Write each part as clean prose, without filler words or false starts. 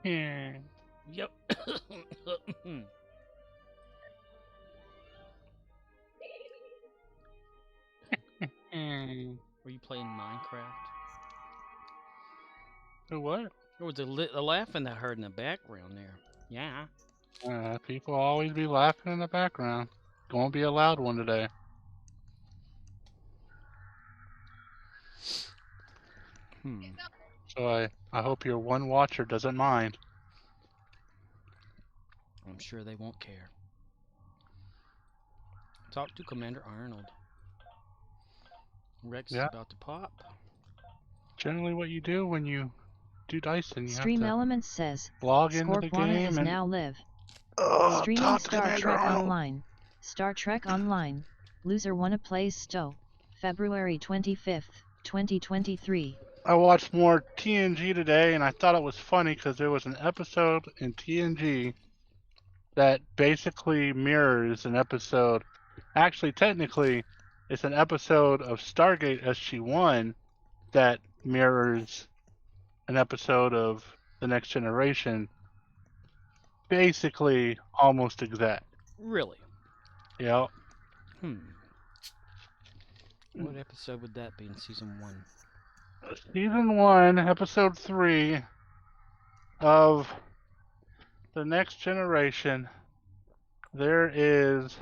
Yep. Were you playing Minecraft? Who what? There was a laughing I heard in the background there. Yeah. People always be laughing in the background. Gonna be a loud one today. So I hope your one watcher doesn't mind. I'm sure they won't care. Talk to Commander Arnold. Rex is about to pop. Generally what you do when you do Dyson, you Stream have to Elements says, log into the Loserwanna game is and now live. Streaming talk to Star Commander Trek Arnold. Online. Star Trek Online. Loserwanna plays STO. February 25th, 2023. I watched more TNG today, and I thought it was funny because there was an episode in TNG that basically mirrors an episode. Actually, technically, it's an episode of Stargate SG-1 that mirrors an episode of The Next Generation. Basically, almost exact. Really? Yep. What episode would that be in season 1? Season 1, episode 3 of The Next Generation. There is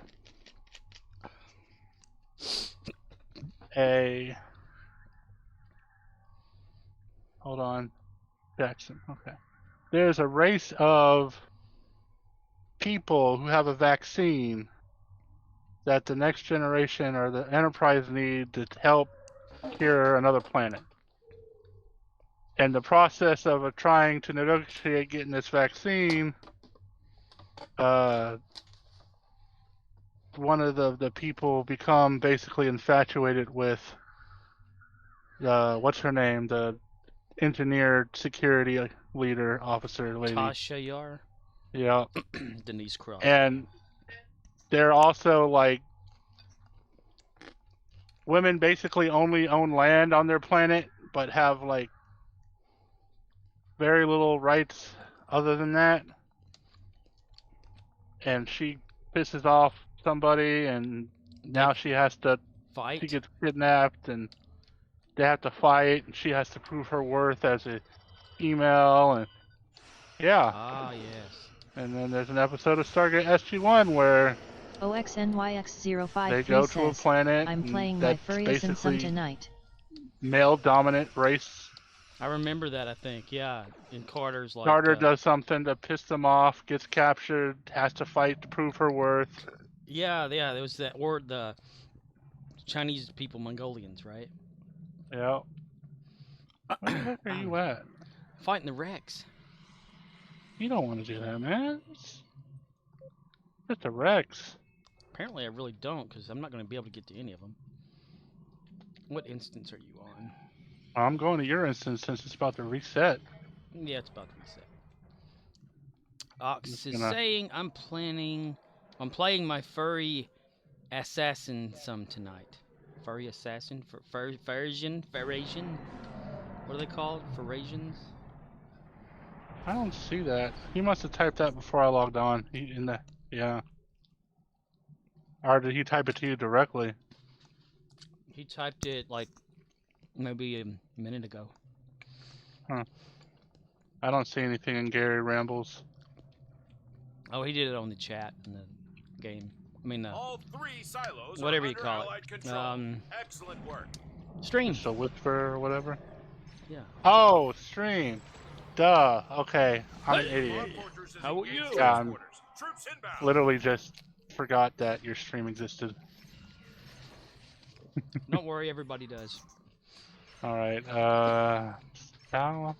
a... Hold on. Jackson. Okay. There's a race of people who have a vaccine that the next generation or the Enterprise need to help cure another planet. And the process of trying to negotiate getting this vaccine, one of the people become basically infatuated with what's her name, the engineer security leader officer lady. Tasha Yar? Yeah. Denise Cross. And they're also like, women basically only own land on their planet, but have like very little rights other than that. And she pisses off somebody, and now she has to fight. She gets kidnapped, and they have to fight, and she has to prove her worth as a female, and yeah. Ah, yes. And then there's an episode of Stargate SG-1 where OXNYX053 they go to says, a planet I'm playing my that's furries and some basically tonight. male-dominant race. I remember that, I think. Yeah, in Carter's like... Carter does something to piss them off, gets captured, has to fight to prove her worth. Yeah, there was that word, the Chinese people, Mongolians, right? Yeah. Where the heck are you at? Fighting the Rex. You don't want to do that, man. It's just a Rex. Apparently I really don't, because I'm not going to be able to get to any of them. What instance are you on? I'm going to your instance since it's about to reset. Yeah, it's about to reset. Ox is saying I'm playing my furry assassin some tonight. Furry assassin? Farasian? What are they called? Farasians? I don't see that. He must have typed that before I logged on. Yeah. Or did he type it to you directly? He typed it like maybe a minute ago. Huh. I don't see anything in Gary Rambles. Oh, he did it on the chat in the game. I mean, all 3 silos whatever you call it. Excellent work. Stream. Just a whisper or whatever. Yeah. Oh, stream. Duh. Okay. I'm an idiot. How are you? Yeah, I'm literally just forgot that your stream existed. Don't worry, everybody does. Alright, Sal.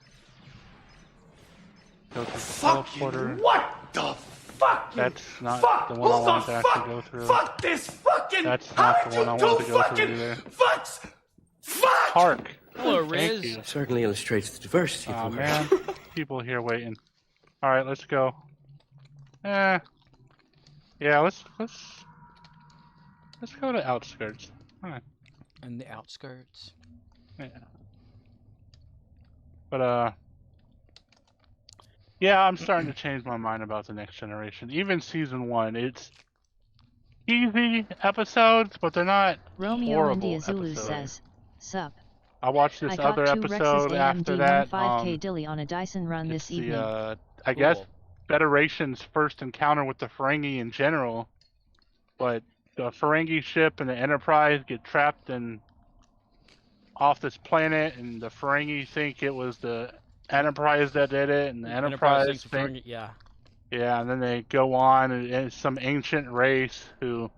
Go through Fuck teleporter. you. What the fuck? That's not the one I wanted to actually go through. Fuck this fucking. That's not the one I wanted to go through either. Fuck! Park. Hello, Riz. Thank you. Certainly illustrates the diversity. Oh man, people here waiting. All right, let's go. Yeah, let's go to outskirts. All right. And the outskirts. Yeah. But Yeah, I'm starting to change my mind about the Next Generation. Even season 1, it's easy episodes, but they're not Romeo India horrible Zulu episodes. says, Sup. I watched I this got other 2 Rexes episode after AMD that. 15K Dilly on a Dyson run It's this evening. the I guess Cool. Federation's first encounter with the Ferengi in general, but the Ferengi ship and the Enterprise get trapped in off this planet, and the Ferengi think it was the Enterprise that did it, and the Enterprise Enterprise thinks think, referring. Yeah. yeah, and then they go on, and it's some ancient race who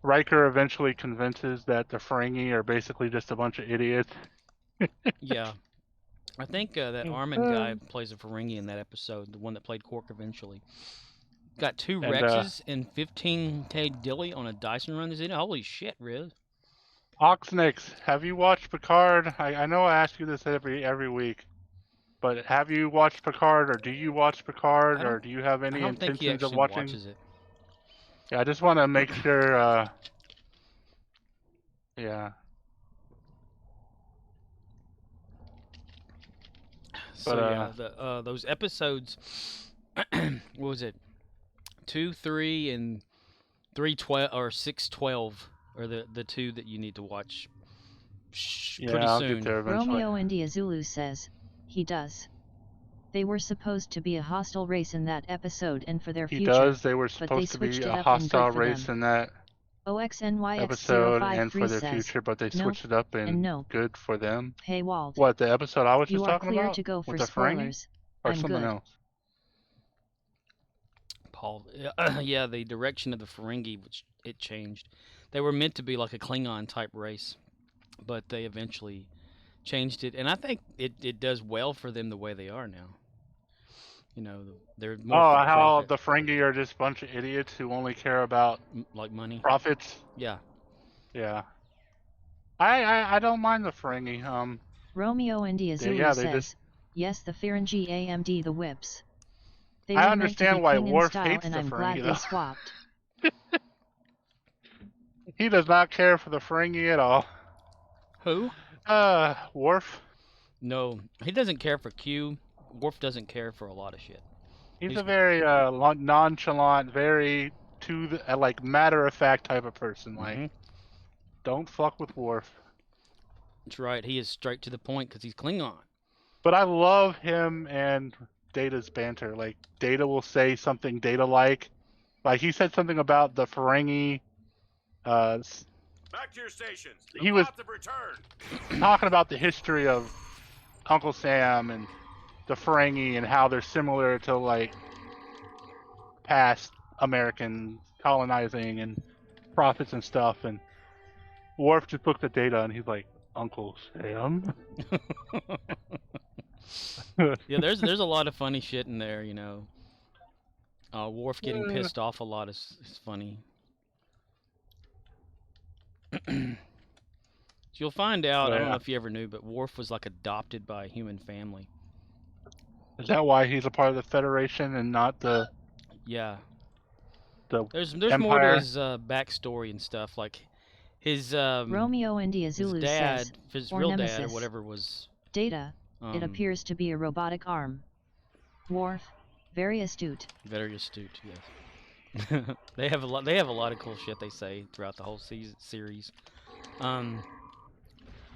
Riker eventually convinces that the Ferengi are basically just a bunch of idiots. Yeah. I think that Armin guy plays a Ferengi in that episode, the one that played Quark eventually. Got 2 And, Rexes and 15K Dilly on a Dyson run. Is it? Holy shit, Riz. Oxnix, have you watched Picard? I know I ask you this every week, but have you watched Picard, or do you watch Picard, or do you have I any don't think he intentions of actually watching? watches it. Yeah, I just want to make sure. Yeah. So But, yeah, those episodes. What was it? 2, 3, and 312 or 612 are the 2 that you need to watch. Yeah, Pretty I'll soon. get there eventually. Romeo India Zulu says, he does. They were supposed to be a hostile race in that episode and for their He future. does. They were but they supposed to be switched it a up and hostile good for race them. in that episode and for OXNYX053 their says, future, but they nope, switched it up and and nope. good for them. Hey Walt. What, the episode I was You just are talking clear about? to go for With the Ferengi? spoilers. Or I'm something good. else? Paul, yeah, the direction of the Ferengi, which it changed. They were meant to be like a Klingon type race, but they eventually changed it, and I think it does well for them the way they are now. You know, they're more Oh, for how profit, the Ferengi are just a bunch of idiots who only care about like money. profits. Yeah, Yeah. I don't mind the Ferengi. Romeo India Zulu they says, just. yes, the Ferengi AMD the whips. They I were meant to be understand why Klingon Worf style hates and the I'm Ferengi, glad though. they swapped. He does not care for the Ferengi at all. who? Worf. No, he doesn't care for Q. Worf doesn't care for a lot of shit. He's a very nonchalant, very to the like matter of fact type of person. Like, Mhm. don't fuck with Worf. That's right. He is straight to the point because he's Klingon. But I love him and Data's banter. Like, Data will say something Data-like. Like, he said something about the Ferengi. Back to your stations. The He was- bots have returned. Talking about the history of Uncle Sam and the Ferengi and how they're similar to, like, past American colonizing and prophets and stuff. And Worf just looked at Data and he's like, Uncle Sam? Yeah, there's a lot of funny shit in there. You know, Worf getting pissed off a lot is funny. You'll find out. I don't know if you ever knew, but Worf was like adopted by a human family. Is that why he's a part of the Federation and not the Yeah. the There's more to Empire? his backstory and stuff. Like his Romeo India his Zulu dad, says, his or real dad or Nemesis. whatever was. Data, it appears to be a robotic arm. Worf, very astute. Very astute. Yes. They have a lot. They have a lot of cool shit they say throughout the whole series.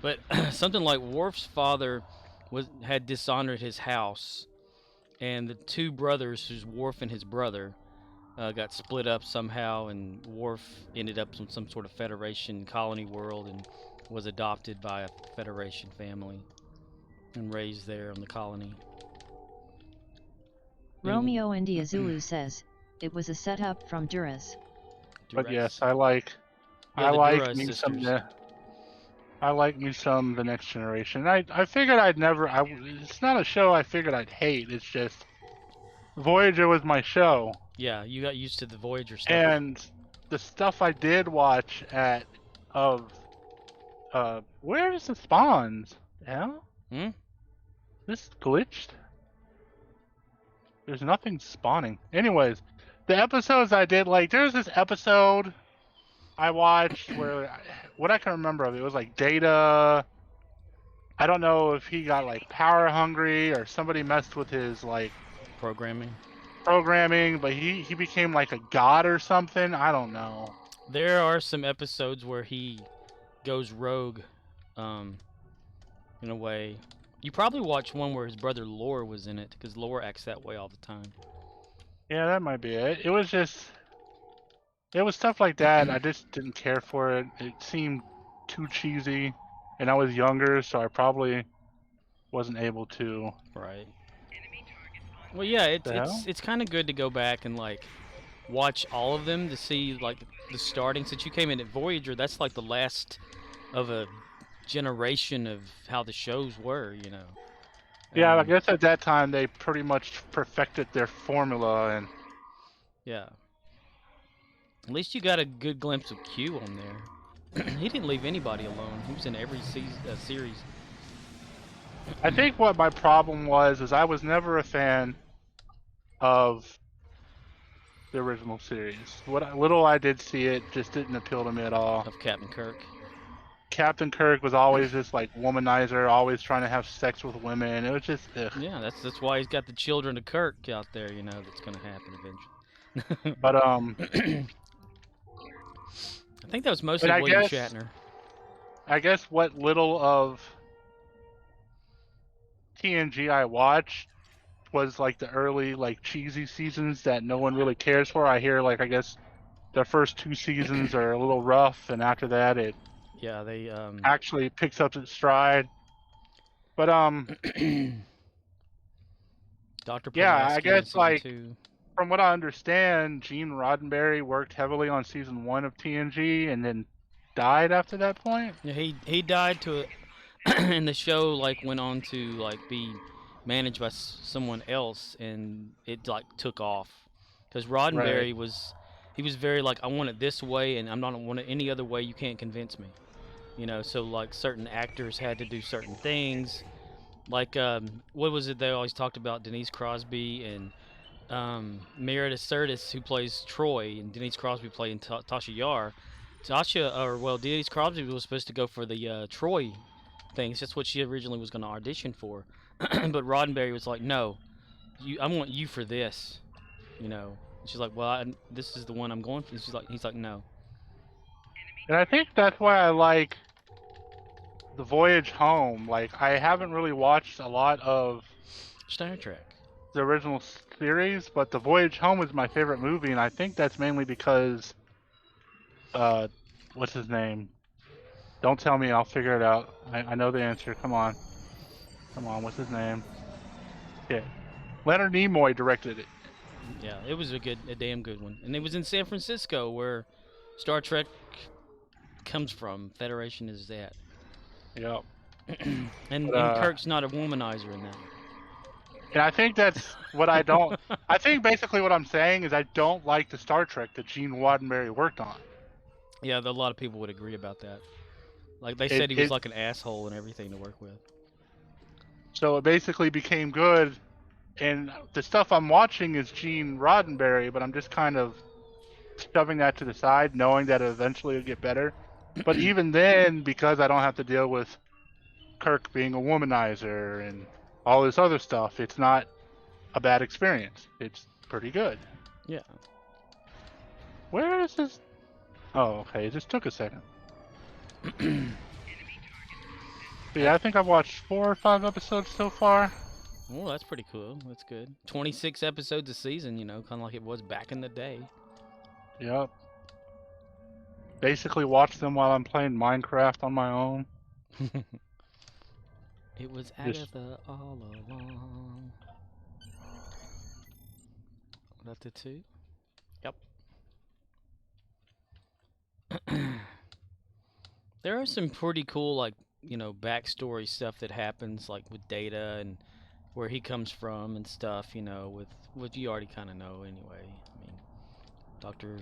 But something like Worf's father had dishonored his house, and the 2 brothers, who's Worf and his brother, got split up somehow, and Worf ended up in some sort of Federation colony world and was adopted by a Federation family and raised there on the colony. Romeo India Zulu says, it was a setup from Duras. But yes, Yeah, I like the Duras me some sisters. I like me some The Next Generation. I figured I'd never. It's not a show I figured I'd hate. It's just Voyager was my show, Yeah, you got used to the Voyager stuff. and the stuff I did watch where is the spawns? Hell, this glitched. There's nothing spawning. Anyways, the episodes I did, like, there's this episode I watched where, what I can remember of it was like Data I don't know if he got like power hungry or somebody messed with his like Programming. programming, but he became like a god or something. I don't know. There are some episodes where he goes rogue, in a way. You probably watched one where his brother Lore was in it, because Lore acts that way all the time. Yeah, that might be it. It was stuff like that. I just didn't care for it. It seemed too cheesy, and I was younger, so I probably wasn't able to. Right. Well, yeah, The hell? it's kind of good to go back and like watch all of them to see like the starting. Since you came in at Voyager, that's like the last of a generation of how the shows were, you know. Yeah, I guess at that time they pretty much perfected their formula, and Yeah. At least you got a good glimpse of Q on there. He didn't leave anybody alone. He was in every series. I think what my problem was is I was never a fan of the original series. Little I did see it just didn't appeal to me at all. Of Captain Kirk. Captain Kirk was always this like womanizer, always trying to have sex with women. It was just ugh. Yeah, that's why he's got the children of Kirk out there. You know that's gonna happen eventually. But I think that was mostly I William guess Shatner. I guess what little of TNG I watched was like the early like cheesy seasons that no one really cares for. I hear like I guess the first 2 seasons are a little rough, and after that it Yeah, they actually picks up its stride. But Dr. yeah, Pulaski I in guess season like 2. from what I understand, Gene Roddenberry worked heavily on season 1 of TNG and then died after that point. Yeah, he died to it, and the show like went on to like be managed by someone else, and it like took off because Roddenberry Right. was very like, I want it this way, and I'm not want it any other way. You can't convince me, you know. So like certain actors had to do certain things. Like what was it they always talked about? Denise Crosby and Meredith Curtis, who plays Troy, and Denise Crosby playing Tasha Yar. Denise Crosby was supposed to go for the Troy things. That's what she originally was going to audition for. But Roddenberry was like, "No, I want you for this." You know. And she's like, "Well, this is the one I'm going for." He's like, "No." And I think that's why I like The Voyage Home. Like I haven't really watched a lot of Star Trek. the original series, but The Voyage Home is my favorite movie, and I think that's mainly because what's his name? Don't tell me, I'll figure it out. I know the answer. Come on, what's his name? Yeah, Leonard Nimoy directed it. Yeah, it was a damn good one, and it was in San Francisco where Star Trek comes from. Federation is that. Yep. and But, Kirk's not a womanizer in that. And I think that's what I don't. I think basically what I'm saying is I don't like the Star Trek that Gene Roddenberry worked on. Yeah, a lot of people would agree about that. Like they said, he was like an asshole and everything to work with. So it basically became good, and the stuff I'm watching is Gene Roddenberry, but I'm just kind of shoving that to the side, knowing that eventually it'll get better. But even then, because I don't have to deal with Kirk being a womanizer and all this other stuff, it's not a bad experience. It's pretty good. Yeah. Where is this? Oh, okay. It just took a second. But yeah, I think I've watched 4 or 5 episodes so far. Well, that's pretty cool. That's good. 26 episodes a season, you know, kind of like it was back in the day. Yep. Basically watch them while I'm playing Minecraft on my own. It was Just- Agatha all along. That's it too? Yep. There are some pretty cool, like, you know, backstory stuff that happens, like with Data and where he comes from and stuff, you know, with what you already kind of know anyway. I mean, Dr.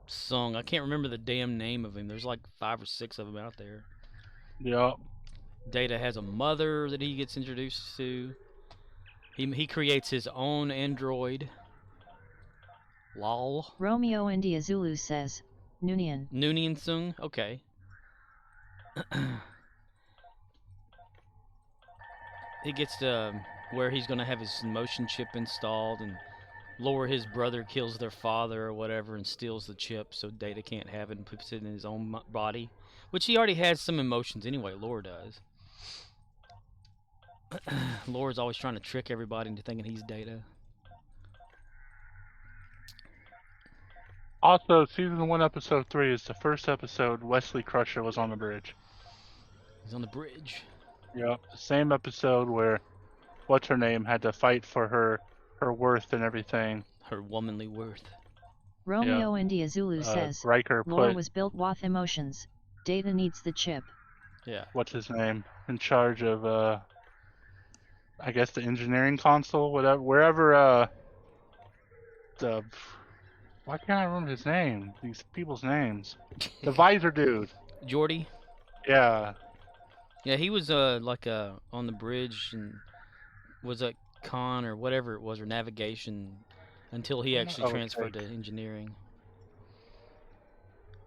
Sung, I can't remember the damn name of him. There's like 5 or 6 of them out there. Yep. Data has a mother that he gets introduced to. He creates his own android. Lol. Romeo India Zulu says, Noonian. Noonian Sung? Okay. he gets to where he's gonna have his motion chip installed, and Lore, his brother, kills their father or whatever and steals the chip so Data can't have it and puts it in his own body, which he already has some emotions anyway. Lore does. Lore's always trying to trick everybody into thinking he's Data. Also, season 1, episode 3 is the first episode Wesley Crusher was on the bridge. He's on the bridge. Yep, the same episode where what's her name had to fight for her worth and everything. Her womanly worth. Romeo India Zulu says, Riker Lore put was built with emotions. Data needs the chip. Yeah. what's his name in charge of I guess the engineering console, whatever, wherever the why can't I remember his name? These people's names. The visor dude. Jordy. Yeah. Yeah, he was on the bridge and was a con or whatever it was, or navigation, until he actually transferred to engineering.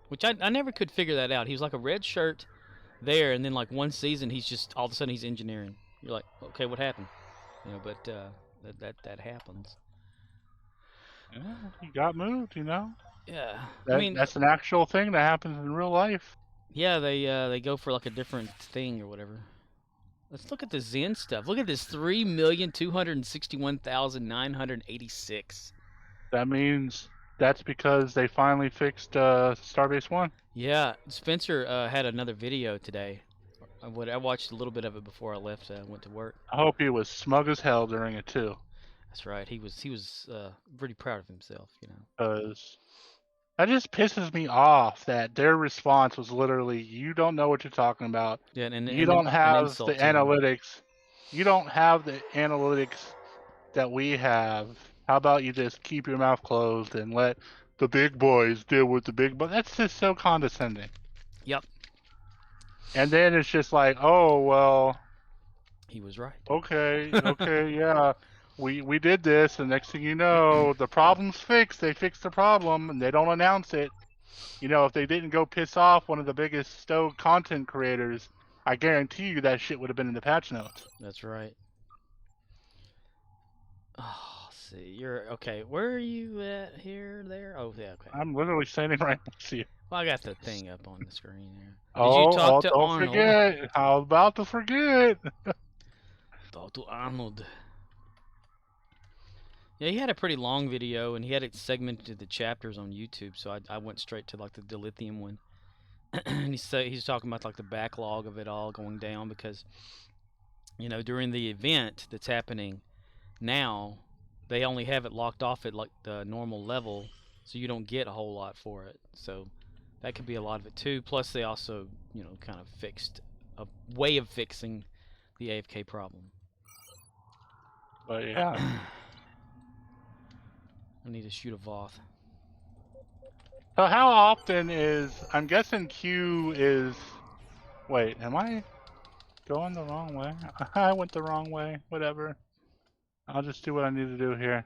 Which I never could figure that out. He was like a red shirt there, and then like one season he's just all of a sudden he's engineering. You're like, okay, what happened? You know, but that happens. Yeah, he got moved, you know. Yeah, I mean that's an actual thing that happens in real life. Yeah, they go for like a different thing or whatever. Let's look at the Zen stuff. Look at this, 3,261,986. That means that's because they finally fixed Starbase 1. Yeah, Spencer had another video today. I watched a little bit of it before I left. Went to work. I hope he was smug as hell during it too. That's right. He was pretty proud of himself, you know. Because that just pisses me off that their response was literally, "You don't know what you're talking about. Yeah, and You don't have insult the to him. analytics. You don't have the analytics that we have. How about you just keep your mouth closed and let the big boys deal with the big boys?" That's just so condescending. Yep. And then it's just like, oh well, He was right. okay, yeah. We did this, and next thing you know, the problem's fixed. They fixed the problem, and they don't announce it. You know, if they didn't go piss off one of the biggest STO content creators, I guarantee you that shit would have been in the patch notes. That's right. Oh, see, you're okay. Where are you at? Here, there? Oh, yeah, okay. I'm literally standing right next to you. Well, I got the thing up on the screen there. Oh, you talk to don't Arnold? forget. I was about to forget. Talk to Arnold. Yeah, he had a pretty long video, and he had it segmented to the chapters on YouTube, so I went straight to like the dilithium one. And he's talking about like the backlog of it all going down because, you know, during the event that's happening now, they only have it locked off at like the normal level, so you don't get a whole lot for it. So that could be a lot of it too. Plus, they also, you know, kind of fixed a way of fixing the AFK problem. But yeah. I need to shoot a Voth. So how often is... I'm guessing Q is... Wait, am I going the wrong way? I went the wrong way. Whatever. I'll just do what I need to do here.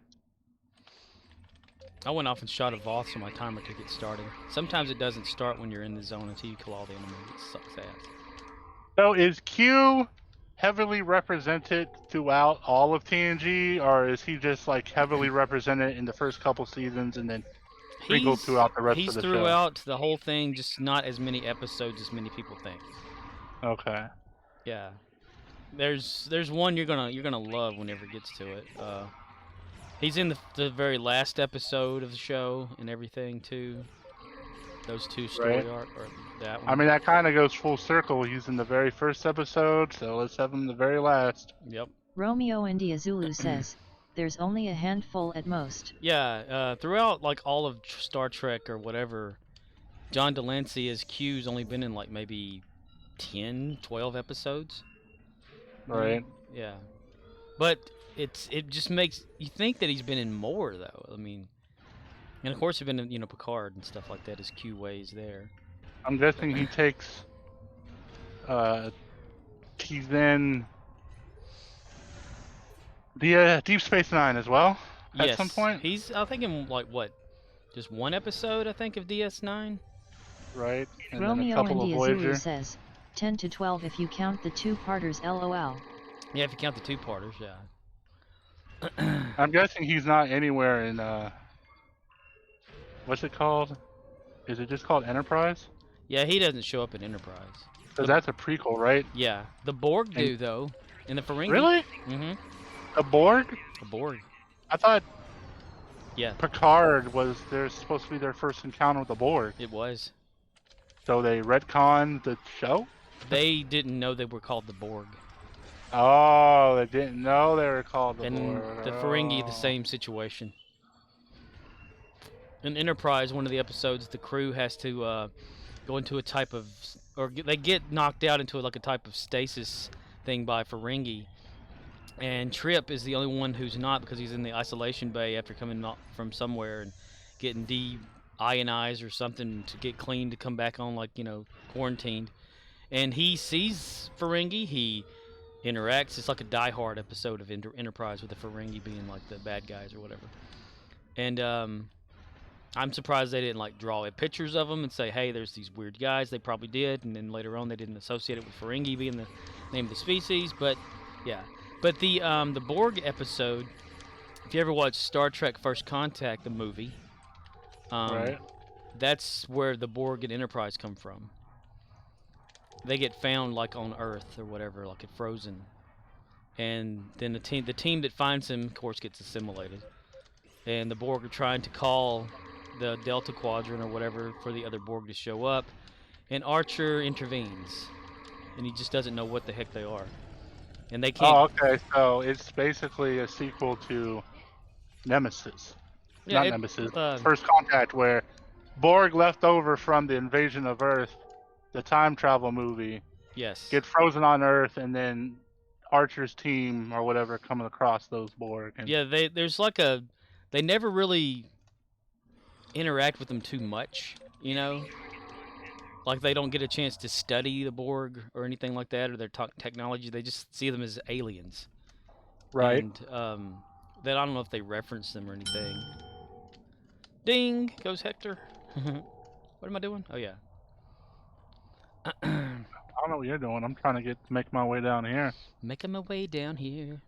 I went off and shot a Voth so my timer could get started. Sometimes it doesn't start when you're in the zone until you kill all the enemies. It sucks ass. So is Q heavily represented throughout all of TNG, or is he just like heavily represented in the first couple seasons and then sprinkled throughout the rest of the show? He's throughout the whole thing, just not as many episodes as many people think. Okay. Yeah. There's one you're gonna love whenever it gets to it. He's in the very last episode of the show and everything too. Those two story arc, or that one. I mean, that kind of goes full circle. He's in the very first episode, so let's have him in the very last. Yep. Romeo India Zulu says, there's only a handful at most. Yeah, throughout like all of Star Trek or whatever, John Delancey as Q's only been in like maybe 10, 12 episodes. Right. Yeah. But it just makes you think that he's been in more though. I mean, and of course he's been in, you know, Picard and stuff like that as Q ways there. I'm guessing he takes he's in the Deep Space Nine as well at some point. He's I think in like what, just one episode I think of DS9. Right. And Romeo then a couple India of Voyager. Zulu says, 10 to 12 if you count the two-parters LOL. Yeah, if you count the two-parters, yeah. I'm guessing he's not anywhere in what's it called? Is it just called Enterprise? Yeah, he doesn't show up in Enterprise. Because that's a prequel, right? Yeah, the Borg And do though, in the Ferengi. really, Mm-hmm. a Borg? The Borg. I thought Yeah, Picard was supposed to be their first encounter with the Borg. it was. So they retconned the show? They didn't know they were called the Borg. Oh, they didn't know they were called the And Borg. the Ferengi, the Oh. same situation. In Enterprise, one of the episodes, the crew has to go into a type of, they get knocked out into like a type of stasis thing by Ferengi. And Trip is the only one who's not, because he's in the isolation bay after coming from somewhere and getting de-ionized or something to get clean to come back on, like, quarantined. And he sees Ferengi, he interacts. It's like a Die Hard episode of Enterprise with the Ferengi being like the bad guys or whatever. And I'm surprised they didn't like draw pictures of them and say, hey, there's these weird guys. They probably did, and then later on they didn't associate it with Ferengi being the name of the species. But yeah, but the Borg episode, if you ever watched Star Trek: First Contact, the movie, Right. that's where the Borg and Enterprise come from. They get found like on Earth or whatever, like at Frozen, and then the team that finds him, of course, gets assimilated, and the Borg are trying to call the Delta Quadrant or whatever for the other Borg to show up, and Archer intervenes, and he just doesn't know what the heck they are, and they can't. Oh, okay. So it's basically a sequel to Nemesis. Not Nemesis. First Contact, where Borg left over from the invasion of Earth, the time travel movie, Yes. get frozen on Earth, and then Archer's team or whatever coming across those Borg. And Yeah, there's like they never really interact with them too much, Like they don't get a chance to study the Borg or anything like that, or their technology. They just see them as aliens. right. And then I don't know if they reference them or anything. Ding goes Hector. What am I doing? Oh yeah. I don't know what you're doing. I'm trying to make my way down here. Making my way down here.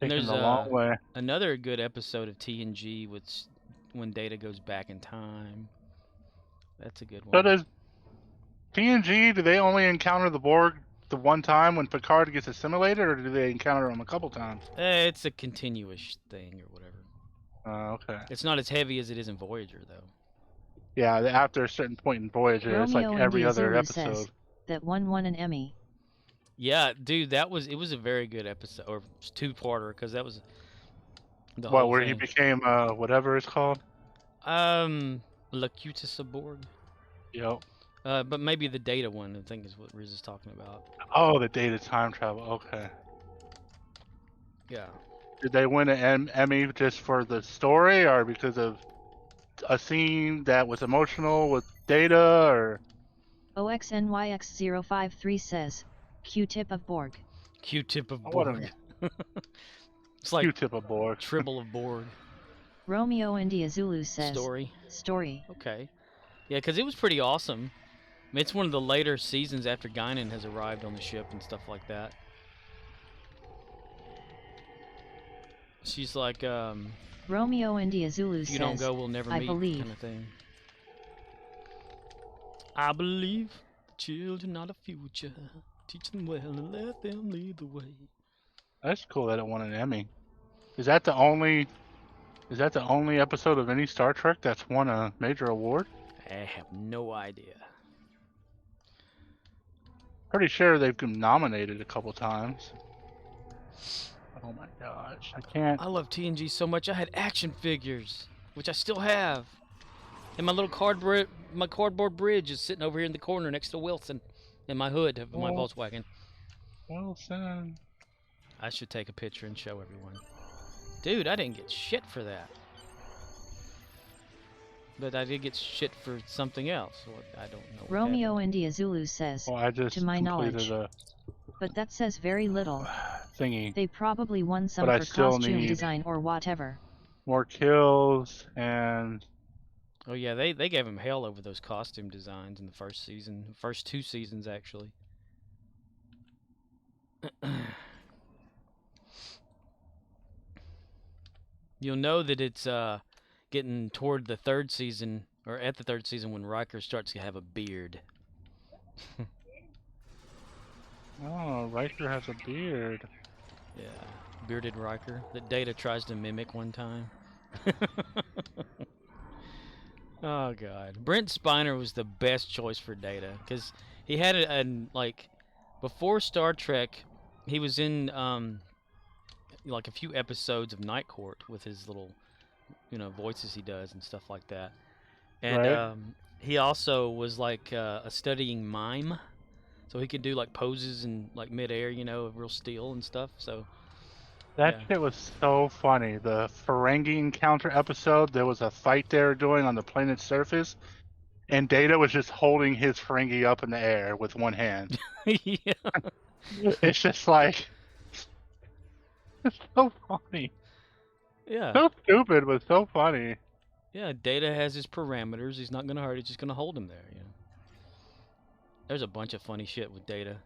And Taking there's the long way. another good episode of TNG with when Data goes back in time. That's a good So one. does TNG, do they only encounter the Borg the one time when Picard gets assimilated, or do they encounter them a couple times? It's a continuous thing or whatever. Okay. It's not as heavy as it is in Voyager, though. Yeah, after a certain point in Voyager, it's like Romeo every India other Zulu episode. says that one won an Emmy. Yeah, dude, it was a very good episode, or two-parter, because that was the What, whole where thing. he became whatever it's called? Locutus Borg. Yep. But maybe the Data one, I think, is what Riz is talking about. Oh, the Data time travel. Okay. Yeah. Did they win an Emmy just for the story, or because of a scene that was emotional with Data, or? OXNYX053 says, Q-tip of Borg. Q-tip of What a- Borg. It's like Q-tip of Borg. Tribble of Borg. Romeo India Zulu says, Story. Okay. Yeah, because it was pretty awesome. I mean, it's one of the later seasons after Guinan has arrived on the ship and stuff like that. She's like, Romeo India Zulu if says, you don't go, we'll never I meet, believe. kind of thing. I believe children are the future. Teach them well and let them lead the way. That's cool that it won an Emmy. Is that the only episode of any Star Trek that's won a major award? I have no idea. Pretty sure they've been nominated a couple times. Oh my gosh, I can't. I love TNG so much. I had action figures, which I still have. And my little cardboard bridge is sitting over here in the corner next to Wilson in my hood of my Volkswagen. Wilson. I should take a picture and show everyone. Dude, I didn't get shit for that. But I did get shit for something else. I don't know. Romeo India Zulu says, Well, I just to my completed knowledge. a But that says very little. thingy. They probably won some But I for still costume need- design or whatever. More kills and Oh yeah, they gave him hell over those costume designs in the first season. First two seasons, actually. You'll know that it's getting toward the third season, or at the third season, when Riker starts to have a beard. Oh, Riker has a beard. Yeah, bearded Riker that Data tries to mimic one time. Oh god, Brent Spiner was the best choice for Data because he had like before Star Trek, he was in like a few episodes of Night Court with his little voices he does and stuff like that, and Right. he also was like a studying mime, so he could do like poses in like midair, real steel and stuff. So That yeah. shit was so funny. The Ferengi encounter episode, there was a fight they were doing on the planet's surface, and Data was just holding his Ferengi up in the air with one hand. Yeah. It's just like, it's so funny. Yeah. So stupid, but so funny. Yeah, Data has his parameters. He's not gonna hurt. He's just gonna hold him there. There's a bunch of funny shit with Data.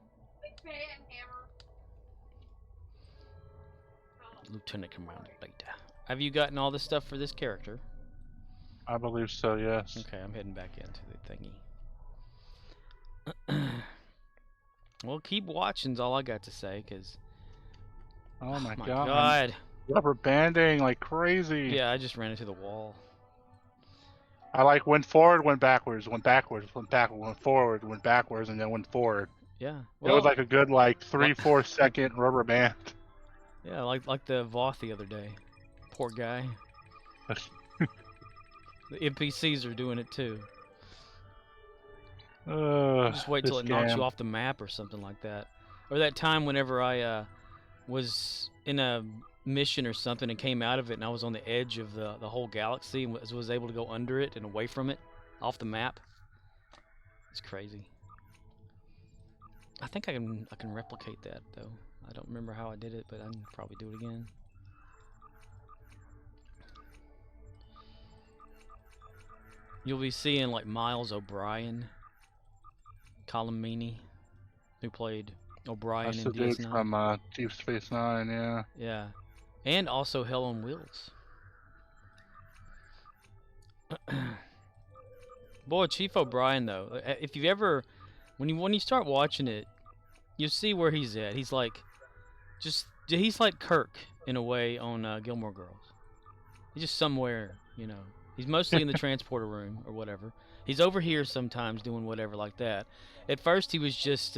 Lieutenant Commander Data. Have you gotten all the stuff for this character? I believe so, yes. Okay, I'm heading back into the thingy. Well, keep watching's all I got to say, cause Oh my my god. god. Rubber banding like crazy. Yeah, I just ran into the wall. I like went forward, went backwards, went backwards, went backward, went forward, went backwards, and then went forward. Yeah. It was like a good 3-4 second rubber band. Yeah, like the Voth the other day. Poor guy. The NPCs are doing it too. Just wait till it knocks you off the map or something like that. Or that time whenever I was in a mission or something and came out of it and I was on the edge of the whole galaxy and was able to go under it and away from it, off the map. It's crazy. I think I can replicate that though. I don't remember how I did it, but I can probably do it again. You'll be seeing like Miles O'Brien, Colomini, who played O'Brien That's in the dude DS9. from Deep Space Nine, yeah. Yeah, and also Hell on Wheels. Boy, Chief O'Brien though, if you ever, when you start watching it, you'll see where he's at. He's like, he's like Kirk in a way on Gilmore Girls. He's just somewhere, He's mostly in the transporter room or whatever. He's over here sometimes doing whatever like that. At first he was just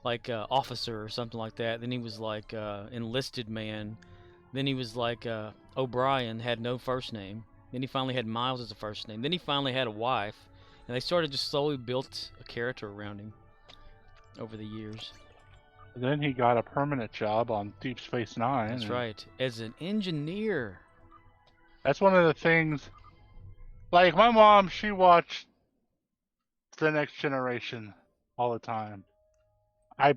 like officer or something like that. Then he was like enlisted man. Then he was like O'Brien, had no first name. Then he finally had Miles as a first name. Then he finally had a wife. And they started just slowly built a character around him over the years. Then he got a permanent job on Deep Space Nine. That's right. As an engineer. That's one of the things. Like my mom, she watched The Next Generation all the time. I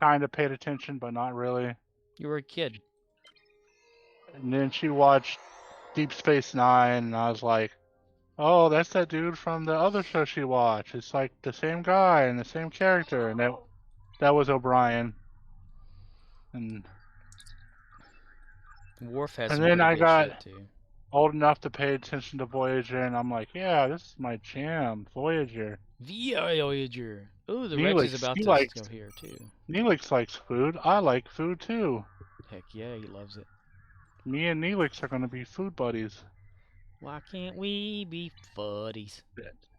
kind of paid attention, but not really. You were a kid. And then she watched Deep Space Nine, and I was like, "Oh, that's that dude from the other show she watched. It's like the same guy and the same character." And that was O'Brien. And Worf has And some then pretty I good got- shit too. old enough to pay attention to Voyager, and I'm like, "Yeah, this is my jam, Voyager." Voyager. Ooh, the Neelix, Rex is about he to likes- go here too. Neelix likes food. I like food too. Heck yeah, he loves it. Me and Neelix are gonna be food buddies. Why can't we be buddies?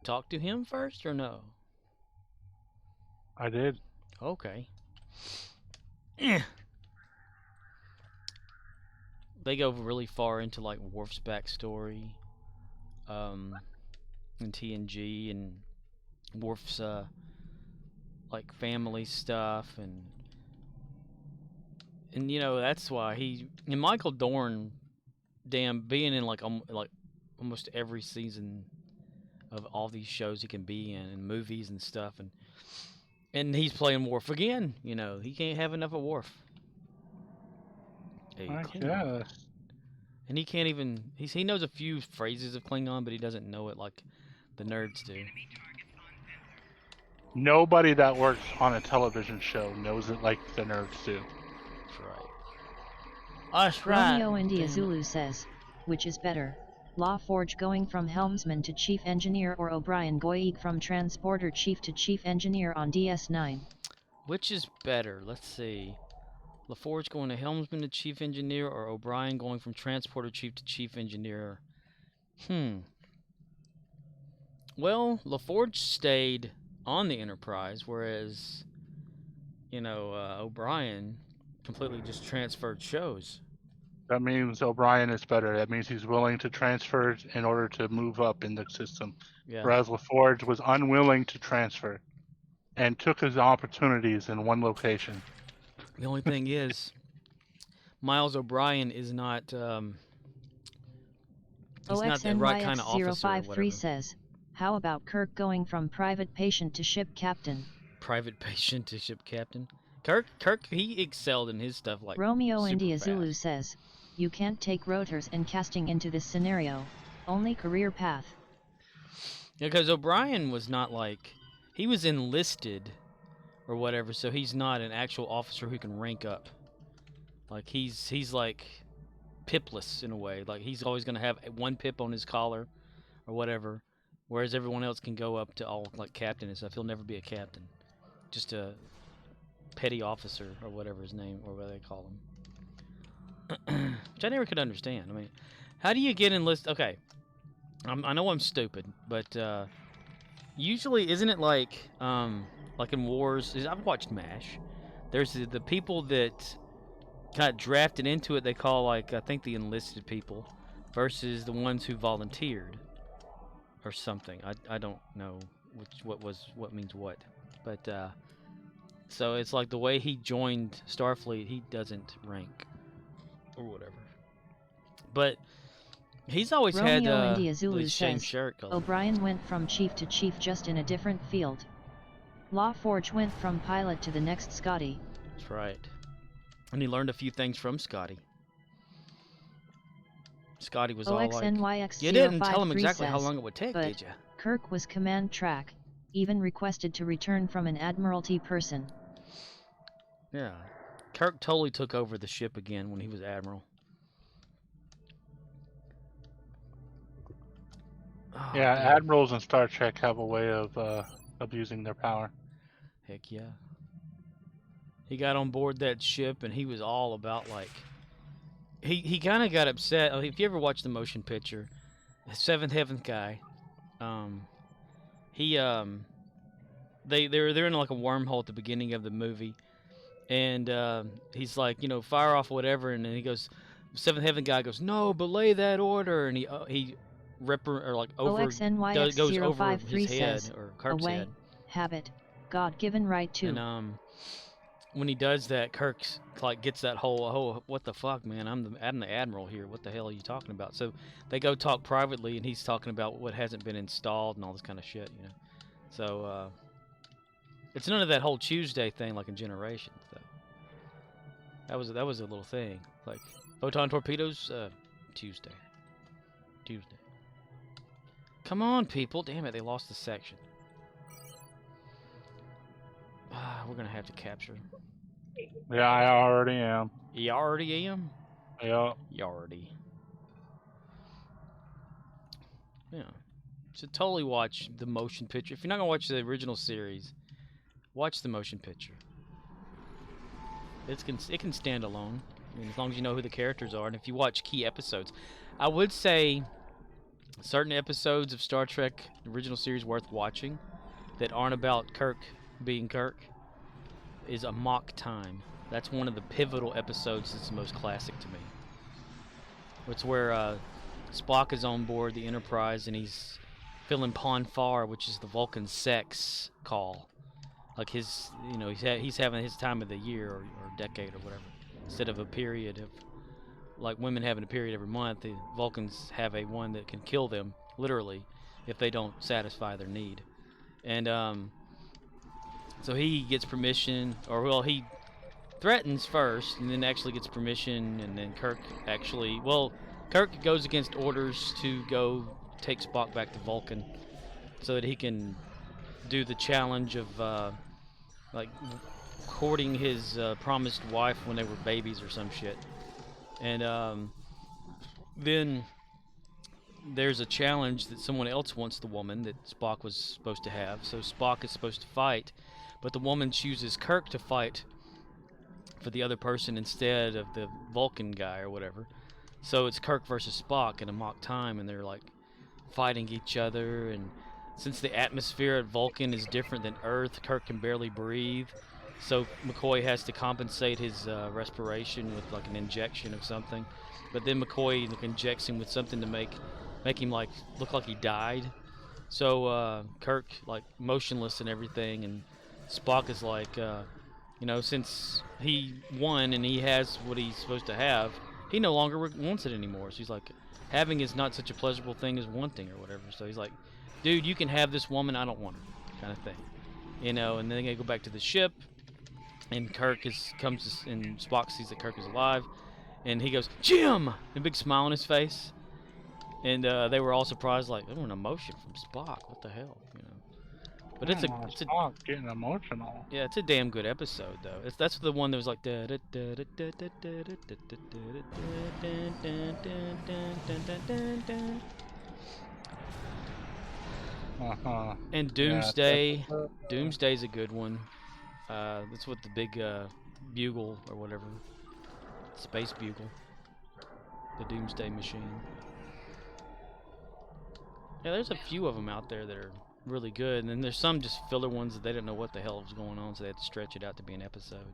Talk to him first or no? I did. Okay. They go really far into like Worf's backstory, in TNG, and Worf's like family stuff, and that's why and Michael Dorn, damn, being in like almost every season of all these shows he can be in and movies and stuff, and he's playing Worf again. He can't have enough of Worf. Hey, I Klingon. guess. And he can't even. He knows a few phrases of Klingon, but he doesn't know it like the nerds do. Nobody that works on a television show knows it like the nerds do. That's right. That's right. Romeo India damn it. Zulu says, which is better, LaForge going from helmsman to chief engineer or O'Brien going from transporter chief to chief engineer on DS9? Which is better? Let's see. LaForge going to helmsman to chief engineer, or O'Brien going from transporter chief to chief engineer? Well, LaForge stayed on the Enterprise, whereas, O'Brien completely just transferred shows. That means O'Brien is better. That means he's willing to transfer in order to move up in the system. Yeah. Whereas LaForge was unwilling to transfer and took his opportunities in one location. The only thing is, Miles O'Brien is not. He's not the right kind of officer or whatever. OXNYX053 says, how about Kirk going from private patient to ship captain? Private patient to ship captain. Kirk, he excelled in his stuff like Romeo super India fast. Zulu says, you can't take rotors and casting into this scenario, only career path. Yeah, because O'Brien was not like, he was enlisted or whatever, so he's not an actual officer who can rank up. Like he's like pipless in a way. Like he's always gonna have one pip on his collar or whatever, whereas everyone else can go up to all like captain and stuff. He'll never be a captain, just a petty officer or whatever his name or what they call him. Which I never could understand. I mean, how do you get enlisted? Okay, I know I'm stupid, but usually isn't it like in wars? I've watched MASH. There's the people that got drafted into it. They call I think the enlisted people, versus the ones who volunteered or something. I don't know what means what, but so it's like the way he joined Starfleet, he doesn't rank or whatever. But he's always Romeo had India Zulu the same says, shirt color. O'Brien went from chief to chief just in a different field. LaForge went from pilot to the next Scotty. That's right. And he learned a few things from Scotty. Scotty was all like, OXNYX053 you didn't tell him exactly how says, long it would take, but did you? Kirk was command track, even requested to return from an Admiralty person. Yeah. Kirk totally took over the ship again when he was Admiral. Oh, Yeah, man. admirals in Star Trek have a way of abusing their power. Heck yeah. He got on board that ship and he was all about like... He kind of got upset. If you ever watch the motion picture, the Seventh Heaven guy, they're in like a wormhole at the beginning of the movie, and he's like, fire off whatever, and then he goes, Seventh Heaven guy goes, no, belay that order, and he goes over his head says, or Kirk's away, head. habit, God-given right to. And when he does that, Kirk's like gets that whole, oh, what the fuck, man? I'm the admiral here. What the hell are you talking about? So they go talk privately, and he's talking about what hasn't been installed and all this kind of shit, So it's none of that whole Tuesday thing like in Generations, though. That was a little thing, like photon torpedoes. Tuesday. Come on, people! Damn it, they lost the section. We're gonna have to capture. Yeah, I already am. You already am? Yeah. Yardy. Yeah. Should totally watch the motion picture. If you're not gonna watch the original series, watch the motion picture. It can stand alone. I mean, as long as you know who the characters are, and if you watch key episodes. I would say certain episodes of Star Trek, the original series, worth watching that aren't about Kirk being Kirk is Amok Time. That's one of the pivotal episodes that's the most classic to me. It's where Spock is on board the Enterprise and he's filling Ponfar, which is the Vulcan sex call. Like his, he's having his time of the year or decade or whatever. Instead of a period of, like women having a period every month, the Vulcans have a one that can kill them, literally, if they don't satisfy their need. And so he gets permission, he threatens first, and then actually gets permission, and then Kirk goes against orders to go take Spock back to Vulcan so that he can do the challenge of courting his promised wife when they were babies or some shit. And then there's a challenge that someone else wants the woman that Spock was supposed to have. So Spock is supposed to fight, but the woman chooses Kirk to fight for the other person instead of the Vulcan guy or whatever. So it's Kirk versus Spock in a mock time, and they're like fighting each other. And since the atmosphere at Vulcan is different than Earth, Kirk can barely breathe. So McCoy has to compensate his respiration with like an injection of something. But then McCoy injects him with something to make him like look like he died. So Kirk like motionless and everything, and Spock is like, since he won and he has what he's supposed to have, he no longer wants it anymore. So he's like, having is not such a pleasurable thing as wanting or whatever. So he's like, dude, you can have this woman, I don't want her, kind of thing, And then they go back to the ship, and and Spock sees that Kirk is alive, and he goes, Jim, and a big smile on his face. And they were all surprised, like, oh, an emotion from Spock. What the hell, But it's Spock getting emotional. yeah, it's a damn good episode though. That's the one that was like and Doomsday. Yeah, Doomsday's a good one. That's what the big bugle or whatever, space bugle, the Doomsday machine. Yeah, there's a few of them out there that are really good, and then there's some just filler ones that they didn't know what the hell was going on, so they had to stretch it out to be an episode.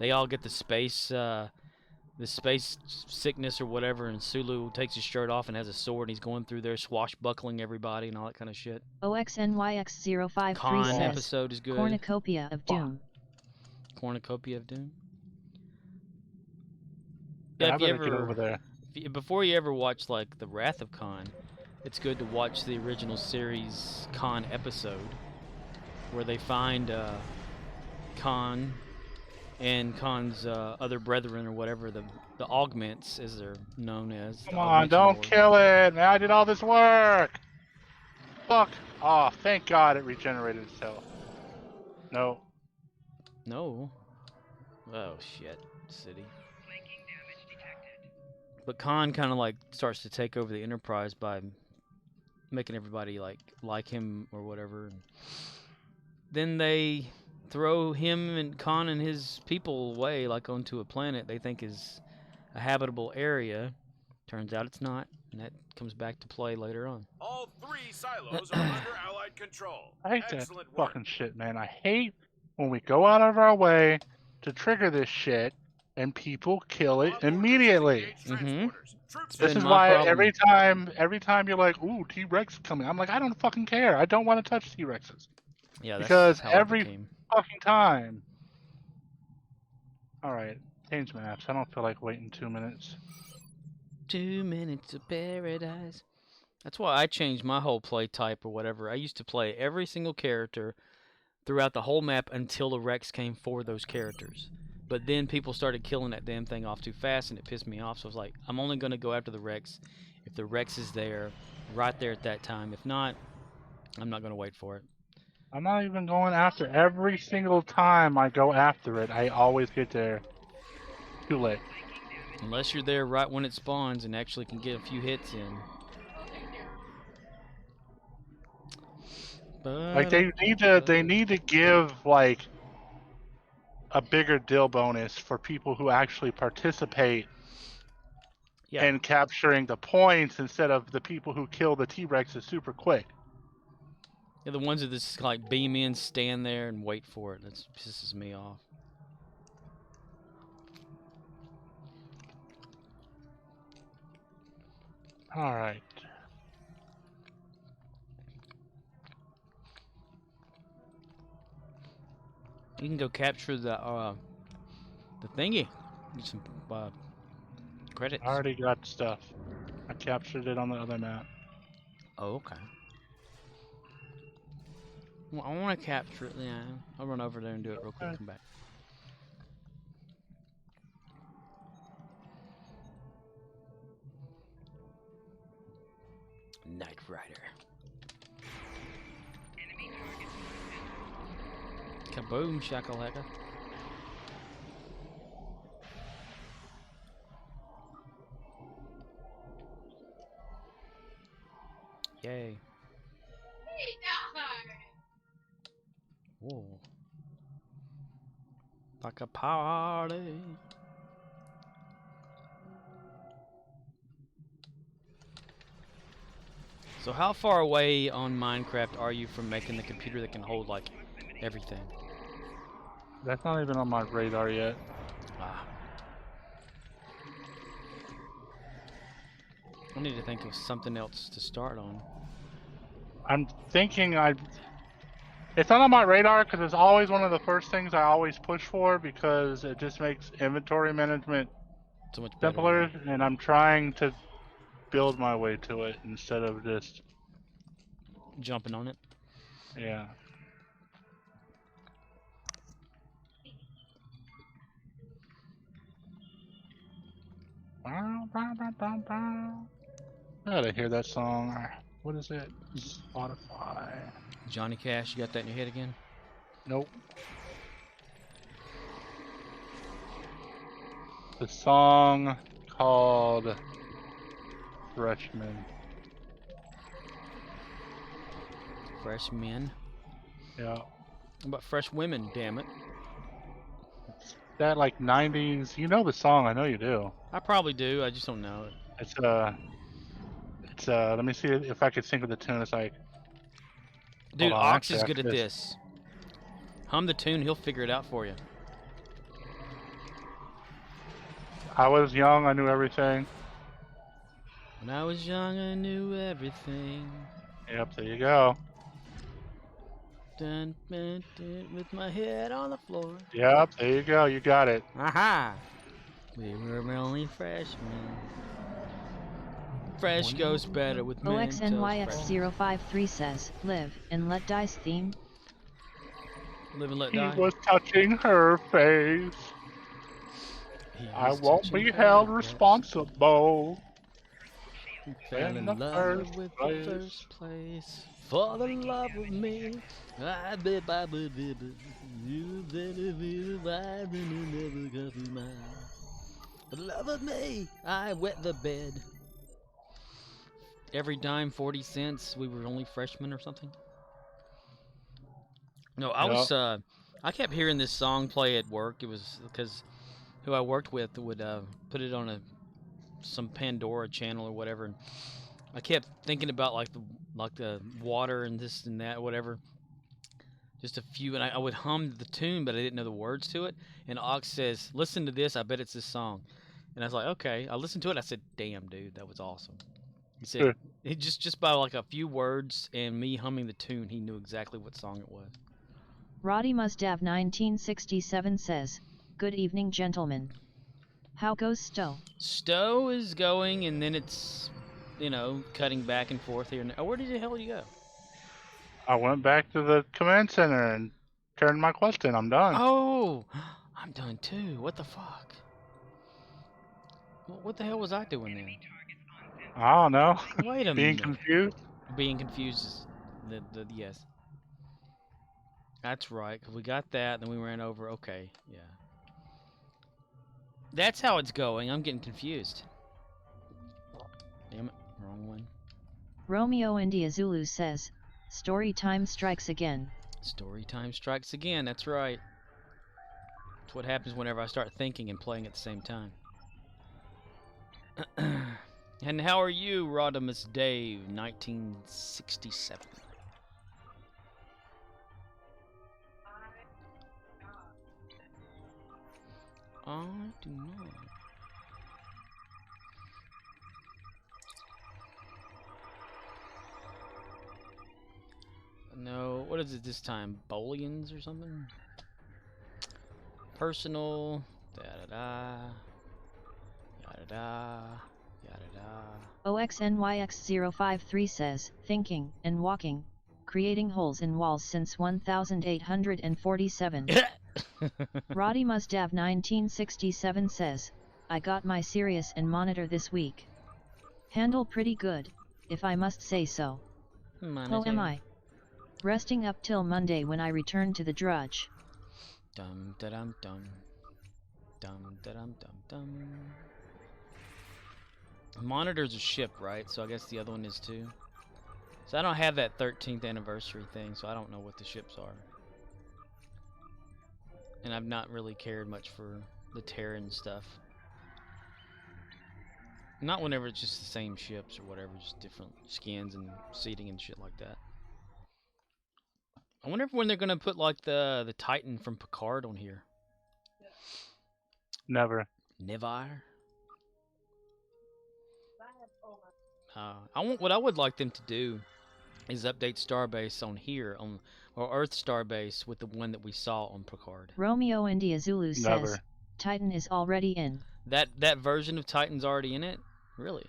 They all get the space sickness or whatever, and Sulu takes his shirt off and has a sword, and he's going through there swashbuckling everybody and all that kind of shit. OXNYX053 Khan says, episode is good. Cornucopia of Doom. Cornucopia of Doom. Yeah, Yeah, I better get over there. Before you ever watch like the Wrath of Khan, it's good to watch the original series Khan episode, where they find Khan and Khan's other brethren or whatever, the augments as they're known as. Come on, don't kill it, man! I did all this work. Fuck off! Thank God it regenerated itself. No. No. Oh shit, city. But Khan kind of like starts to take over the Enterprise by making everybody like him or whatever. And then they throw him and Khan and his people away like onto a planet they think is a habitable area. Turns out it's not, and that comes back to play later on. All 3 silos are under Allied control. I hate Excellent that work. fucking shit, man. I hate when we go out of our way to trigger this shit and people kill it immediately. This is why every time you're like, ooh, T-Rex coming, I'm like, I don't fucking care. I don't want to touch T-Rexes. Yeah, that's because how every fucking time. Alright, change maps. I don't feel like waiting 2 minutes. 2 minutes of paradise. That's why I changed my whole play type or whatever. I used to play every single character throughout the whole map until the Rex came for those characters. But then people started killing that damn thing off too fast, and it pissed me off. So I was like, I'm only going to go after the Rex if the Rex is there, right there at that time. If not, I'm not going to wait for it. I'm not even going after every single time I go after it. I always get there too late. Unless you're there right when it spawns and actually can get a few hits in. But Like they need to give like a bigger deal bonus for people who actually participate in capturing the points instead of the people who kill the T-Rexes super quick. Yeah, the ones that just like beam in, stand there, and wait for it. That pisses me off. All right. You can go capture the thingy. Get some credits. I already got stuff. I captured it on the other map. Oh, okay. Well, I want to capture it. Yeah, I'll run over there and do it real quick. Okay. Come back. Knight Rider. Kaboom, shakalaka. Yay. Whoa. Like a party. So how far away on Minecraft are you from making the computer that can hold, like, everything? That's not even on my radar yet. Ah. I need to think of something else to start on. I'm thinking it's not on my radar because it's always one of the first things I always push for because it just makes inventory management So much better. simpler, and I'm trying to build my way to it instead of just, Jumping on it. yeah. I gotta hear that song. What is it? Spotify. Johnny Cash, you got that in your head again? Nope. The song called Freshman. Fresh men. Yeah. How about fresh women, damn it? It's that like 90s. You know the song, I know you do. I probably do, I just don't know it. It's let me see if I could think of the tune. It's like, Dude, hold on, Ox actually, is I good at just- this. Hum the tune, he'll figure it out for you. I was young, I knew everything. When I was young, I knew everything. Yep, there you go. Dun, dun, dun, with my head on the floor. Yep, there you go. You got it. Aha! We were only freshmen. Fresh goes better with Mentos. OXNYX053 says, live and let dice theme. Live and let He die. was touching her face. He I was won't touching be her held lips. responsible. Fell in the love first with place. the first place. For the love of me. I bet I would be you better be why then you never got through mine. For the love of me, I wet the bed. Every dime 40 cents. We were only freshmen or something. No, I kept hearing this song play at work. It was because who I worked with would put it on some Pandora channel or whatever. And I kept thinking about like the water and this and that, whatever. Just a few, and I would hum the tune, but I didn't know the words to it. And Ox says, "Listen to this. I bet it's this song." And I was like, "Okay." I listened to it. I said, "Damn, dude, that was awesome." He said, "It just by like a few words and me humming the tune, he knew exactly what song it was." Roddy Mustav 1967 says, good evening gentlemen. How goes STO? STO is going, and then it's, cutting back and forth here. Oh, where did the hell you go? I went back to the command center and turned my quest in. I'm done. Oh, I'm done too. What the fuck? What the hell was I doing then? I don't know. Wait a Being minute. confused. Being confused is the yes. That's right, because we got that, then we ran over. Okay, yeah. That's how it's going. I'm getting confused. Damn it, wrong one. Romeo India Zulu says, story time strikes again. Story time strikes again, that's right. That's what happens whenever I start thinking and playing at the same time. And how are you, Rodimus Dave, 1967? I do not. No, what is it this time? Bolians or something? Personal, da-da-da, yada-da, yada-da. OXNYX053 says, thinking and walking, creating holes in walls since 1847. Roddy Mustav 1967 says, I got my Sirius and monitor this week. Handle pretty good, if I must say so. How am I? Resting up till Monday when I return to the drudge. Dum da dum dum. Dum da dum dum dum. Monitors are shipped, right? So I guess the other one is too. So I don't have that 13th anniversary thing, so I don't know what the ships are. And I've not really cared much for the Terran stuff. Not whenever it's just the same ships or whatever, just different skins and seating and shit like that. I wonder when they're gonna put like the Titan from Picard on here. Never. Never. What I would like them to do is update Starbase on here or Earth Starbase with the one that we saw on Picard. Romeo India Zulu says, Never. Titan is already in. That version of Titan's already in it? Really?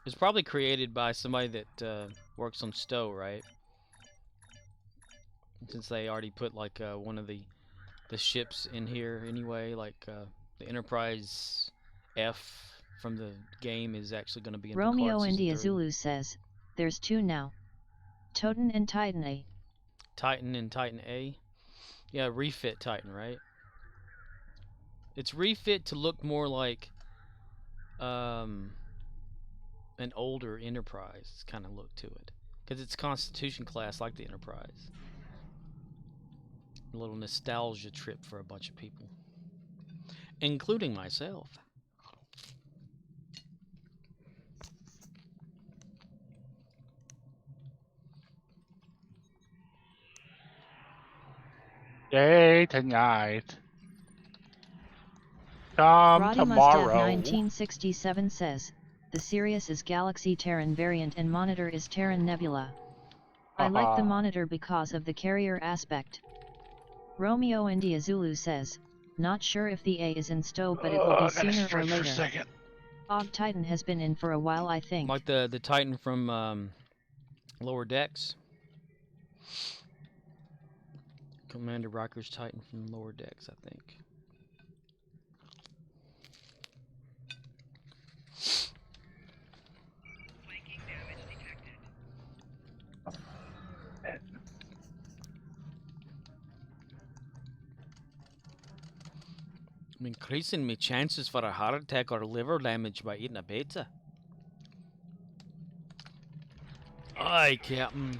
It's probably created by somebody that works on STO, right? Since they already put like one of the ships in here anyway, like the Enterprise F from the game is actually going to be in Romeo Picard India Season 3. Zulu says, there's two now. Toten and Titan A. Titan and Titan A? Yeah, refit Titan, right? It's refit to look more like an older Enterprise kind of look to it. Because it's Constitution class like the Enterprise. A little nostalgia trip for a bunch of people. Including myself. Day tonight. Tomorrow. 1967 says, the Sirius is Galaxy Terran variant and monitor is Terran Nebula. I like the monitor because of the carrier aspect. Romeo India Zulu says, not sure if the A is in STO, but it will be sooner or later. Og Titan has been in for a while, I think. Like the Titan from Lower Decks. Commander Rocker's Titan from Lower Decks, I think. I'm increasing my chances for a heart attack or liver damage by eating a pizza. Aye, Captain.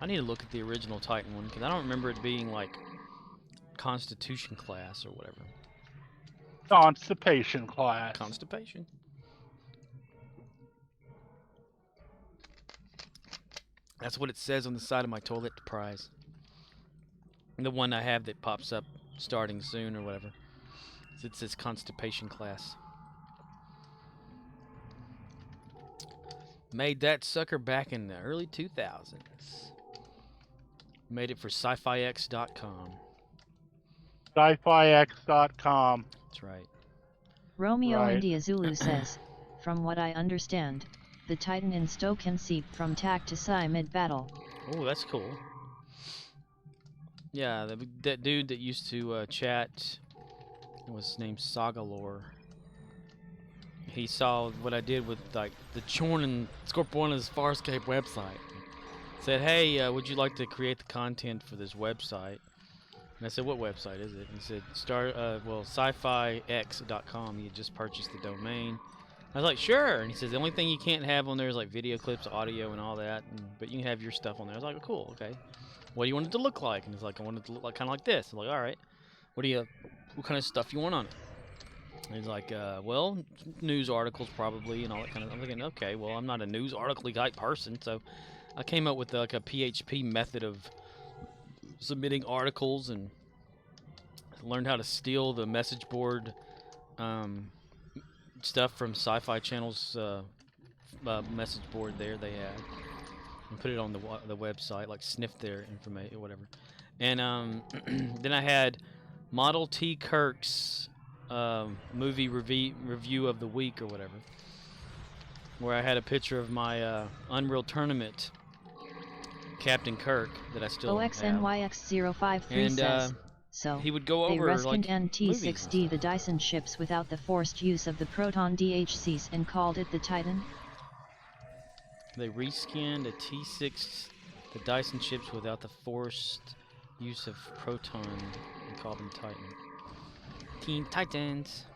I need to look at the original Titan one, because I don't remember it being, like, Constitution class or whatever. Constipation class. Constipation. That's what it says on the side of my toilet prize. The one I have that pops up starting soon or whatever. It says Constipation class. Made that sucker back in the early 2000s. Made it for sci-fi-x.com. Sci-fi-x.com. That's right. Romeo India Zulu says, from what I understand, the Titan in STO can seep from TAC to Psi mid-battle. Oh, that's cool. Yeah, that dude that used to chat, what was his name, Saga Lore. He saw what I did with like the Chorn and Scorpiona's Farscape website. Said, hey, would you like to create the content for this website? And I said, what website is it? And he said, sci-fi-x.com. He had just purchased the domain. I was like, sure. And he says, the only thing you can't have on there is like video clips, audio, and all that. But you can have your stuff on there. I was like, oh, cool, okay. What do you want it to look like? And he's like, I want it to look like kind of like this. I'm like, all right. What kind of stuff you want on it? And he's like, well, news articles probably and all that kind of. I'm thinking, okay, well, I'm not a news article type person, so I came up with like a PHP method of submitting articles and learned how to steal the message board stuff from Sci-Fi Channel's message board there they had, and put it on the website, like sniff their information or whatever. And then I had Model T Kirk's movie review of the week or whatever, where I had a picture of my Unreal Tournament Captain Kirk that I still have. OXNYX053 says, so he would go they over rescued like NT6D the Dyson ships without the forced use of the Proton DHCs and called it the Titan? They reskinned a T6 the Dyson ships without the forced use of Proton They called them Teen Titans.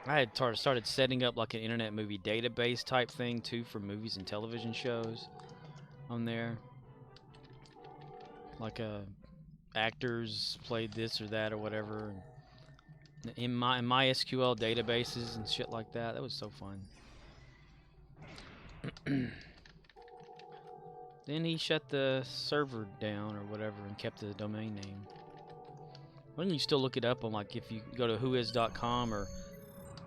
I had started setting up like an internet movie database type thing too for movies and television shows on there. Like actors played this or that or whatever. In my SQL databases and shit like that. That was so fun. Then he shut the server down or whatever and kept the domain name. Why don't you still look it up on, like, if you go to whois.com or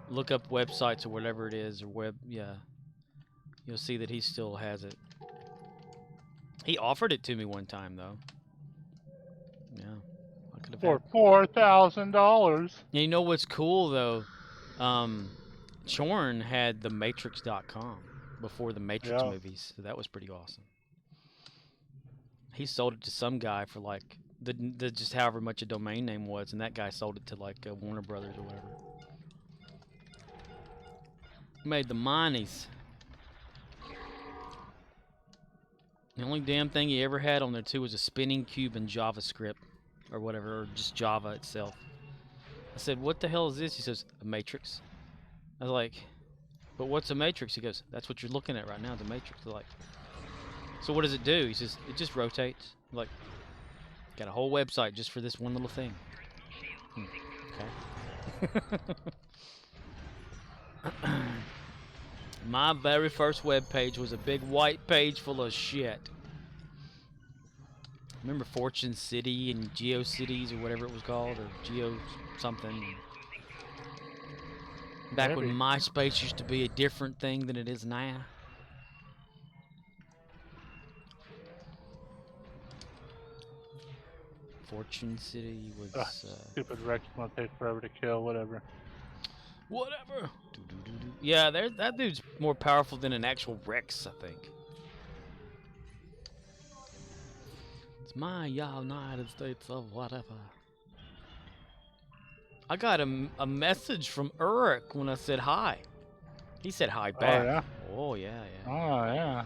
look up websites or whatever it is, or you'll see that he still has it. He offered it to me one time though. Yeah, I could have For had. $4,000. And you know what's cool though? Chorn had the Matrix.com before the Matrix movies, so that was pretty awesome. He sold it to some guy for like the just however much a domain name was, and that guy sold it to like Warner Brothers or whatever. Made the monies. The only damn thing he ever had on there too was a spinning cube in JavaScript or whatever, or just Java itself. I said, "What the hell is this?" He says, "A matrix." I was like, "But what's a matrix?" He goes, "That's what you're looking at right now, the matrix." I'm like, "So what does it do?" He says, "It just rotates." I'm like, got a whole website just for this one little thing. Okay. My very first web page was a big white page full of shit. Remember Fortune City and GeoCities or whatever it was called, or Geo something. Back when MySpace used to be a different thing than it is now. Fortune City was... Stupid Rex gonna take forever to kill, whatever. Whatever. Yeah, that dude's more powerful than an actual Rex, I think. It's my United States of whatever. I got a message from Eric when I said hi. He said hi back. Oh, yeah? Oh, yeah. Oh, yeah.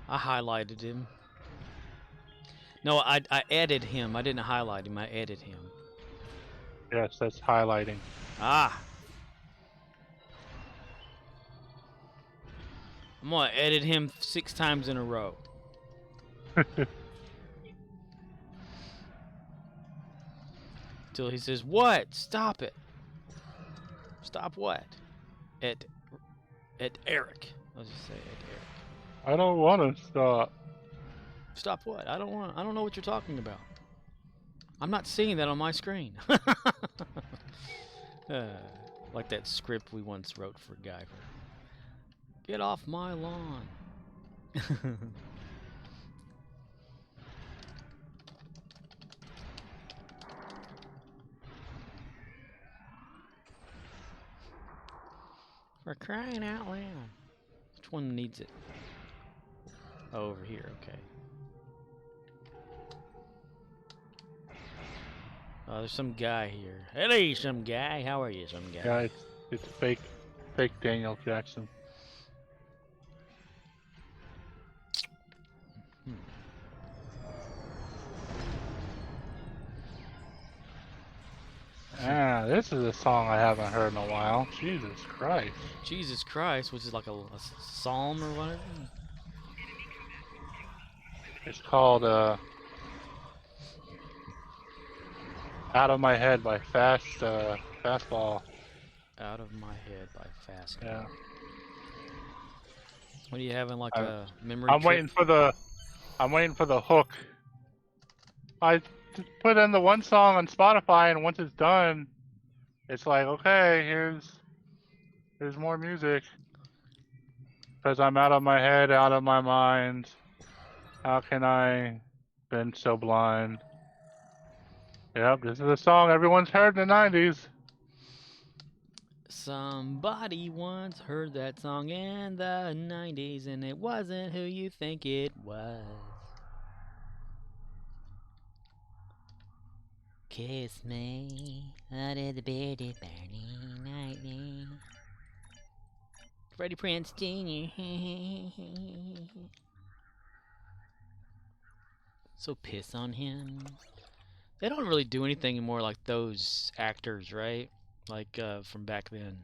I highlighted him. No, I added him. I didn't highlight him. I added him. Yes, that's highlighting. Ah. I'm going to edit him 6 times in a row. Till he says, "What? Stop it." Stop what? At Eric. Let's just say at Eric. I don't want to stop. Stop what? I don't know what you're talking about. I'm not seeing that on my screen. Like that script we once wrote for Guyver. Get off my lawn. For crying out loud. Which one needs it? Oh, over here, okay. Oh, there's some guy here. Hey, some guy. How are you, some guy? Yeah, it's fake Daniel Jackson. Ah, this is a song I haven't heard in a while. Jesus Christ. Jesus Christ, which is like a psalm or whatever. It's called Out of My Head by Fastball. Out of My Head by Fast. Yeah. What are you having, like a memory I'm trip? I'm waiting for the hook. I just put in the one song on Spotify, and once it's done, it's like, okay, here's more music. Because I'm out of my head, out of my mind. How can I been so blind? Yep, this is a song everyone's heard in the 90s. Somebody once heard that song in the 90s, and it wasn't who you think it was. Kiss me under the bearded burning lightning. Freddie Prinze Jr. So piss on him. They don't really do anything anymore like those actors, right? Like from back then.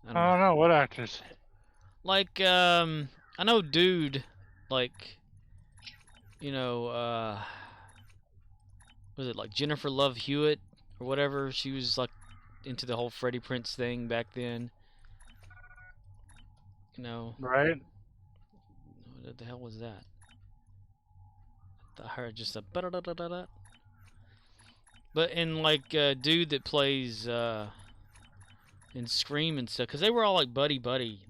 I I don't know. don't know what actors. Like I know dude like was it like Jennifer Love Hewitt or whatever? She was like into the whole Freddie Prinze thing back then. Right? What the hell was that? I heard just a ba-da-da-da-da-da. But in like dude that plays in Scream and stuff, because they were all like buddy,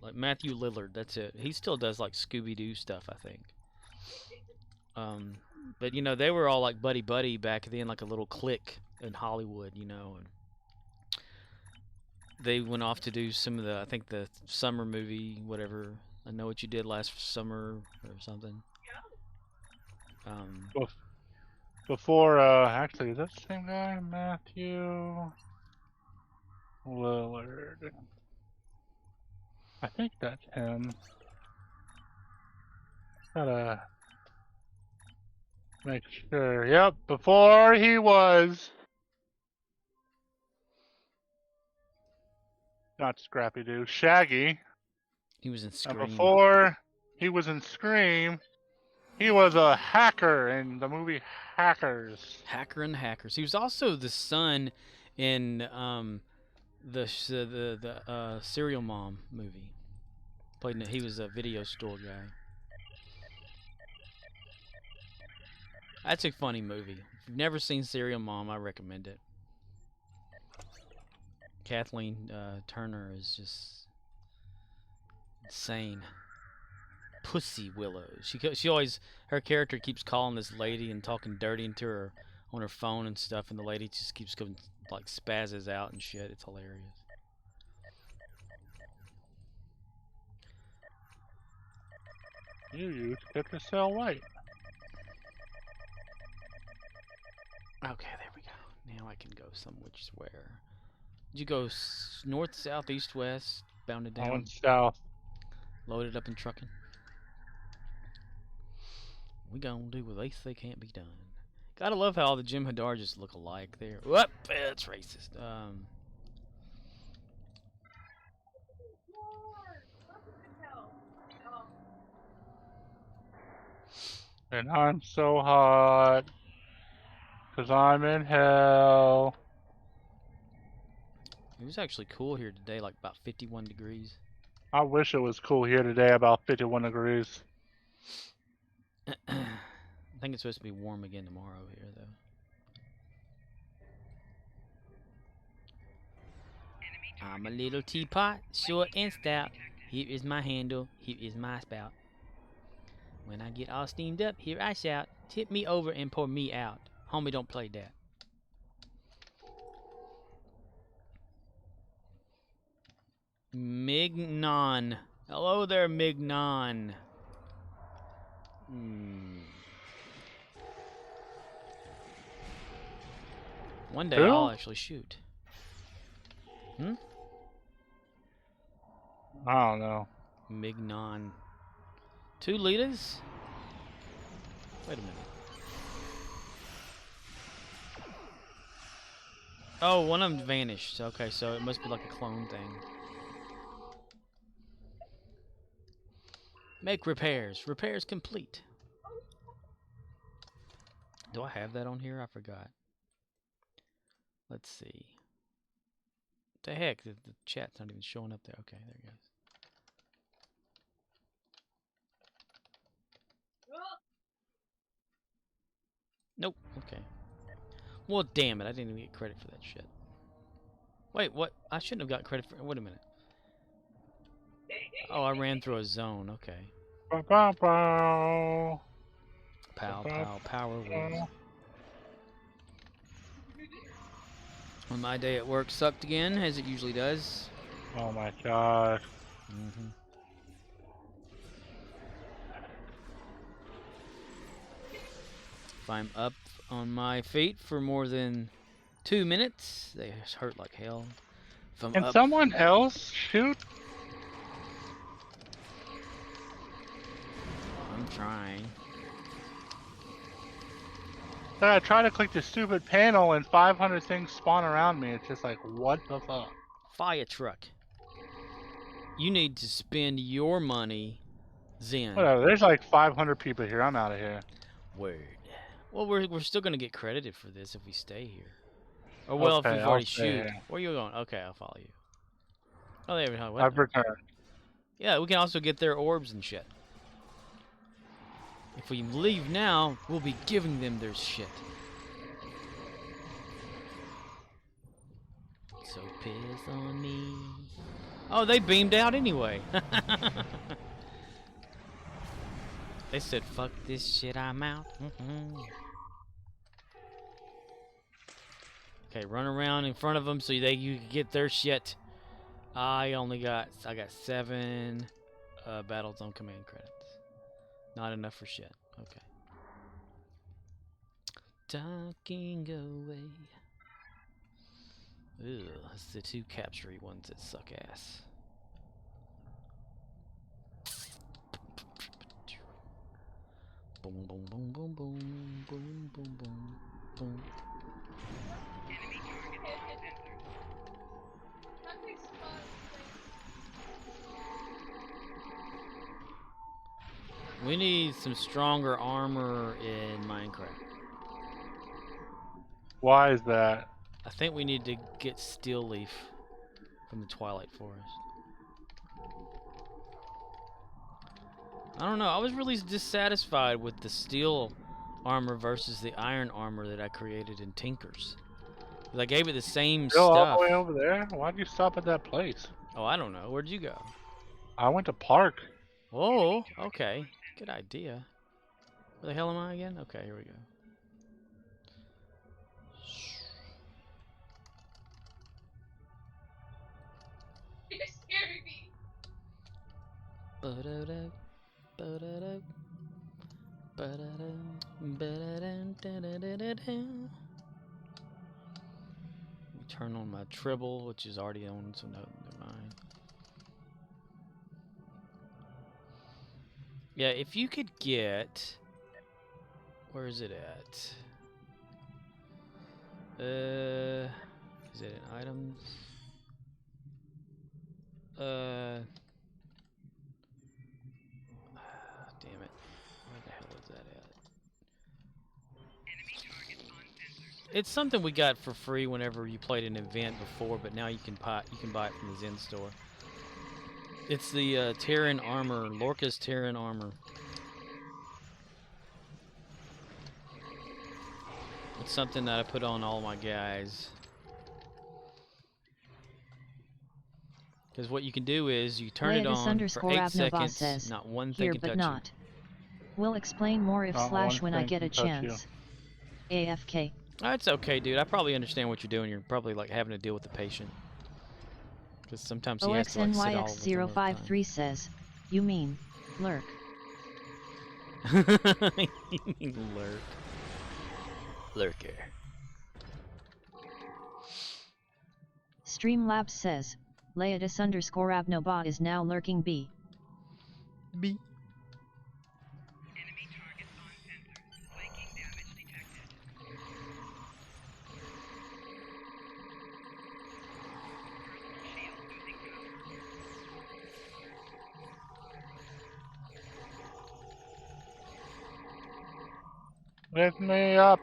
like Matthew Lillard. That's it. He still does like Scooby Doo stuff, I think. But they were all like buddy back then, like a little clique in Hollywood, and they went off to do some of I think the summer movie, whatever. I Know What You Did Last Summer or something. Before, actually, is that the same guy? Matthew Lillard. I think that's him. Gotta make sure. Yep, before he was. Not Scrappy Doo, Shaggy. He was in Scream. And before he was in Scream, he was a hacker in the movie Hackers. Hacker and Hackers. He was also the son in the Serial Mom movie. He was a video store guy. That's a funny movie. If you've never seen Serial Mom, I recommend it. Kathleen Turner is just insane. Pussy Willow. She always, her character keeps calling this lady and talking dirty into her on her phone and stuff, and the lady just keeps going like spazzes out and shit. It's hilarious. You use Cell White. Okay, there we go. Now I can go some which where. Did you go north, south, east, west, bounded down? I went south. Loaded up in trucking. We gonna do what they say can't be done. Gotta love how all the Jim Hadar just look alike there. Whoop, that's racist. And I'm so hot. 'Cause I'm in hell. It was actually cool here today, like about 51 degrees. I wish it was cool here today, about 51 degrees. I think it's supposed to be warm again tomorrow here, though. I'm a little teapot, short and stout. Here is my handle, here is my spout. When I get all steamed up, here I shout, tip me over and pour me out. Homie, don't play that. Mignon. Hello there, Mignon. One day I'll actually shoot. I don't know. Mignon. 2 liters? Wait a minute. Oh, one of them vanished. Okay, so it must be like a clone thing. Make repairs. Repairs complete. Do I have that on here? I forgot. Let's see. What the heck? The chat's not even showing up there. Okay, there it goes. Nope. Okay. Well, damn it. I didn't even get credit for that shit. Wait, what? I shouldn't have got credit for... Wait a minute. Oh, I ran through a zone. Okay. Pow, pow. Pow, pow, power wheels. Well, my day at work sucked again, as it usually does. Oh my gosh. If I'm up on my feet for more than 2 minutes, they hurt like hell. If I'm Can someone else shoot? I'm trying. I try to click the stupid panel and 500 things spawn around me. It's just like, what the fuck? Fire truck. You need to spend your money, Zen. Whatever. There's like 500 people here. I'm out of here. Word. Well, we're still gonna get credited for this if we stay here. Or well, Okay, if we've I'll already stay shoot. here. Where are you going? Okay, I'll follow you. Oh, there we go. I've returned. Yeah, we can also get their orbs and shit. If we leave now, we'll be giving them their shit. So piss on me. Oh, they beamed out anyway. They said, fuck this shit, I'm out. Okay, run around in front of them so you can get their shit. I got 7 battle zone command credits. Not enough for shit. Okay. Talking away. Ugh, it's the 2 capture ones that suck ass. Boom, boom, boom, boom, boom, boom, boom, boom, boom. We need some stronger armor in Minecraft. Why is that? I think we need to get Steel Leaf from the Twilight Forest. I don't know. I was really dissatisfied with the steel armor versus the iron armor that I created in Tinkers. I gave it the same Still stuff. all the way over there? Why'd you stop at that place? Oh, I don't know. Where'd you go? I went to Park. Oh, okay. Good idea. Where the hell am I again? Okay, here we go. You're scaring me. Ba-da-da, ba-da-da, ba-da-da, ba-da-da, da-da-da-da-da. Turn on my tribble, which is already on, so no, never mind. Yeah, if you could get... Where is it at? Is it in items? Damn it. Where the hell is that at? It's something we got for free whenever you played an event before, but now you can buy it from the Zen store. It's the Terran armor, Lorca's Terran armor. It's something that I put on all my guys. Because what you can do is you turn it on for 8 seconds, says, not one thing here can but touch not. We'll explain more if Not slash one when I thing get a can touch you. chance. AFK. Oh, it's okay, dude. I probably understand what you're doing. You're probably like having to deal with the patient. Because sometimes he has to like sit all with them all the time. OXNYX053 says, you mean, lurk. You mean lurk. Lurker. Streamlabs says, Laetus_Abnobot is now lurking B. B. Lift me up.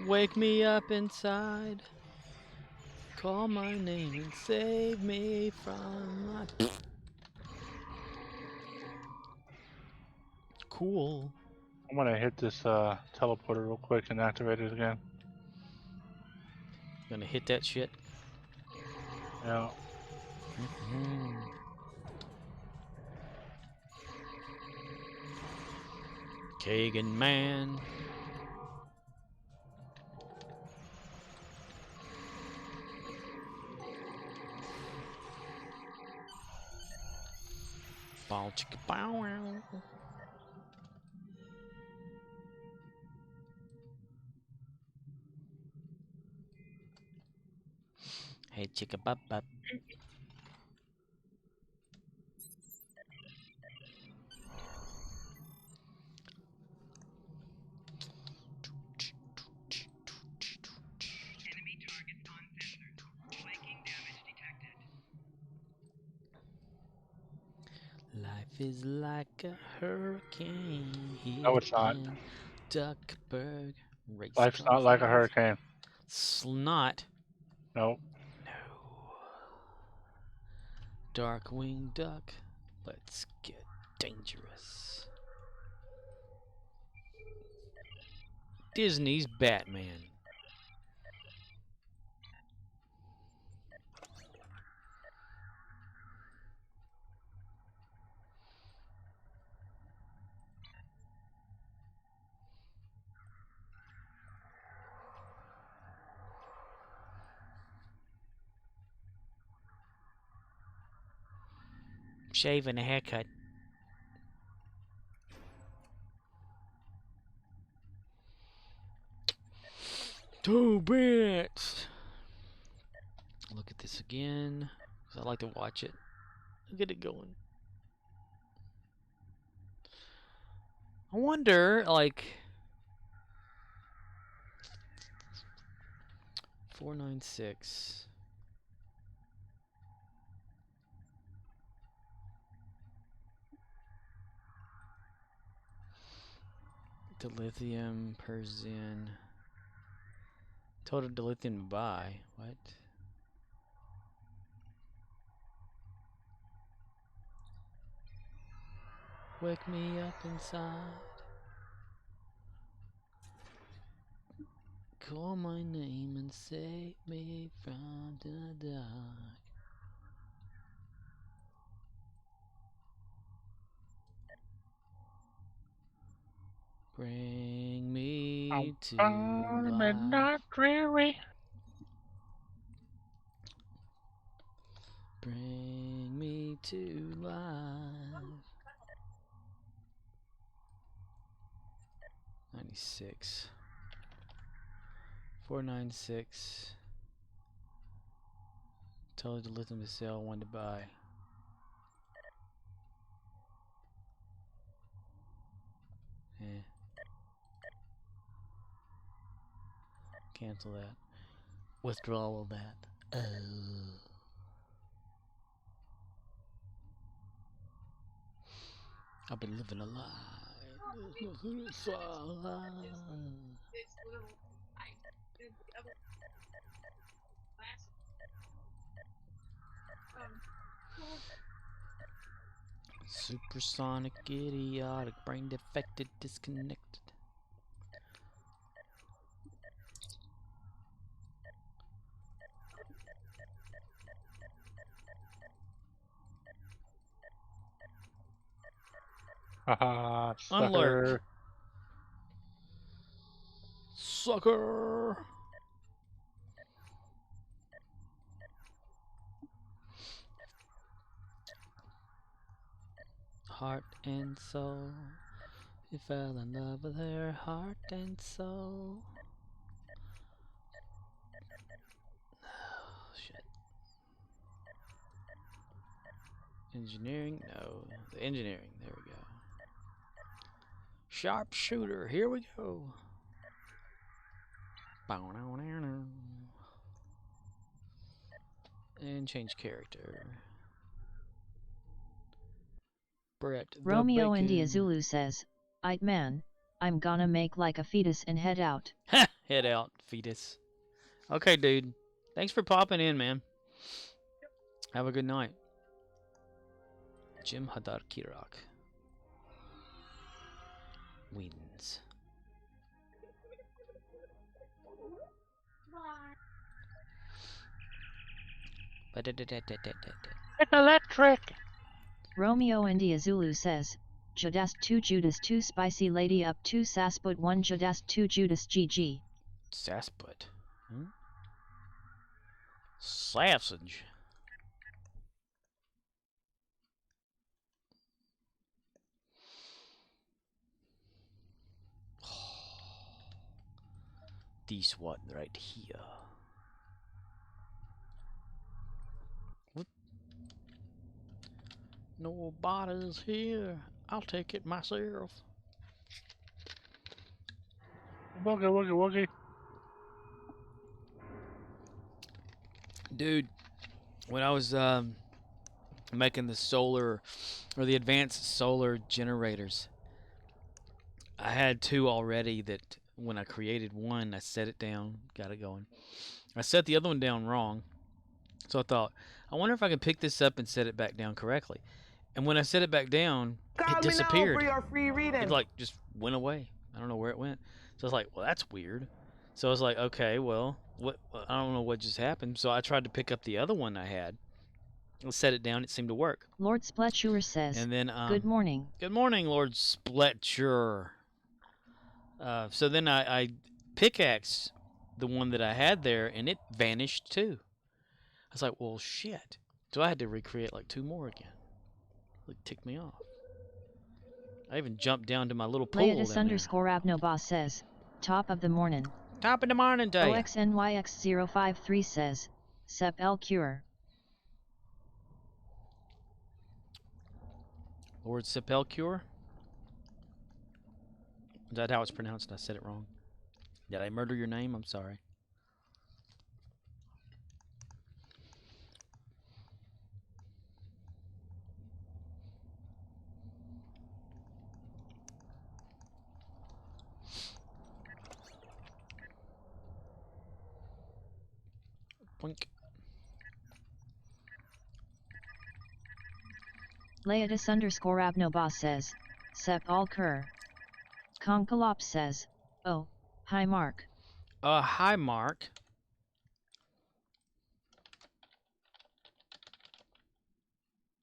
Wake me up inside. Call my name and save me from my... Cool. I'm gonna hit this teleporter real quick and activate it again. Gonna hit that shit. Yeah. Kagan man. Bow chicka bow wow. Hey chicka bop bop. is like a hurricane here No, it's not. in Duckburg. Race Life's not like a confused. hurricane. Snot. No. No. Darkwing Duck. Let's get dangerous. Disney's Batman. Shave and a haircut. 2 bits. Look at this again, 'cause I like to watch it. Look at it going. I wonder, like, 496. Dilithium per zen. Total dilithium buy. What? Wake me up inside. Call my name and save me from the dark. Bring me to life. Midnight dreary. Bring me to life. 96. 496. Total dilithium to sell, 1 to buy. Eh. Cancel that. Withdraw all of that. I've been living a lie. There's nothing inside. It's little. I did the other last. Supersonic, idiotic, brain defected, disconnected. Haha, Unlurk. sucker. Sucker! Heart and soul. You fell in love with her heart and soul. Oh, shit. Engineering? No. The engineering. There we go. Sharpshooter. Here we go. And change character. Brett. Romeo the India Bacon. Zulu says, "Aight man, I'm gonna make like a fetus and head out." Head out, fetus. Okay, dude. Thanks for popping in, man. Have a good night. Jim Hadar Kirak wins. It's electric. Romeo India Zulu says, "Judas 2 Judas 2 spicy lady up 2 Sasput 1 Judas 2 Judas GG." Sasput. Hmm? Sausage. This one right here. What? Nobody's here. I'll take it myself. Woogie, woogie, woogie. Dude, when I was making the solar or the advanced solar generators. I had 2 already that when I created one, I set it down, got it going. I set the other one down wrong. So I thought, I wonder if I can pick this up and set it back down correctly. And when I set it back down, it disappeared. It like just went away. I don't know where it went. So I was like, well, that's weird. So I was like, okay, well, what? I don't know what just happened. So I tried to pick up the other one I had. I set it down. It seemed to work. Lord Spletcher says, And then, good morning. Good morning, Lord Spletcher. So then I pickaxed the one that I had there, and it vanished too. I was like, well, shit. So I had to recreate like 2 more again. It ticked me off. I even jumped down to my little pool. Leotis_Abnoboss says, top of the morning. Top of the morning to you. OXNYX053 says, Sep El Cure. Lord Sepulcure? Is that how it's pronounced? I said it wrong. Did I murder your name? I'm sorry. Boink. Leotis_Abnoboss says, Sep Al Cur. Konkalop says, oh, hi Mark. Hi Mark.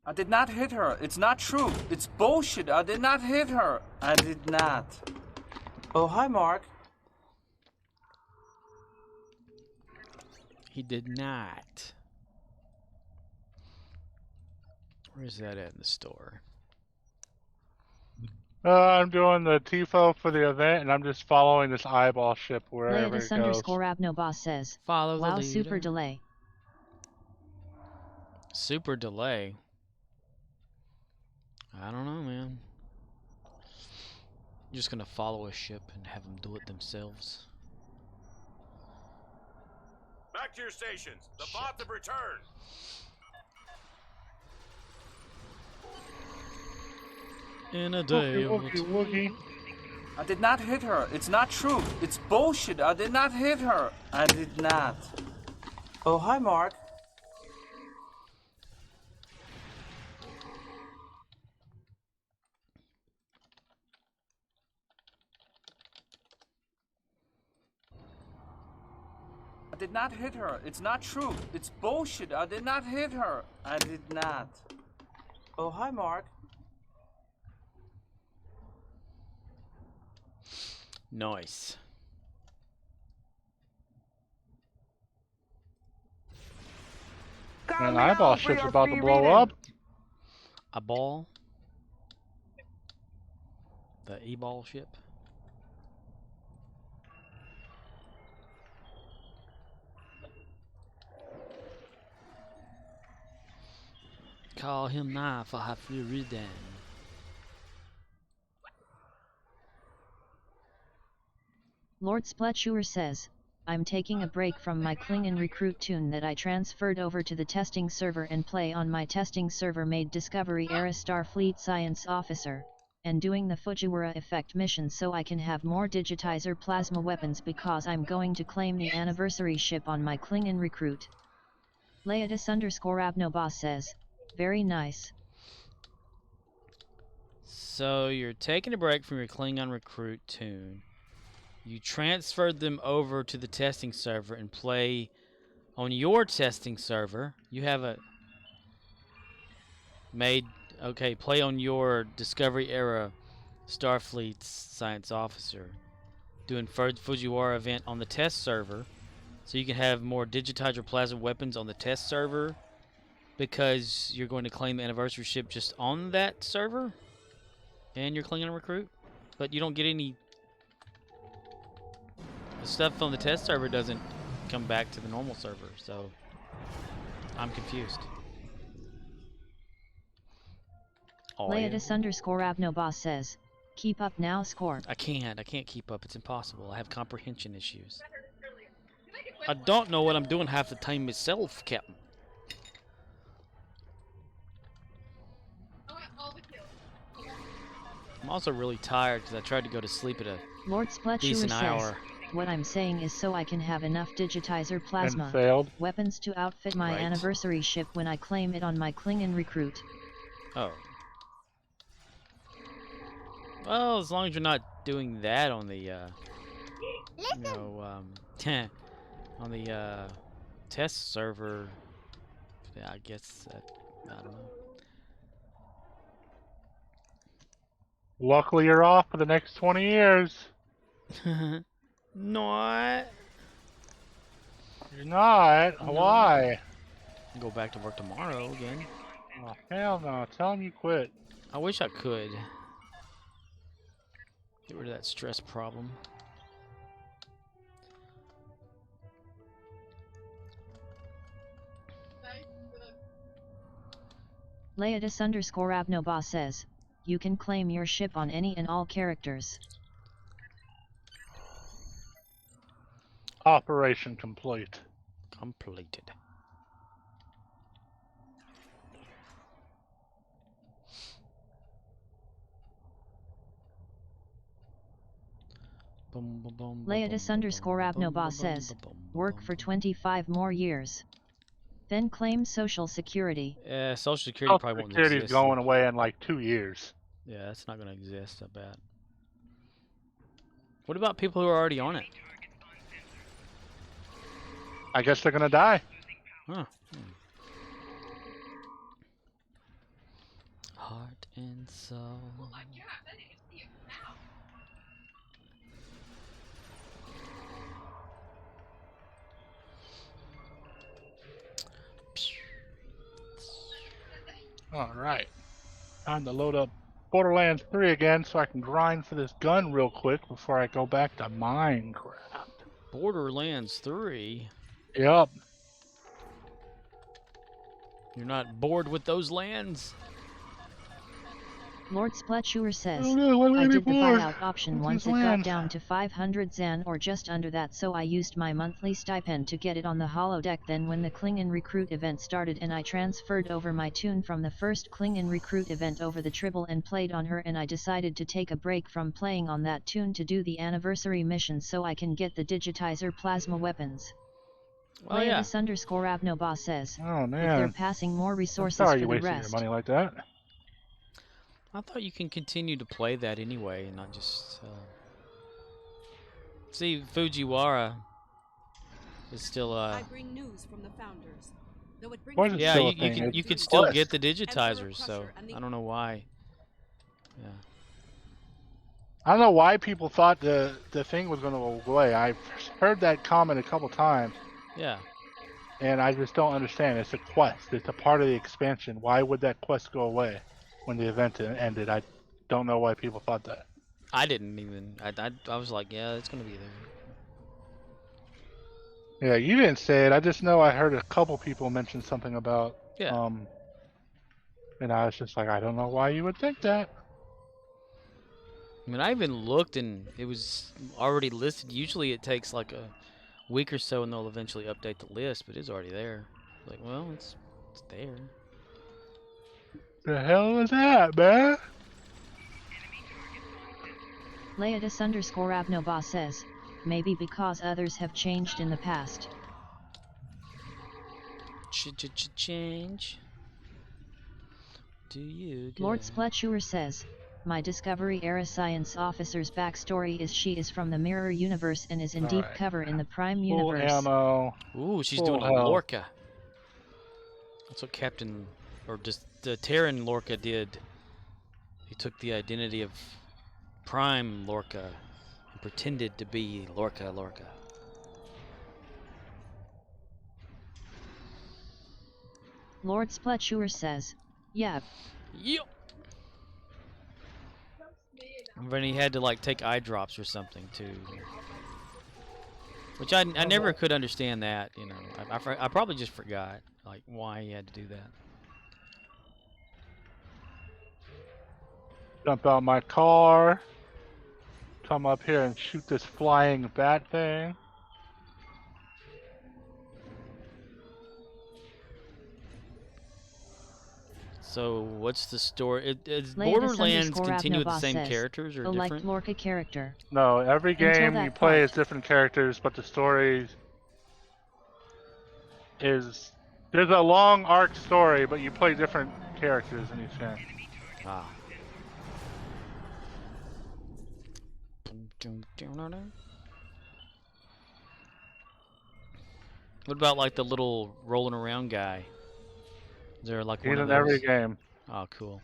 I did not hit her. It's not true. It's bullshit. I did not hit her. I did not. Oh, hi Mark. He did not. Where's that at in the store? I'm doing the TIFO for the event, and I'm just following this eyeball ship wherever it goes. Leotis_Abnoboss says, Follow the wow, leader. super delay. Super delay. I don't know, man. You're just gonna follow a ship and have them do it themselves. Back to your stations. The bots have returned. In a day or Woogie, two. woogie. I did not hit her. It's not true. It's bullshit. I did not hit her. I did not. Oh, hi Mark. I did not hit her. It's not true. It's bullshit. I did not hit her. I did not. Oh, hi Mark. Nice. An eyeball ship's about to blow up. A ball. The E-ball ship. Call him now for have you ridden. Lord Spletcher says, I'm taking a break from my Klingon recruit tune that I transferred over to the testing server and play on my testing server made Discovery era Starfleet Science Officer, and doing the Fujiwara effect mission so I can have more digitizer plasma weapons because I'm going to claim the anniversary ship on my Klingon recruit. Leotis_Abnoboss says, very nice. So you're taking a break from your Klingon recruit tune. You transferred them over to the testing server and play on your testing server. You have a play on your Discovery era Starfleet Science Officer, doing Fujiwara event on the test server, so you can have more digitizer plasma weapons on the test server because you're going to claim the anniversary ship just on that server and your Klingon recruit, but you don't get any. The stuff on the test server doesn't come back to the normal server, so I'm confused. Leotis_Abnoboss says, keep up now score. I can't keep up. It's impossible. I have comprehension issues. I don't know what I'm doing half the time myself, Captain. I'm also really tired because I tried to go to sleep at a Lord Spletchuer decent says, hour. what I'm saying is so I can have enough digitizer And plasma failed. weapons to outfit my Right. anniversary ship when I claim it on my Klingon recruit. Oh. Well, as long as you're not doing that on the, you know, on the test server, yeah, I guess I don't Luckily, you're off for the next 20 years. know. Not. You're not. No. Why? Go back to work tomorrow again. Oh, hell no. Tell him you quit. I wish I could. Get rid of that stress problem. Leodis_Abnoba says, you can claim your ship on any and all characters. Operation complete. Completed. Leodis_Abnoba says, work for 25 more years. Then claim Social Security. Social Security Social probably won't Security's exist. going away in like 2 years. Yeah, that's not going to exist, I bet. What about people who are already on it? I guess they're gonna die. Huh. Heart and soul. Alright. Time to load up Borderlands 3 again so I can grind for this gun real quick before I go back to Minecraft. Borderlands 3? Yep. You're not bored with those lands? Lord Spletchuer says, I'm I did the bored buyout option with once these it got lands. down to 500 Zan or just under that, so I used my monthly stipend to get it on the holodeck. Then when the Klingon recruit event started and I transferred over my tune from the first Klingon recruit event over the Tribble and played on her, and I decided to take a break from playing on that tune to do the anniversary mission so I can get the digitizer plasma weapons. Oh, yeah. Leodis_Abnoba says, Oh if they're man. passing more I'm resources sorry for you the wasted your rest. money like that. I thought you can continue to play that anyway and not just... See, Fujiwara is still... I bring news from the founders. Though it brings Why is it Yeah, still a you thing? can It's could still plus. get the digitizers, so I don't know why. Yeah. I don't know why people thought the thing was going to go away. I've heard that comment a couple times, Yeah. and I just don't understand. It's a quest. It's a part of the expansion. Why would that quest go away when the event ended? I don't know why people thought that. I didn't even... I was like, yeah, it's going to be there. Yeah, you didn't say it. I just know I heard a couple people mention something about, Yeah. and I was just like, I don't know why you would think that. I mean, I even looked and it was already listed. Usually it takes like a week or so and they'll eventually update the list, but it's already there. Like, well, it's there. The hell was that, man? Leodis_Abnoba says, maybe because others have changed in the past. Change. Do you? Lord Spletchuer says, my Discovery-era science officer's backstory is she is from the Mirror Universe and is in deep Alright. cover in the Prime Full Universe. ammo. Ooh, she's Full doing a health. Lorca. That's what Captain, or just the Terran Lorca did. He took the identity of Prime Lorca and pretended to be Lorca. Lord Spletchuer says, yep. Yep. And then he had to like take eye drops or something too. Which I never could understand that, you know. I probably just forgot like why he had to do that. Jump out my car. Come up here and shoot this flying bat thing. So what's the story? Is Leia the Borderlands Sunderscore continue with the Abnobos same says, characters or "Oh, like different? Lorca character." No, every Until game that you play part. is different characters, but the story is there's a long arc story, but you play different characters in each game. Ah. What about like the little rolling around guy? Is there like He's one of in every those? game. Oh, cool.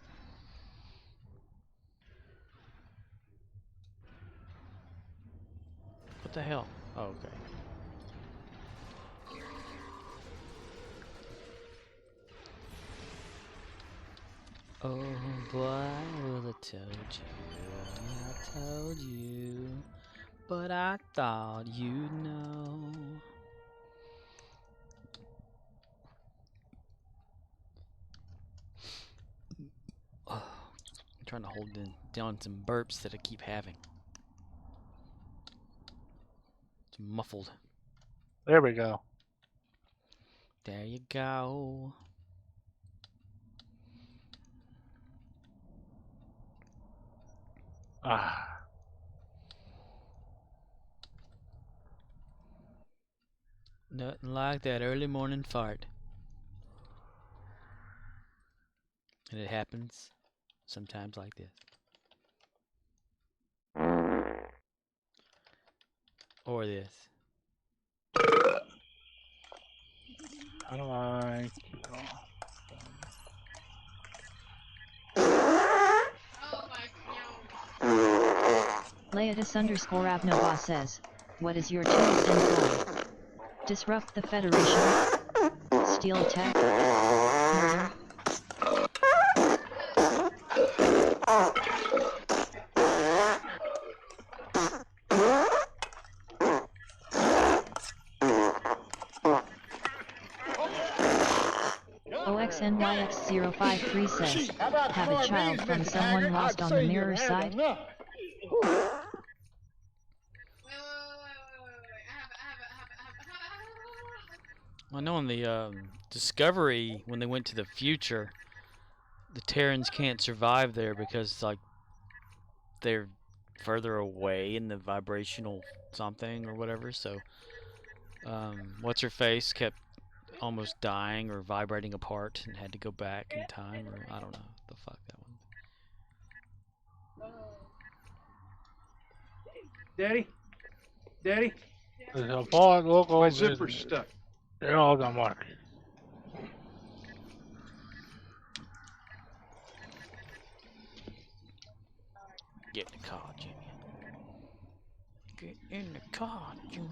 What the hell? Oh, okay. Oh boy, I would have told you. I told you. But I thought you'd know. Oh, I'm trying to hold down some burps that I keep having. It's muffled. There we go. There you go. Ah. Nothing like that early morning fart. And it happens sometimes like this. Or this. How do I keep going? Oh my god. Leia_Abnobos says, "What is your choice and goal? Disrupt the Federation? Steal tech? Murder?" OXNYX053 says, "Have a child from someone lost on the mirror side?" Wait. I know in the Discovery, when they went to the future, the Terrans can't survive there because like they're further away in the vibrational something or whatever. So, what's her face kept almost dying or vibrating apart and had to go back in time, or I don't know the fuck that one. Daddy, There's a board logo. my zipper's stuck. They're all gonna work. Get in the car, Junior. Get in the car, Junior.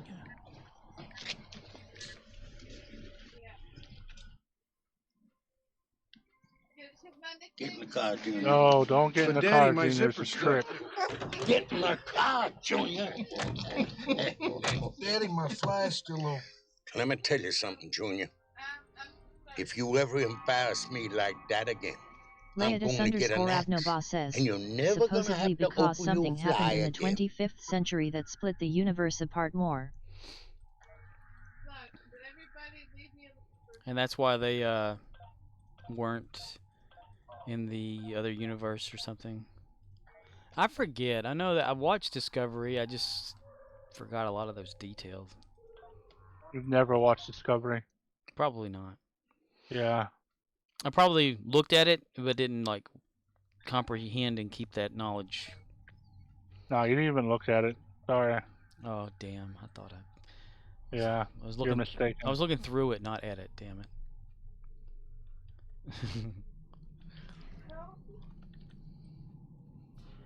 Get in the car, Junior. No, don't get in the But car, Daddy, my Junior. It's a zipper's trick. Get in the car, Junior. Daddy, my fly's still open. Let me tell you something, Junior. If you ever embarrass me like that again, I'm going to get an axe, Leia_Abnobos says, and you're never going to supposedly have to because open something your fly happened in the again. 25th century that split the universe apart more. And that's why they weren't in the other universe or something. I forget. I know that I watched Discovery. I just forgot a lot of those details. You've never watched Discovery. Probably not. Yeah. I probably looked at it, but didn't like comprehend and keep that knowledge. No, you didn't even look at it. Sorry. Oh damn! I thought I. Yeah. I was You're looking. mistaken. I was looking through it, not at it. Damn it.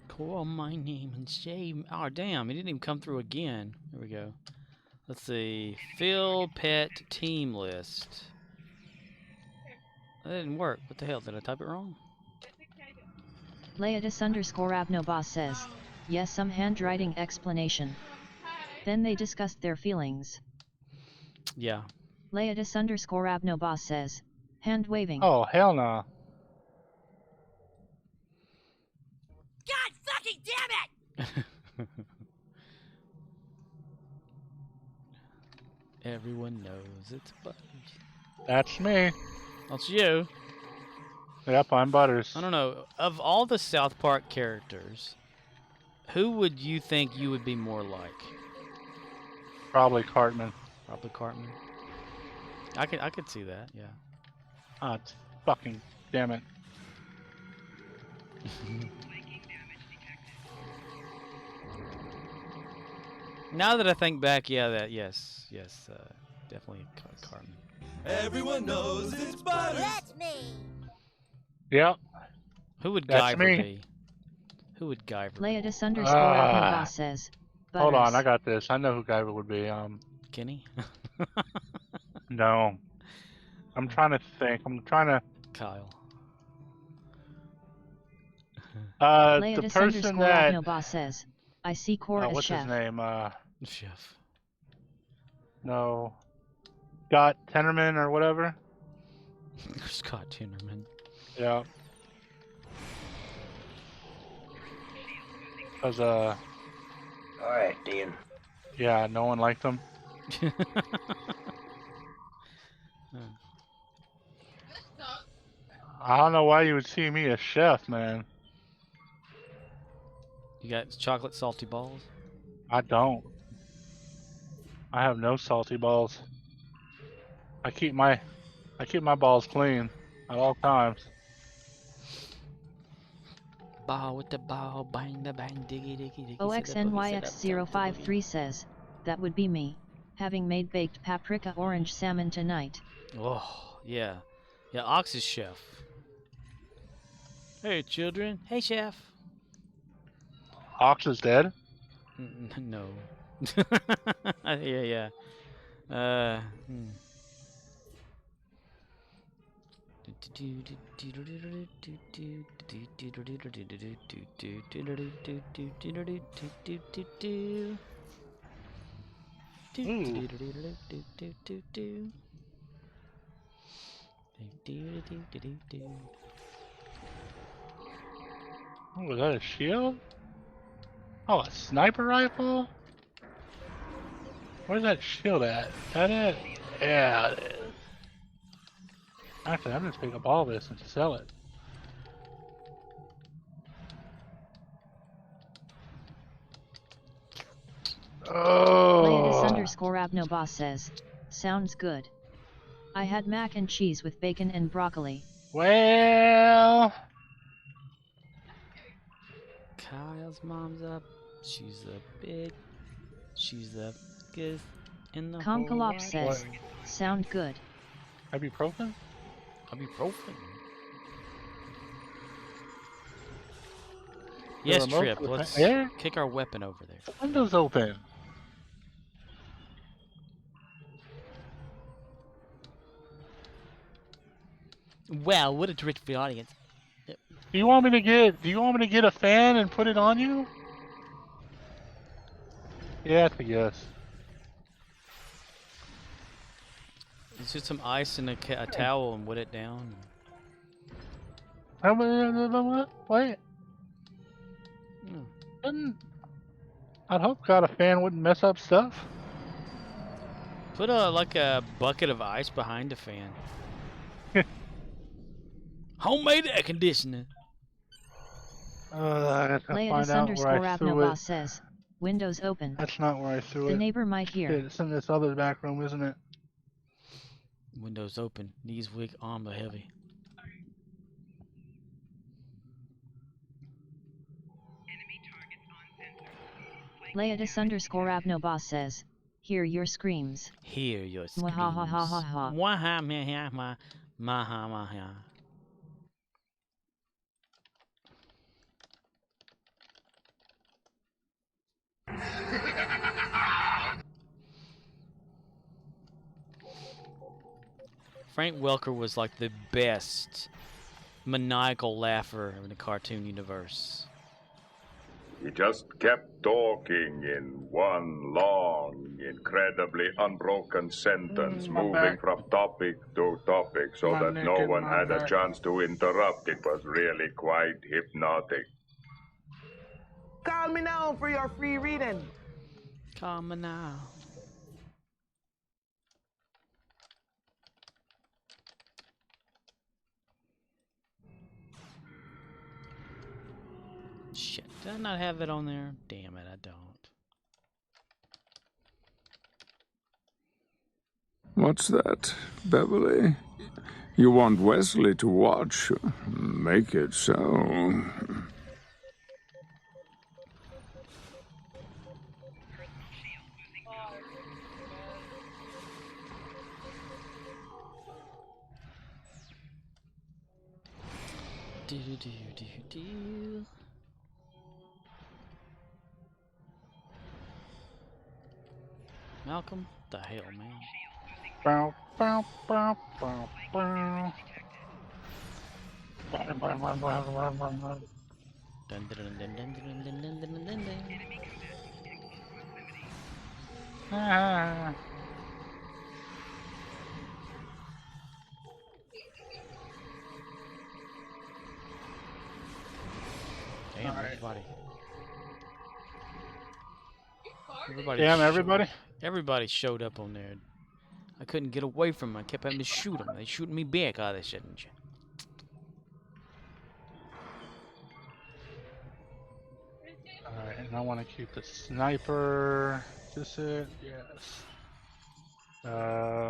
Call my name and say, oh damn, it didn't even come through again. There we go. Let's see, fill pet team list. That didn't work. What the hell, did I type it wrong? Leia_Abnobos says, yes, some handwriting explanation. Then they discussed their feelings. Yeah. Leia_Abnobos says, hand waving. Oh, hell no. God fucking damn it! Everyone knows it's Budge. That's me. That's you. Yep, I'm Butters. I don't know. Of all the South Park characters, who would you think you would be more like? Probably Cartman. Probably Cartman. I could see that. Yeah. Ah, it's fucking damn it. Now that I think back, yeah, yes, definitely Cartman. Everyone knows it's Butters. That's me. Yep. Who would That's Guyver me. be? Who would Guyver be? Leodis_Abnobos says, Hold on, Butters. I got this. I know who Guyver would be. Kenny? No. I'm trying to think. I'm trying to. Kyle. The person that. Leodis_Abnobos says, I see Core as what's chef. his name? Chef. No. Scott Tenorman or whatever. Scott Tenorman. Yeah. Cause All right, Dan. yeah, no one liked him. I don't know why you would see me as chef, man. You got chocolate salty balls? I don't. I have no salty balls. I keep my balls clean at all times. Ball with the ball, bang the bang, diggy diggy diggy. OXNYX053 says, that would be me, having made baked paprika orange salmon tonight. Oh, yeah. Yeah, Ox is chef. Hey, children. Hey, chef. Ox is dead? No. Yeah. Oh, was that a shield? Oh, a sniper rifle? Where's that shield at? Is that it? Yeah, it is. Actually, I'm just pick up all this and sell it. Oh. Leodis_Abnobos says, sounds good. I had mac and cheese with bacon and broccoli. Well. Kyle's mom's up. She's the biggest in the whole Conkalop wide says, world. sound good. Ibuprofen? Ibuprofen. Yes, Trip. Let's kick our weapon over there. The window's open. Wow, what a terrific audience. Do you want me to get a fan and put it on you? Yeah, I guess. It's just some ice and a towel and wet it down. Wait. I'd hope God a fan wouldn't mess up stuff. Put like a bucket of ice behind the fan. Homemade air conditioner. I have to find out where I threw it. says, windows open. That's not where I threw it. The neighbor might hear. It's in this other back room, isn't it? Windows open. Knees weak, arms are heavy. Leodis_Abnobos says, hear your screams. Hear your screams. Mwahahaha. Maha. Frank Welker was like the best maniacal laugher in the cartoon universe. He just kept talking in one long, incredibly unbroken sentence, moving from topic to topic so that no one had a chance to interrupt. It was really quite hypnotic. Call me now for your free reading. Call me now. Shit, did I not have it on there? Damn it, I don't. What's that, Beverly? You want Wesley to watch? Make it so. Do. Malcolm? The hell, man? Bow, bow, bow, bow, bow. Dun, dun, dun, dun, dun, dun, dun, dun, dun, dun, dun. Ah. Damn, everybody. Damn, everybody? Everybody showed up on there. I couldn't get away from them. I kept having to shoot them. They shooting me back. Oh, they shouldn't. Alright, and I want to keep the sniper. Is this it? Yes.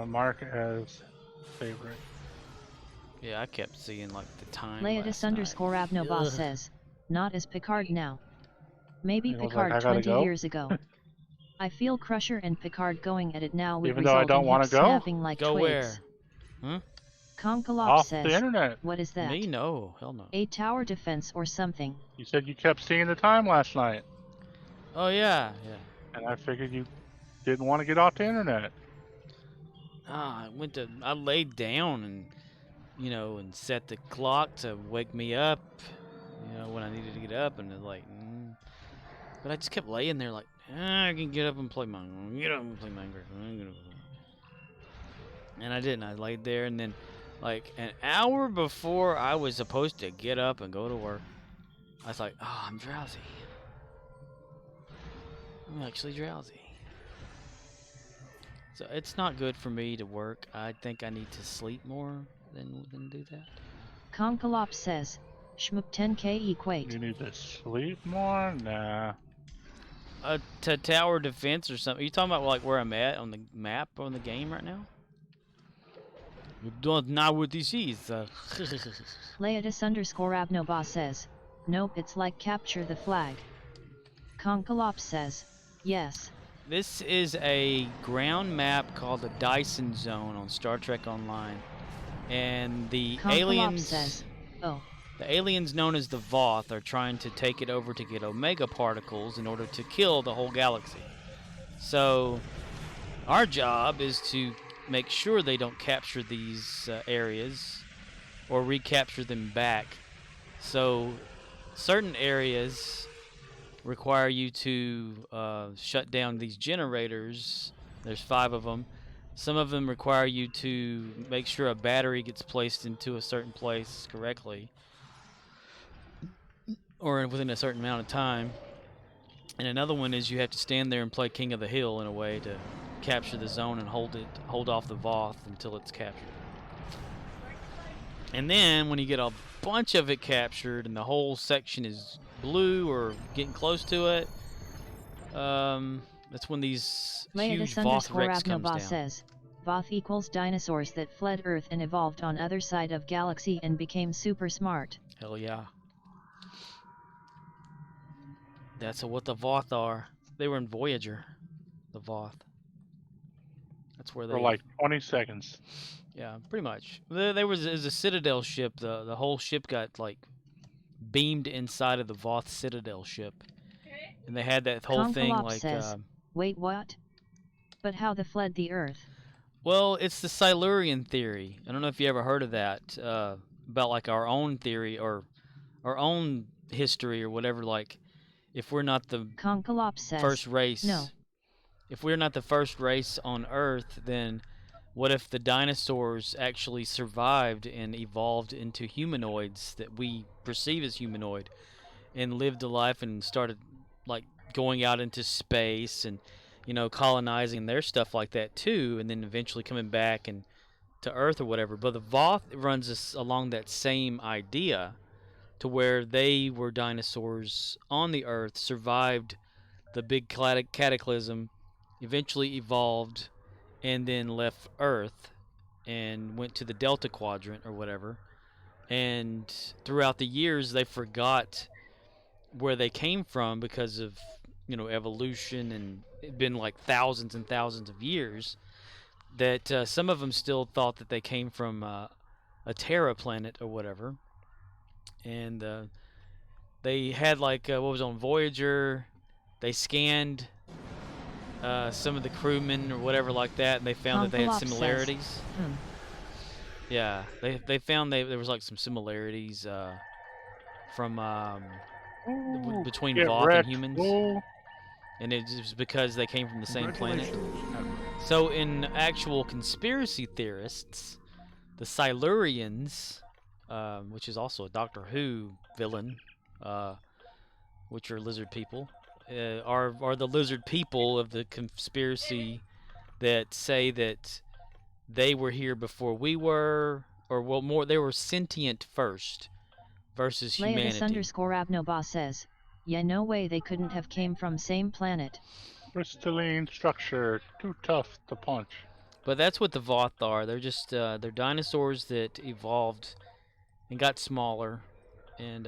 Mark as favorite. Yeah, I kept seeing like the time. Leodis_Abnoba says, not as Picard now. Maybe It was Picard like, I gotta 20 go? years ago. I feel Crusher and Picard going at it now would Even though I result don't in wanna hips go? snapping like Go twigs. where? Huh? Konkalop Off says, the internet. what is that? Me? No. Hell no. A tower defense or something. You said you kept seeing the time last night. Oh, yeah. Yeah. And I figured you didn't want to get off the internet. I laid down and, and set the clock to wake me up, when I needed to get up, and it's like, but I just kept laying there like, I can get up and play Minecraft, and I didn't. I laid there, and then, like, an hour before I was supposed to get up and go to work, I was like, oh, I'm drowsy. I'm actually drowsy. So it's not good for me to work. I think I need to sleep more than do that. Konkalop says, Shmook 10k equate. You need to sleep more? Nah. To tower defense or something. Are you talking about like where I'm at on the map on the game right now? You don't know what this is. Leodis_Abnoba says, nope, it's like capture the flag. Konkalop says, yes. This is a ground map called the Dyson Zone on Star Trek Online. And the aliens says, oh. The aliens known as the Voth are trying to take it over to get Omega particles in order to kill the whole galaxy. So our job is to make sure they don't capture these areas or recapture them back. So certain areas require you to shut down these generators. There's 5 of them. Some of them require you to make sure a battery gets placed into a certain place correctly, or within a certain amount of time. And another one is you have to stand there and play King of the Hill in a way to capture the zone and hold off the Voth until it's captured. And then when you get a bunch of it captured and the whole section is blue or getting close to it, that's when these huge Voth Rex comes down. Says, Voth equals dinosaurs that fled Earth and evolved on other side of galaxy and became super smart. Hell yeah. That's what the Voth are. They were in Voyager, the Voth. That's where they for like 20 seconds. Yeah, pretty much. There was a Citadel ship. The whole ship got like beamed inside of the Voth Citadel ship, and they had that whole thing like. Says, wait, what? But how they fled the Earth? Well, it's the Silurian theory. I don't know if you ever heard of that about like our own theory or our own history or whatever. Like, if we're not the first race, no. If we're not the first race on Earth, then what if the dinosaurs actually survived and evolved into humanoids that we perceive as humanoid and lived a life and started like going out into space and, colonizing their stuff like that too, and then eventually coming back and to Earth or whatever. But the Voth runs us along that same idea to where they were dinosaurs on the Earth, survived the big cataclysm, eventually evolved, and then left Earth and went to the Delta Quadrant or whatever. And throughout the years, they forgot where they came from because of, you know, evolution, and it'd been like thousands and thousands of years. That some of them still thought that they came from a Terra planet or whatever. And they had like what was on Voyager. They scanned some of the crewmen or whatever like that, and they found that they had similarities. Yeah, they found there was like some similarities from between Voth and humans. And it was because they came from the same planet. So in actual conspiracy theorists, the Silurians, which is also a Doctor Who villain, which are lizard people, are the lizard people of the conspiracy that say that they were here before we were, or well, more, they were sentient first versus humanity. Leotis_Abnoba says, yeah, no way they couldn't have came from same planet. Crystalline structure, too tough to punch. But that's what the Voth are. They're just they're dinosaurs that evolved and got smaller, and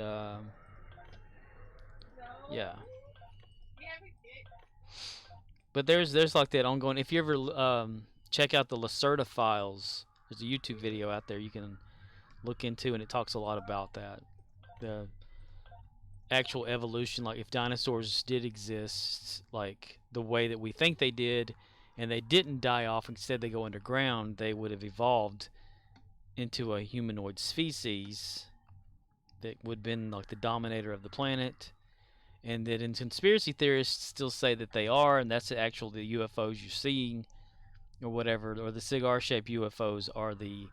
yeah. But there's like that ongoing. If you ever check out the Lacerda files, there's a YouTube video out there you can look into, and it talks a lot about that. The actual evolution, like if dinosaurs did exist, like the way that we think they did, and they didn't die off, instead they go underground, they would have evolved into a humanoid species that would have been like the dominator of the planet. And that in conspiracy theorists still say that they are, and that's actually the UFOs you're seeing, or whatever, or the cigar-shaped UFOs are the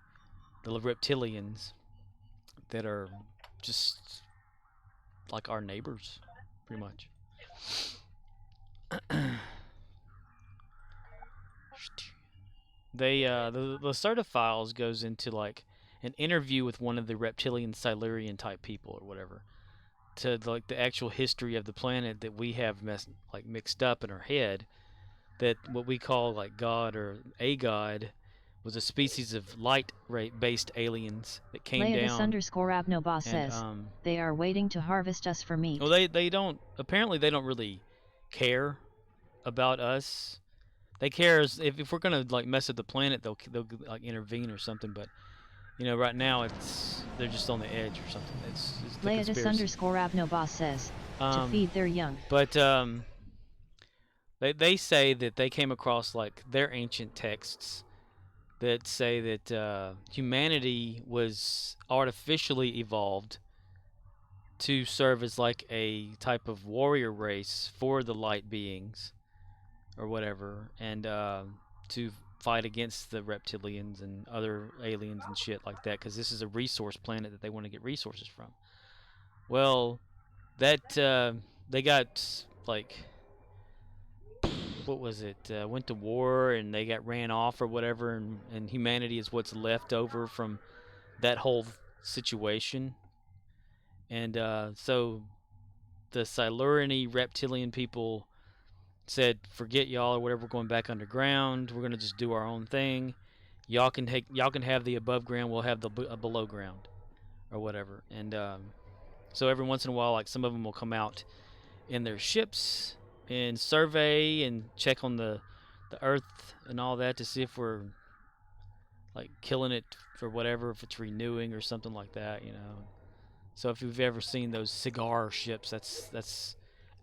reptilians that are just like our neighbors, pretty much. The Lacerda files goes into like an interview with one of the reptilian Silurian type people or whatever, to like the actual history of the planet that we have mixed up in our head, that what we call like God or a god was a species of light-based aliens that came down. Leotis_Abnoba says, they are waiting to harvest us for meat. Well, they don't, apparently they don't really care about us. They care if we're gonna like mess up the planet, they'll like intervene or something. But you know, right now they're just on the edge or something. It's Leotis_Abnoba says, to feed their young. But they say that they came across like their ancient texts that say that humanity was artificially evolved to serve as like a type of warrior race for the light beings or whatever, and to fight against the reptilians and other aliens and shit like that, because this is a resource planet that they want to get resources from. Well, that they got like, what was it, went to war and they got ran off or whatever, and humanity is what's left over from that whole situation. And so the Silurian reptilian people said, forget y'all or whatever, we're going back underground, we're going to just do our own thing. Y'all can have the above ground, we'll have the below ground or whatever. And so every once in a while, like some of them will come out in their ships and survey and check on the Earth and all that to see if we're like killing it for whatever, if it's renewing or something like that, you know. So if you've ever seen those cigar ships, that's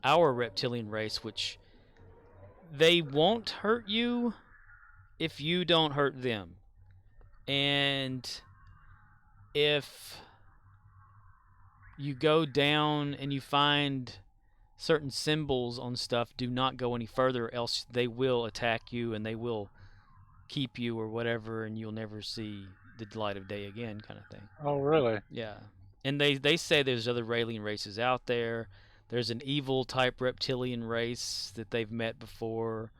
our reptilian race, which they won't hurt you if you don't hurt them. And if you go down and you find certain symbols on stuff, do not go any further, else they will attack you and they will keep you or whatever, and you'll never see the light of day again, kind of thing. Oh, really? Yeah. And they say there's other alien races out there. There's an evil type reptilian race that they've met before.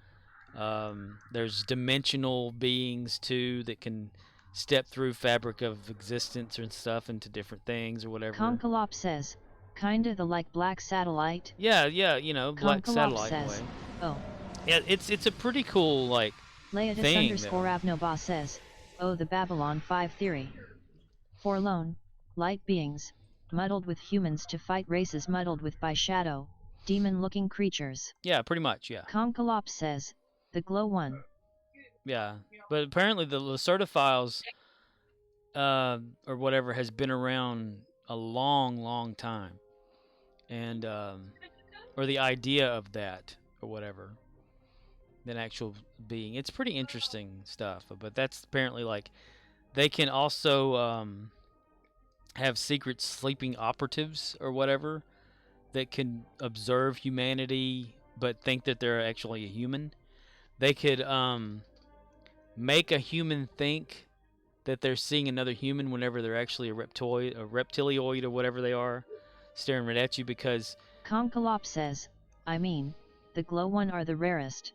There's dimensional beings too that can step through fabric of existence and stuff into different things or whatever. Conkalop says, kinda the like black satellite. Yeah, you know, black Conkalop satellite says, way. oh. Yeah, it's a pretty cool like Leatus thing. underscore Abnoba says, oh, the Babylon 5 theory. Forlorn, light beings, muddled with humans to fight races muddled with by shadow, demon-looking creatures. Yeah, pretty much, yeah. Conkalop says, the glow one. Yeah, but apparently the Lacertophiles, or whatever, has been around a long time. And, or the idea of that, or whatever, than actual being. It's pretty interesting stuff, but that's apparently like, they can also, have secret sleeping operatives, or whatever, that can observe humanity, but think that they're actually a human. They could, make a human think that they're seeing another human whenever they're actually a reptilioid or whatever they are, staring right at you because... Conkalop says, I mean, the glow one are the rarest.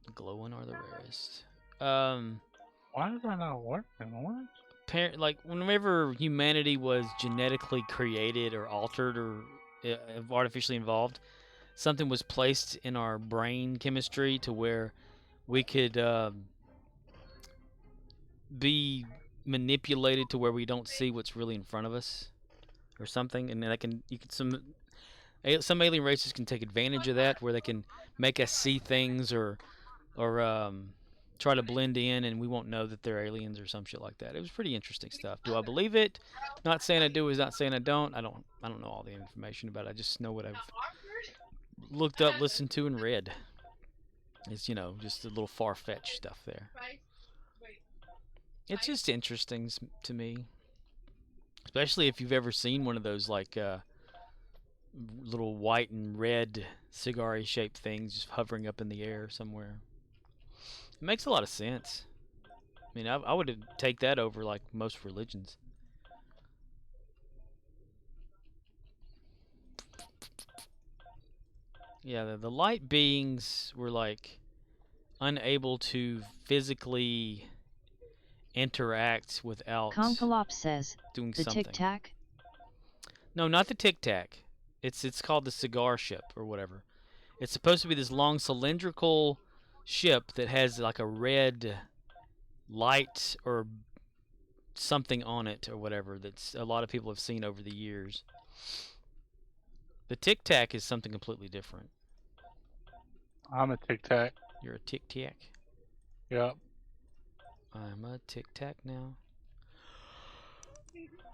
The glow one are the rarest. Why is that not working? What? Like, whenever humanity was genetically created or altered or artificially involved, something was placed in our brain chemistry to where we could be manipulated to where we don't see what's really in front of us or something, and that some alien races can take advantage of that, where they can make us see things or try to blend in, and we won't know that they're aliens or some shit like that. It was pretty interesting stuff. Do I believe it? Not saying I do, is not saying I don't. I don't know all the information about it. I just know what I've looked up, listened to, and read. It's, you know, just a little far-fetched stuff there. It's just interesting to me, especially if you've ever seen one of those like little white and red cigar-y shaped things just hovering up in the air somewhere. It makes a lot of sense. I mean, I would take that over like most religions. Yeah, the light beings were like unable to physically interact without Conkalop says, doing the something. Tic Tac? No, not the Tic Tac. It's called the cigar ship or whatever. It's supposed to be this long cylindrical ship that has like a red light or something on it or whatever that's a lot of people have seen over the years. The Tic Tac is something completely different. I'm a Tic Tac. You're a Tic Tac? Yep. I'm a Tic Tac now.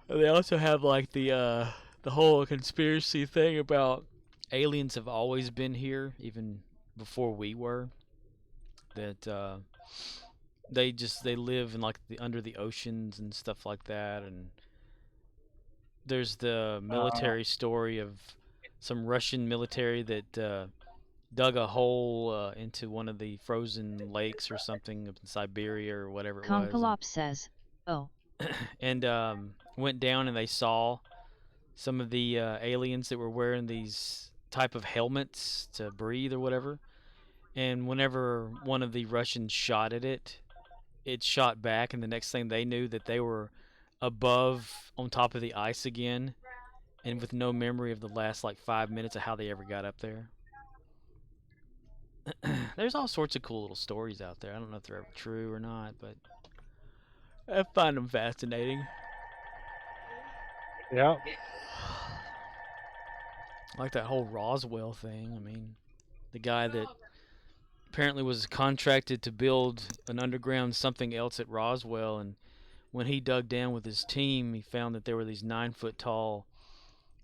They also have like the whole conspiracy thing about aliens have always been here, even before we were. That they live in like under the oceans and stuff like that. And there's the military story of some Russian military that dug a hole into one of the frozen lakes or something up in Siberia or whatever it was. Conkalop says, oh. And went down and they saw some of the aliens that were wearing these type of helmets to breathe or whatever. And whenever one of the Russians shot at it, it shot back, and the next thing they knew that they were above on top of the ice again, and with no memory of the last like 5 minutes of how they ever got up there. There's all sorts of cool little stories out there. I don't know if they're ever true or not, but I find them fascinating. Yeah. Like that whole Roswell thing. I mean, the guy that apparently was contracted to build an underground something else at Roswell, and when he dug down with his team, he found that there were these 9-foot tall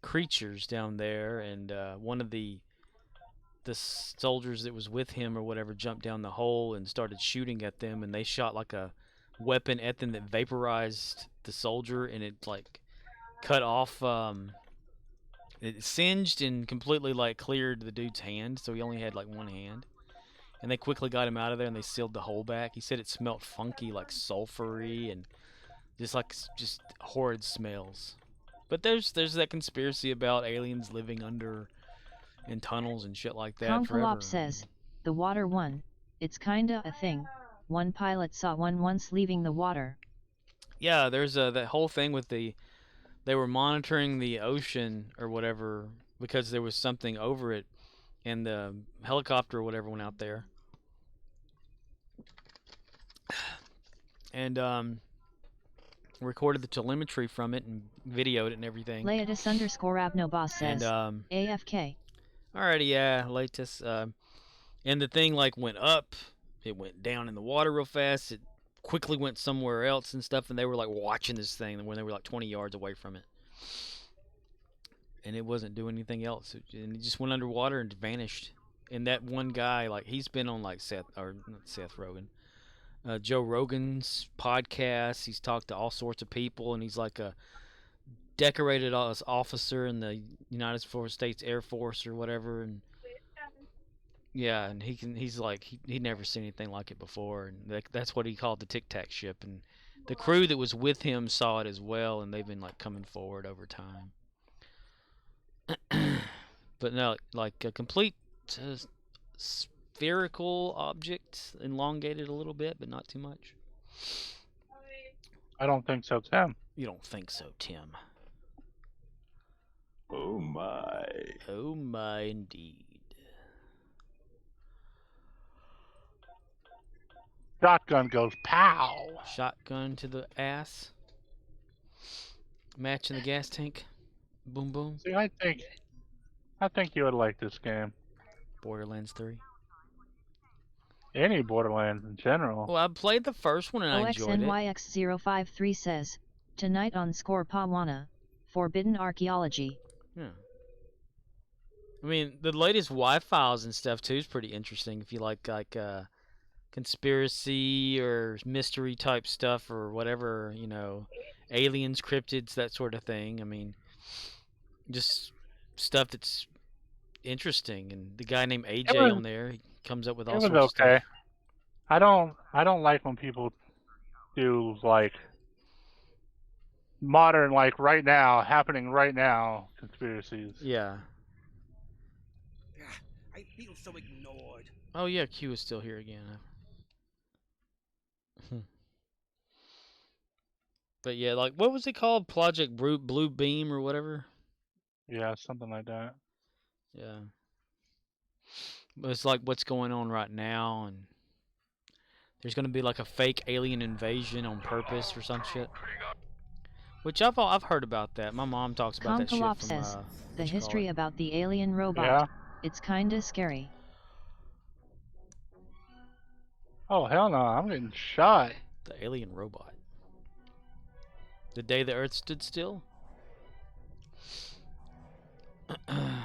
creatures down there, and one of the soldiers that was with him or whatever jumped down the hole and started shooting at them, and they shot like a weapon at them that vaporized the soldier, and it like cut off it singed and completely like cleared the dude's hand, so he only had like one hand. And they quickly got him out of there, and they sealed the hole back. He said it smelled funky, like sulfury, and just horrid smells. But there's that conspiracy about aliens living under in tunnels and shit like that forever. Conkalop says, the water one, it's kinda a thing. one pilot saw one once leaving the water. Yeah, there's that whole thing with they were monitoring the ocean or whatever because there was something over it, and the helicopter or whatever went out there. And recorded the telemetry from it and videoed it and everything. Laetus_Abnobos says, and AFK. Alrighty, yeah, latest. And the thing like went up, it went down in the water real fast. It quickly went somewhere else and stuff, and they were like watching this thing when they were like 20 yards away from it, and it wasn't doing anything else. And it just went underwater and vanished. And that one guy, like, he's been on like not Seth Rogen, Joe Rogan's podcast. He's talked to all sorts of people, and he's like a decorated officer in the United States Air Force or whatever. And yeah, and he's like he'd never seen anything like it before, and that's what he called the Tic Tac ship. And the crew that was with him saw it as well, and they've been like coming forward over time. But no, like a complete spherical object, elongated a little bit, but not too much. I don't think so, Tim. You don't think so, Tim? Oh my. Oh my, indeed. Shotgun goes pow. Shotgun to the ass. Match in the gas tank. Boom boom. See, I think you would like this game. Borderlands 3. Any Borderlands in general. Well, I played the first one and I enjoyed it. OXNYX053 says, tonight on Loserwanna, Forbidden Archaeology. Yeah. I mean, the latest Y-Files and stuff too is pretty interesting if you like conspiracy or mystery type stuff or whatever, you know, aliens, cryptids, that sort of thing. I mean, just stuff that's interesting. And the guy named AJ on there, he comes up with all sorts of stuff. I don't like when people do like modern, like right now, happening right now conspiracies. Yeah. I feel so ignored. Oh yeah, Q is still here again. But yeah, like, what was it called? Project Blue Beam or whatever? Yeah, something like that. Yeah. But it's like what's going on right now, and there's going to be like a fake alien invasion on purpose or some shit. Which I've heard about that. My mom talks about that shit from, says, the history about the alien robot. Yeah. It's kinda scary. Oh, hell no, I'm getting shot. The alien robot. The day the Earth stood still? I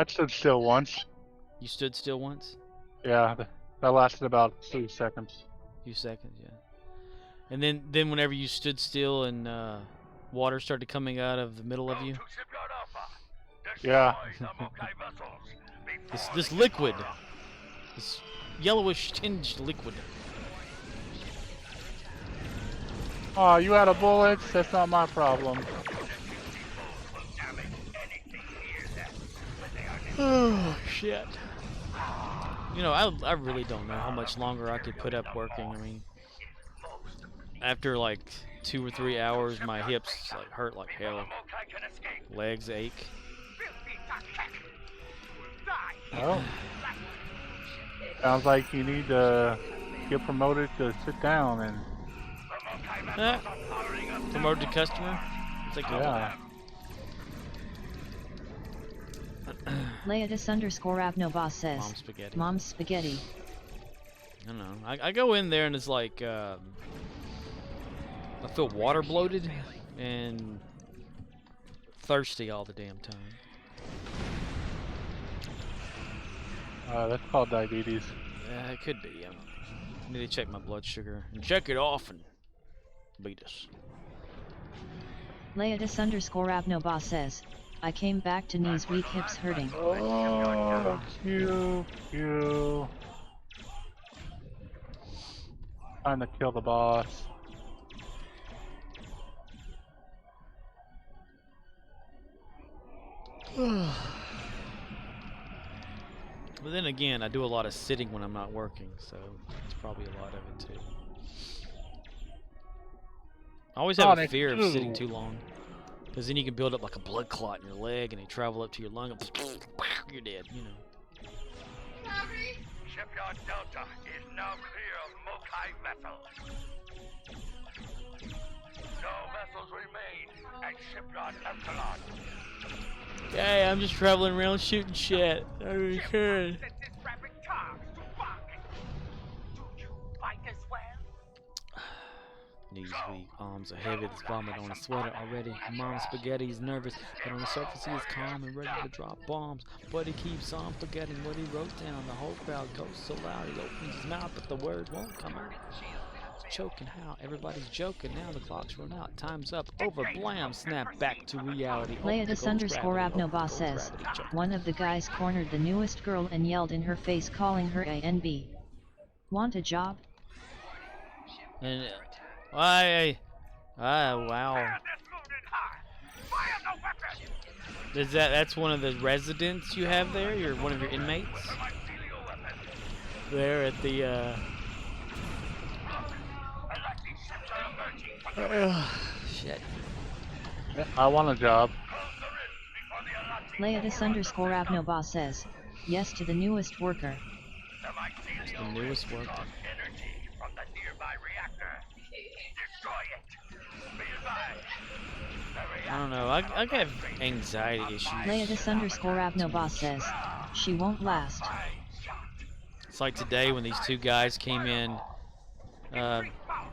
stood still once. You stood still once? Yeah, that lasted about 3 seconds. A few seconds, yeah. And then whenever you stood still and water started coming out of the middle of you? Yeah. This liquid. This yellowish tinged liquid. Oh, you out of bullets? That's not my problem. Oh, shit. You know, I really don't know how much longer I could put up working. I mean, after like 2 or 3 hours, my hips like hurt like hell. Legs ache. Oh. Sounds like you need to get promoted to sit down and... Promoted to customer? Yeah. Laetus_Abnobos says, Mom's spaghetti. Mom's spaghetti. I don't know. I go in there and it's like, I feel water bloated and thirsty all the damn time. That's called diabetes. Yeah, it could be. I need to check my blood sugar and check it off and beat us. Laetus_Abnobos says, I came back to knees weak, hips hurting. Oh, Q. Trying to kill the boss. But then again, I do a lot of sitting when I'm not working, so it's probably a lot of it too. I always have a fear of sitting too long, because then you can build up like a blood clot in your leg, and they travel up to your lung, and you're dead, you know. Shipyard Delta is now clear of Mokai vessels. No vessels remain at Shipyard Epsilon. Okay, I'm just traveling around shooting shit. I really could. Knees weak, arms are heavy, there's vomit on his sweater already. Mom's spaghetti is nervous, but on the surface he is calm and ready to drop bombs. But he keeps on forgetting what he wrote down. The whole crowd goes so loud, he opens his mouth, but the word won't come out. He's choking how? Everybody's joking now, the clock's run out. Time's up, over, blam, snap back to reality. Leatus_Abnobas says, one of the guys cornered the newest girl and yelled in her face calling her A and B. Want a job? And wow. That's one of the residents you have there? You're one of your inmates? There at the shit. I want a job. Leatus_Abnobas says, yes to the newest worker. The newest worker. I don't know, I have anxiety issues. Leatus_Abnobas says, she won't last. It's like today when these two guys came in,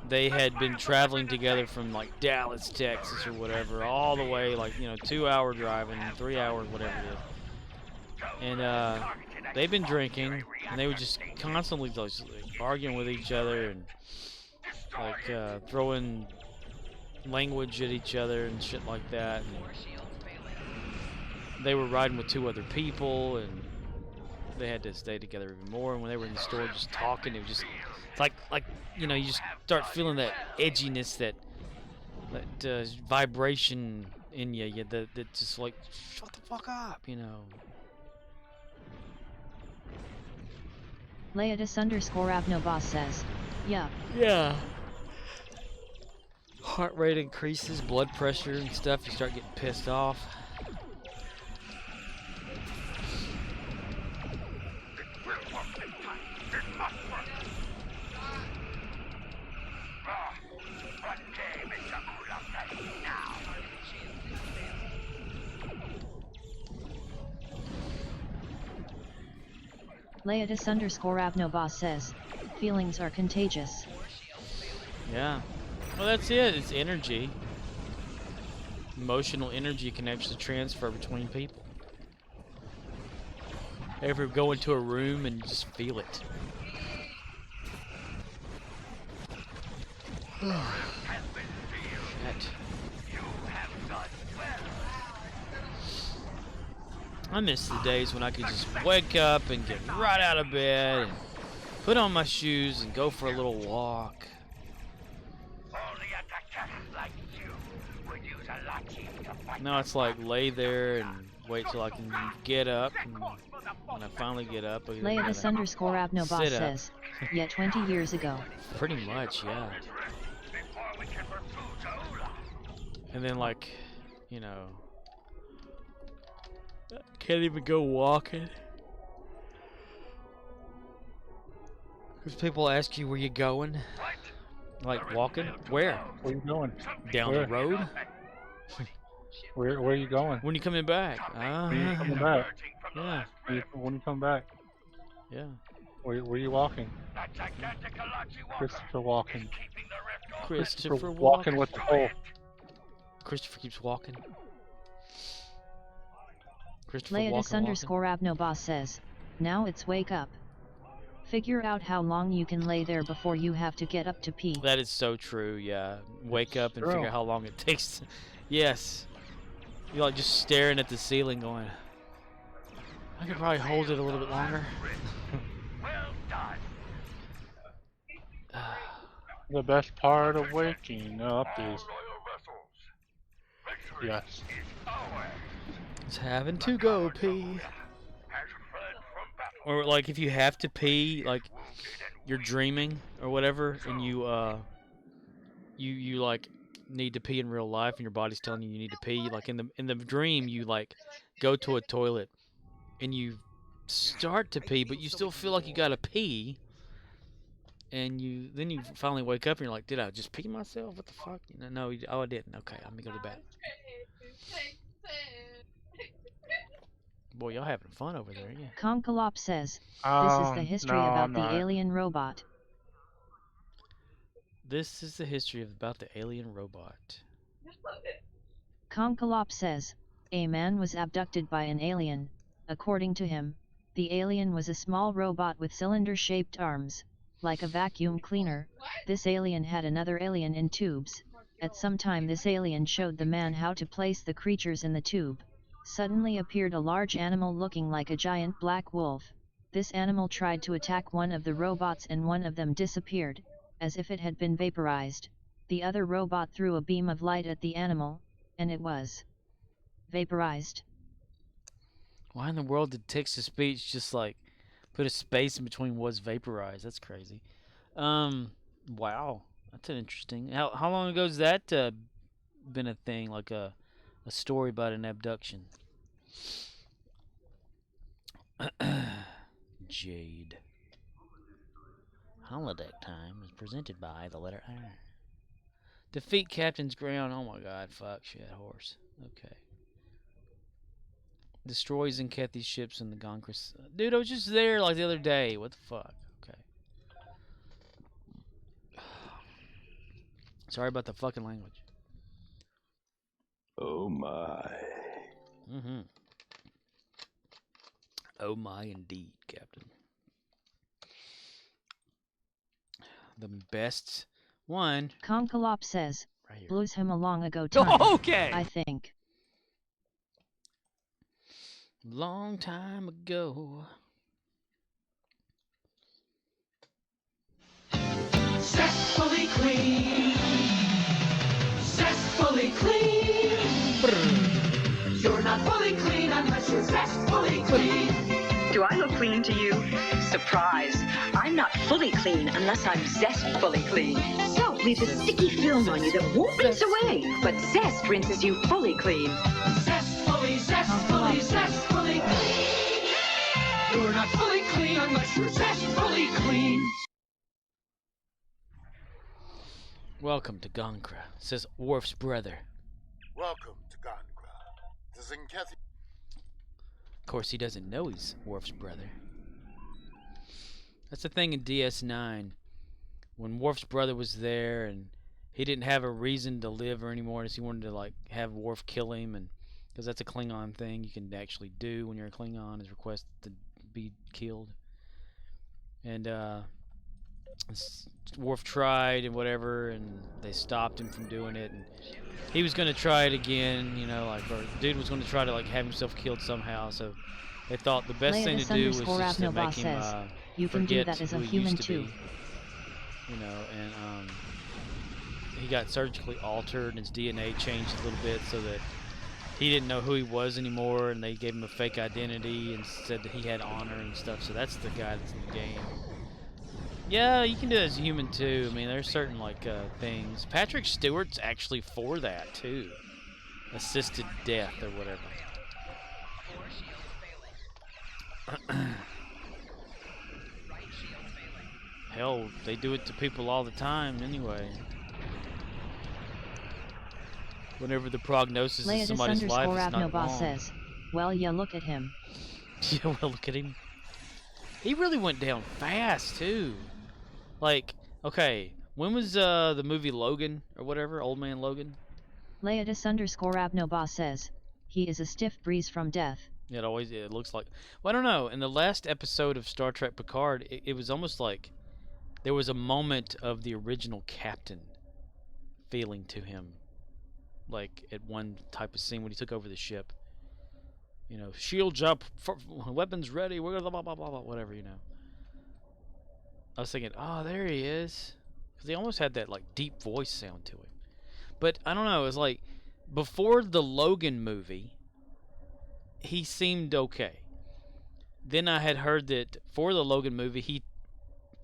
they had been traveling together from like Dallas, Texas or whatever, all the way like, 2-hour driving, 3 hours, whatever it is. And they've been drinking, and they were just constantly like, arguing with each other and like throwing language at each other and shit like that. And they were riding with 2 other people, and they had to stay together even more. And when they were in the store just talking, it was just like you just start feeling that edginess, that vibration in you, that just like, shut the fuck up, Leatus_Abnobas says, yeah. Yeah. Heart rate increases, blood pressure and stuff, you start getting pissed off. Leatus_Abnobas says, feelings are contagious. Yeah. Well, that's it. It's energy. Emotional energy can actually transfer between people. Ever go into a room and just feel it. Shit. I miss the days when I could just wake up and get right out of bed and put on my shoes and go for a little walk. Now it's like lay there and wait till I can get up, and when I finally get up, Leatus_Abnobas says, yeah, 20 years ago. Pretty much, yeah. And then like, can't even go walking. Because people ask you where you going. Like walking? Where? Where you going? Down the road? Where are you going? When you coming back? When you coming back? Yeah. When you come back? Yeah. Where are you walking? Christopher walking. Christopher walking with the pole. Christopher keeps walking. Leatus_Abnobas says, now it's wake up. Figure out how long you can lay there before you have to get up to pee. That is so true, yeah. Wake up and figure out how long it takes. Yes. You're like just staring at the ceiling going, I could probably hold it a little bit longer. The best part of waking up is... Yes. It's having to go pee. Or like if you have to pee, like you're dreaming or whatever, and you like need to pee in real life, and your body's telling you need to pee. Like in the dream, you like go to a toilet and you start to pee, but you still feel like you gotta pee. And then you finally wake up and you're like, did I just pee myself? What the fuck? No, I didn't. Okay, I'm gonna go to bed. Boy, y'all having fun over there, yeah. Conkalop says, this is the history about the alien robot. This is the history about the alien robot. Conkalop says, a man was abducted by an alien. According to him, the alien was a small robot with cylinder-shaped arms. Like a vacuum cleaner, this alien had another alien in tubes. At some time this alien showed the man how to place the creatures in the tube. Suddenly appeared a large animal looking like a giant black wolf. This animal tried to attack one of the robots and one of them disappeared, as if it had been vaporized. The other robot threw a beam of light at the animal, and it was vaporized. Why in the world did text-to-speech just like put a space in between was vaporized? That's crazy. Wow, that's an interesting. How long ago has that been a thing? Like a story about an abduction. Jade. Holodeck time is presented by the letter R. Defeat Captain's Ground. Oh my god, fuck, shit, horse. Okay. Destroys Kathy's ships in the Gonkris. Dude, I was just there like the other day. What the fuck? Okay. Sorry about the fucking language. Oh my. Mm-hmm. Oh my indeed, Captain. The best one. Conkalop says, right blues him a long ago time. Okay. I think. Long time ago. Zestfully clean. Zestfully clean. You're not fully clean unless you're zestfully clean. Do I look clean to you? Surprise! I'm not fully clean unless I'm zestfully clean. Soap leaves a sticky film on you that won't rinse away, but zest rinses you fully clean. Zestfully, zestfully, zestfully clean. You're not fully clean unless you're zestfully clean. Welcome to Gonkra, says Worf's brother. Welcome to Gonkra. The Zinkethi. Of course, he doesn't know he's Worf's brother. That's the thing in DS9. When Worf's brother was there and he didn't have a reason to live or anymore, he wanted to like have Worf kill him, and because that's a Klingon thing you can actually do when you're a Klingon, is request to be killed. And Worf tried and whatever, and they stopped him from doing it, and he was going to try it again, you know, like, or the dude was going to try to like have himself killed somehow, so they thought the best thing to do was just to make him you can do that as a human too. You know, and he got surgically altered and his DNA changed a little bit so that he didn't know who he was anymore, and they gave him a fake identity and said that he had honor and stuff, so that's the guy that's in the game. Yeah, you can do it as a human too. I mean, there's certain like things. Patrick Stewart's actually for that too. Assisted death or whatever. Hell, they do it to people all the time anyway. Whenever the prognosis of somebody's life is not long. Says, well, yeah, look at him. Yeah, well, look at him. He really went down fast too. Like, okay, when was the movie Logan or whatever, Old Man Logan? Leodis_Abnoba says, he is a stiff breeze from death. It looks like, well, I don't know, in the last episode of Star Trek Picard, it was almost like there was a moment of the original captain feeling to him, like at one type of scene when he took over the ship. You know, shields up, weapons ready, we're gonna blah blah blah blah, whatever, you know. I was thinking, oh, there he is, because he almost had that like deep voice sound to him. But I don't know, it was like before the Logan movie, he seemed okay. then I had heard that for the Logan movie, he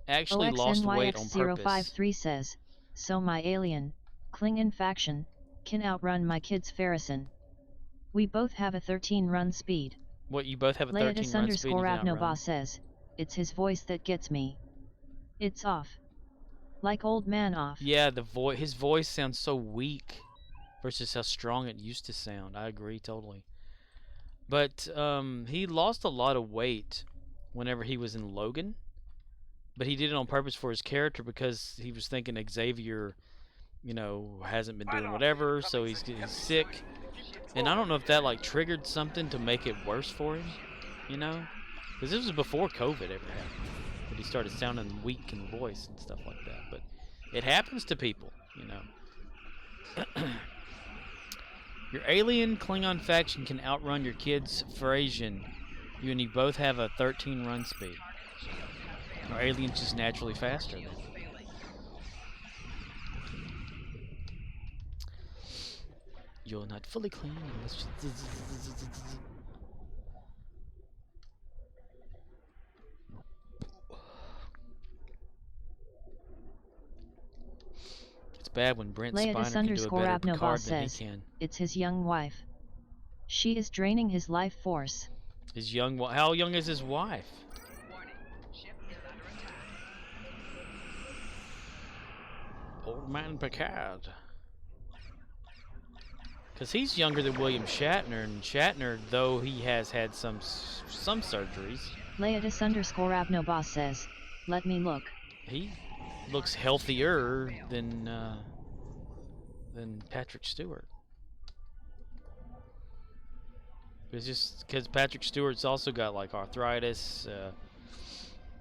actually lost weight on purpose. OXNYX053 says, so my alien, Klingon faction, can outrun my kids Farrison. We both have a 13 run speed. What, you both have a 13 run speed? Leodis_Abnobas says, it's his voice that gets me. It's off. Like old man off. Yeah, his voice sounds so weak versus how strong it used to sound. I agree totally. But he lost a lot of weight whenever he was in Logan. But he did it on purpose for his character because he was thinking Xavier, you know, hasn't been doing whatever, so he's sick. And I don't know if that like triggered something to make it worse for him, you know? Because this was before COVID ever happened. But he started sounding weak in the voice and stuff like that. But it happens to people, you know. Your alien Klingon faction can outrun your kids Frasian. You and you both have a 13 run speed. Our alien's just naturally faster then. You're not fully clean. It's bad when Brent Spiner can do a better Picard than he can. It's his young wife. She is draining his life force. His young, how young is his wife? Old man Picard. Because he's younger than William Shatner, and Shatner, though he has had some surgeries. Leodis_Abnobas says, let me look. He looks healthier than Patrick Stewart. It's just because Patrick Stewart's also got like arthritis.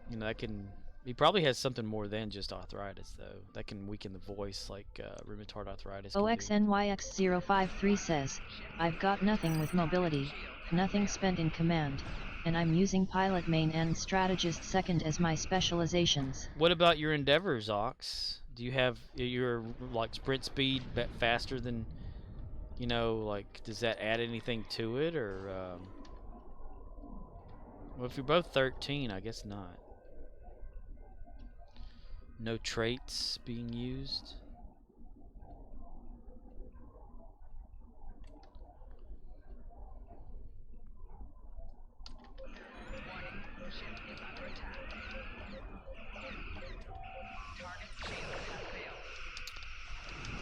You know, that can. He probably has something more than just arthritis, though. That can weaken the voice, like rheumatoid arthritis. OXNYX053 says, I've got nothing with mobility, nothing spent in command, and I'm using pilot main and strategist second as my specializations. What about your endeavors, Ox? Do you have your like sprint speed faster than, you know, like does that add anything to it, or? Well, if you're both 13, I guess not. No traits being used.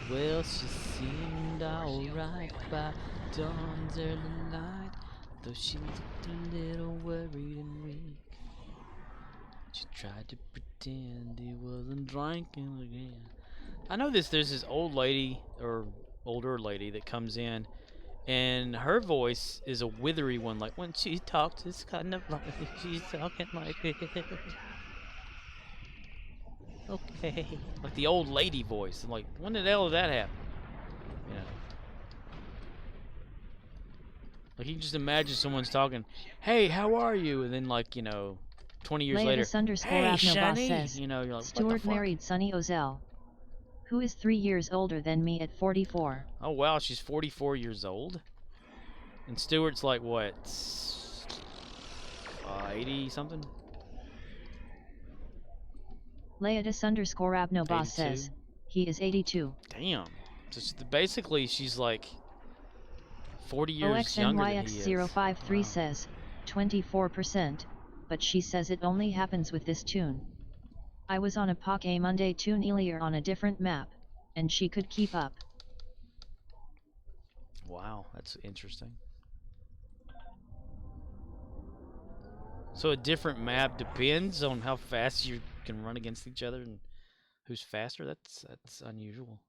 Well, she seemed alright by dawn's early light, though she looked a little worried and weak. She tried to pretend he wasn't drinking again. I know there's this old lady, or older lady, that comes in, and her voice is a withery one, like when she talks, it's kind of like she's talking like this. Okay. Like the old lady voice. I'm like, when the hell did that happen? You know. Like you can just imagine someone's talking, hey, how are you? And then like, you know, 20 years later, hey, Shani! Says, you know, you're like, Stuart what the fuck? Married Sonny Ozell, who is 3 years older than me at 44. Oh, wow, she's 44 years old? And Stuart's like, what, 80-something? Leodis_Abnobas says, he is 82. Damn. So basically, she's like 40 years younger than he is. OXNYX053 Wow. says, 24%, but she says it only happens with this tune. I was on a Poké Monday tune earlier on a different map, and she could keep up. Wow, that's interesting. So a different map depends on how fast you can run against each other and who's faster? That's unusual.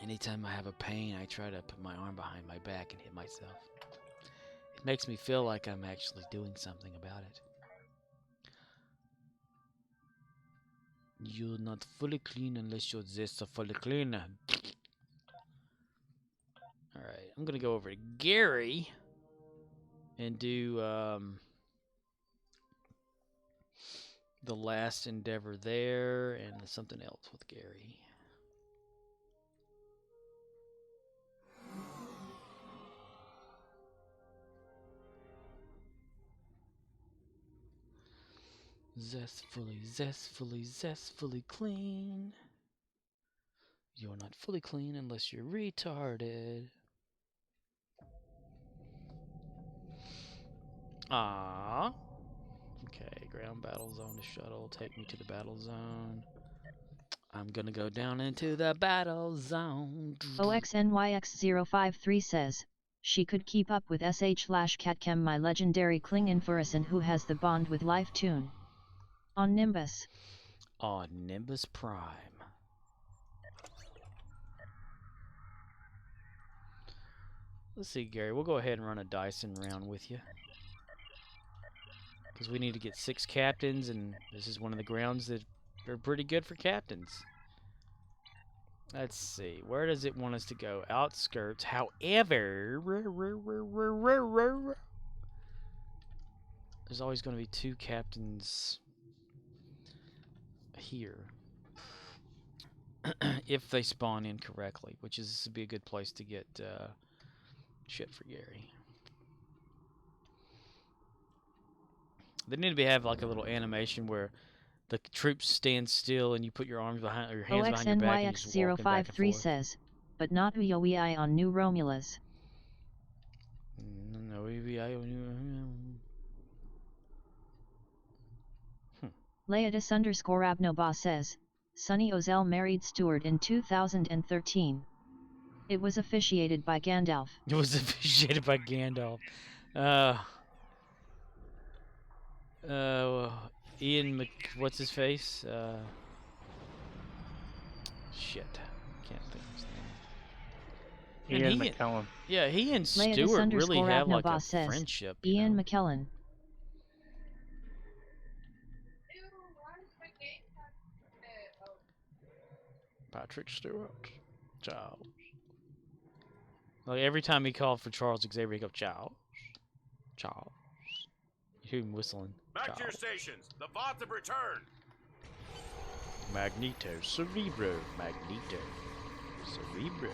Anytime I have a pain, I try to put my arm behind my back and hit myself. It makes me feel like I'm actually doing something about it. You're not fully clean unless you're this fully clean. Alright, I'm gonna go over to Gary and do the last endeavor there and something else with Gary. Zestfully, zestfully, zestfully clean. You're not fully clean unless you're retarded. Ah. Okay, ground battle zone to shuttle. Take me to the battle zone. I'm gonna go down into the battle zone. OXNYX053 says, she could keep up with sh/Catchem, my legendary Klingon Furison who has the bond with Life Tune. On Nimbus. On Nimbus Prime. Let's see, Gary. We'll go ahead and run a Dyson round with you. Because we need to get 6 captains, and this is one of the grounds that are pretty good for captains. Let's see. Where does it want us to go? Outskirts. However, there's always going to be 2 captains here. If they spawn in correctly, which is this would be a good place to get shit for Gary. They need to have like a little animation where the troops stand still and you put your arms behind, or your hands behind your back, and you just walk back and OXNYX053 forth. says, but not UOEI on New Romulus. No UOEI on Leodis_Abnoba says, Sonny Ozell married Stewart in 2013. It was officiated by Gandalf. It was officiated by Gandalf. Ian what's his face? Shit. Can't think of his name. Ian McKellen. Yeah, he and Stewart really have like a friendship. Ian McKellen. Patrick Stewart. Charles. Like every time he called for Charles Xavier, he go Charles. Charles. You hear him whistling. Back Charles. to your stations. The VODs have returned. Magneto. Cerebro. Magneto. Cerebro.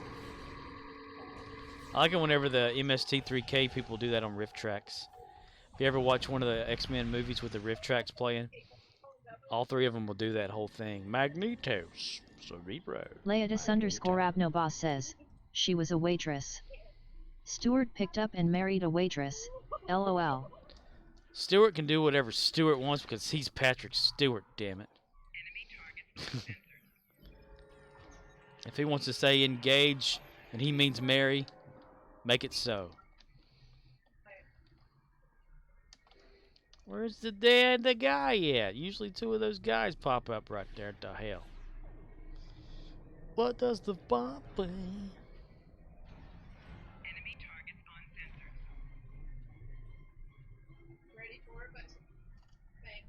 I like it whenever the MST3K people do that on riff tracks. If you ever watch one of the X-Men movies with the riff tracks playing, all 3 of them will do that whole thing. Magneto. Cerebro. Leodis_Abnoba says, she was a waitress. Stewart picked up and married a waitress. LOL. Stewart can do whatever Stewart wants because he's Patrick Stewart, damn it. If he wants to say engage and he means marry, make it so. Where's the guy at? Usually 2 of those guys pop up right there. What the hell? What does the bomb play? Enemy targets on sensors. Ready for it, but bang.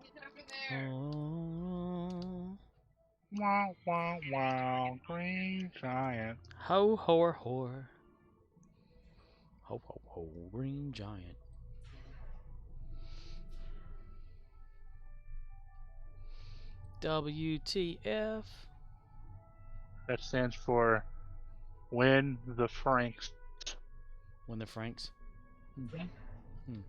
He's over there. Wow, wow, wow, green giant. Ho, ho, ho. Ho, ho, ho, green giant. WTF. That stands for Win the Franks. Win the Franks? Mm-hmm.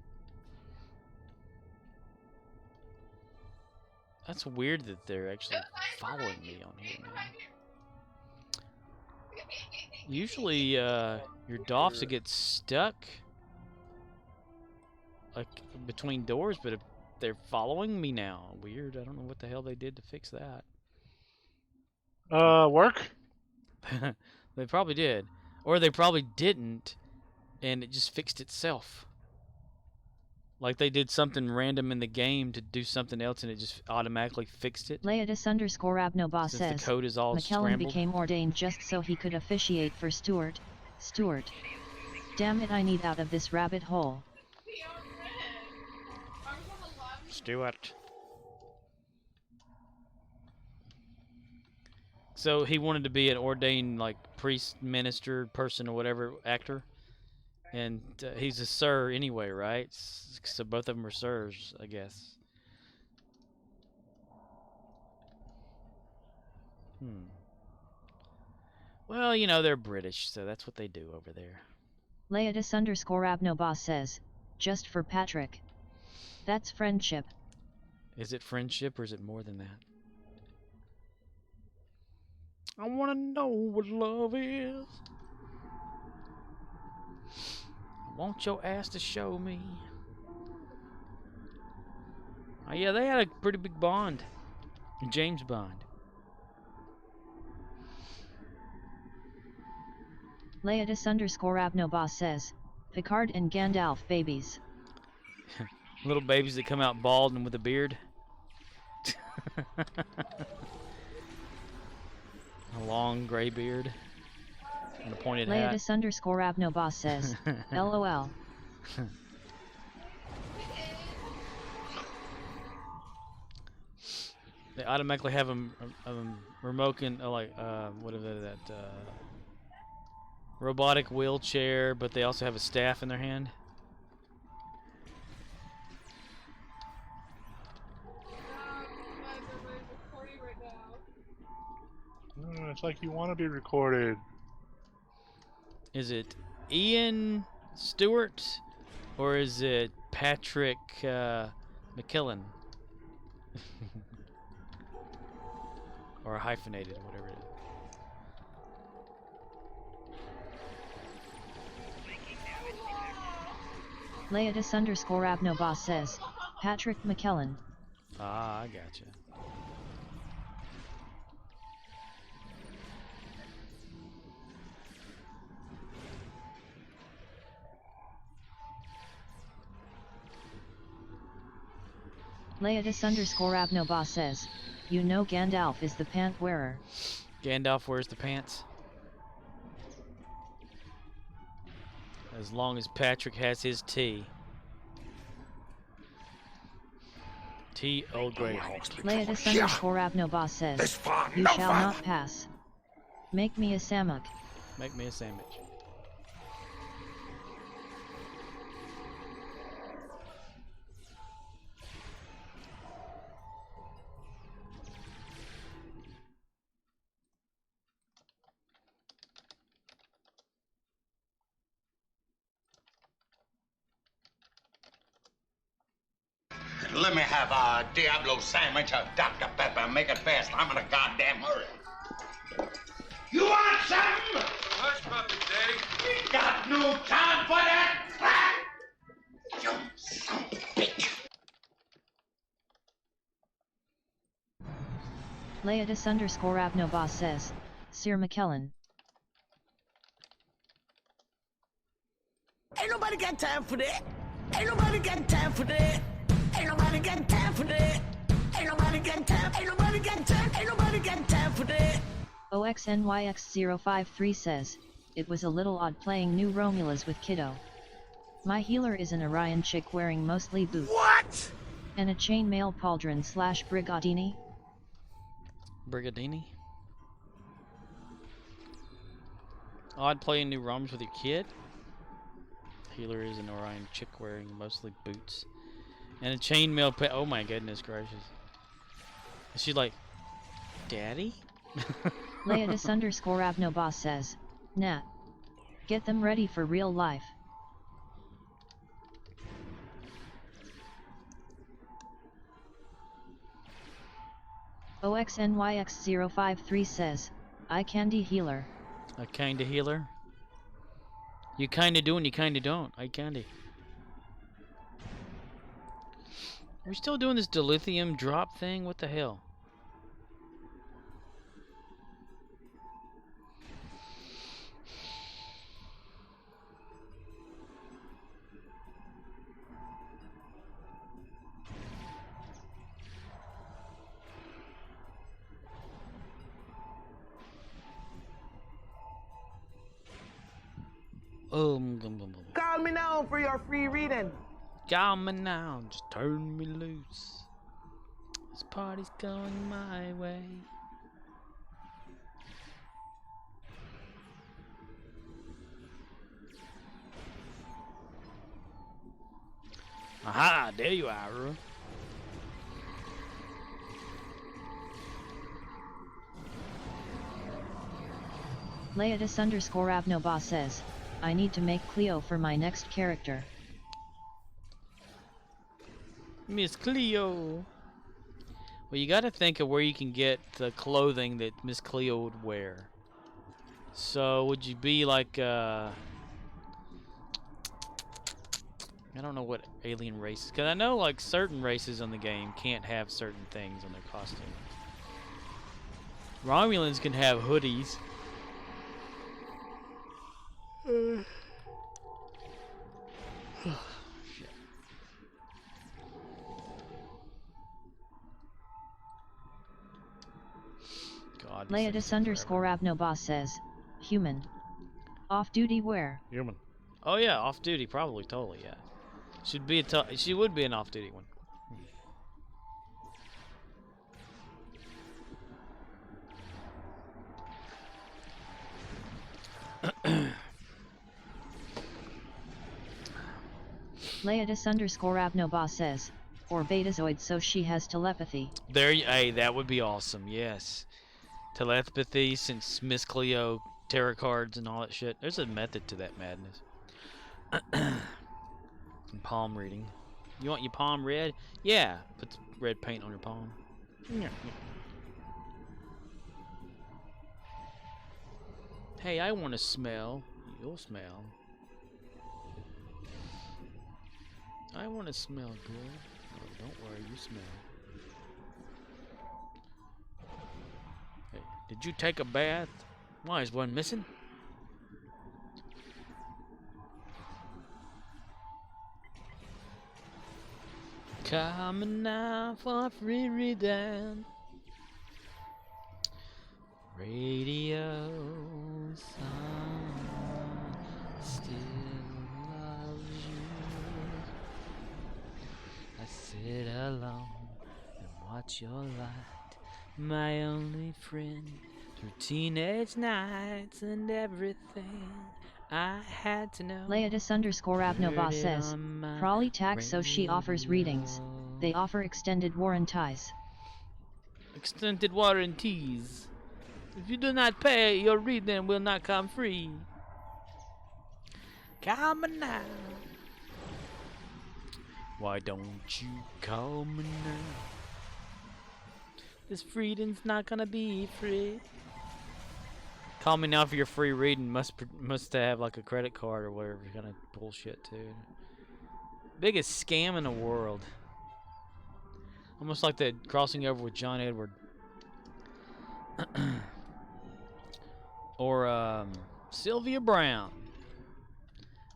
That's weird that they're actually following me on here now. Usually, your Doffs get stuck like between doors, but if they're following me now. Weird. I don't know what the hell they did to fix that. Work? They probably did. Or they probably didn't, and it just fixed itself. Like they did something random in the game to do something else, and it just automatically fixed it. Leodis_Abnoba says, the code is all McKellen scrambled. became ordained just so he could officiate for Stewart. Stewart. Damn it, I need out of this rabbit hole. Stewart. So he wanted to be an ordained, like, priest, minister, person, or whatever, actor. And he's a sir anyway, right? So both of them are sirs, I guess. Well, you know, they're British, so that's what they do over there. Leodis_Abnobos says, just for Patrick. That's friendship. Is it friendship or is it more than that? I want to know what love is. I want your ass to show me. Oh, yeah, they had a pretty big bond. James Bond. Leodis_Abnobos says, Picard and Gandalf babies. Little babies that come out bald and with a beard. A long gray beard and a pointed hat. Leodis_Abnobos says, LOL. They automatically have them remote, robotic wheelchair, but they also have a staff in their hand. It's like you want to be recorded. Is it Ian Stewart or is it Patrick McKillen? Or hyphenated, whatever it is. Leodis_Abnobos says, Patrick McKellen. Ah, I gotcha. Leodis_Abnobos says, you know Gandalf is the pant wearer. Gandalf wears the pants. As long as Patrick has his tea. Tea Old Grey. Leodis_Abnobos says, you shall not pass. Make me a samuk. Make me a sandwich. Let me have a Diablo sandwich, a Dr. Pepper, make it fast. I'm in a goddamn hurry. You want something? Hush, puppy, Daddy. We got no time for that crap. You son of a bitch. Leodis_Abnobos says, Sir McKellen. Ain't nobody got time for that. Ain't nobody got time for that. Ain't nobody got time for that. Ain't nobody got time. Ain't nobody got time. Ain't nobody got time for that. OXNYX053 says, it was a little odd playing New Romulas with Kiddo. My healer is an Orion chick wearing mostly boots. What? And a chainmail pauldron/brigadini. Brigadini? Odd playing New Roms with your kid? Healer is an Orion chick wearing mostly boots. And a chainmail oh my goodness gracious. And she's like, Daddy? Leodis_Abnobos says, nah. Get them ready for real life. OXNYX053 says, I candy healer. A kinda healer? You kinda do and you kinda don't. I candy. We're still doing this dilithium drop thing? What the hell? Call me now for your free reading. Call me now, just turn me loose. This party's going my way. Aha, there you are, Ru. Leatus_Abnoba says, I need to make Cleo for my next character. Miss Cleo. Well, you gotta think of where you can get the clothing that Miss Cleo would wear. So, would you be like, I don't know what alien races, because I know like certain races on the game can't have certain things on their costume. Romulans can have hoodies. God, Leatus_Abnoba says, human. Off-duty wear. Human. Oh yeah, off-duty, probably, totally, yeah. Should be she would be an off-duty one. Leatus_Abnoba says, or Betazoid so she has telepathy. Hey, that would be awesome, yes. Telepathy, since Miss Cleo, tarot cards and all that shit. There's a method to that madness. And palm reading. You want your palm red? Yeah, put some red paint on your palm. Yeah. Hey, I want to smell. You'll smell. I want to smell good. Oh, don't worry, you smell. Hey, did you take a bath? Why is one missing? Coming now for free redown. Radio, someone still loves you. I sit alone and watch your light, my only friend, through teenage nights and everything I had to know. Leatus_Abnoba says, Prawley tax so she offers readings. They offer extended warranties. Extended warranties. If you do not pay, your reading will not come free. Come on now. Why don't you call me now? This reading's not gonna be free. Call me now for your free reading. Must have like a credit card or whatever kind of bullshit, dude. Biggest scam in the world. Almost like that crossing over with John Edward. Or Sylvia Brown.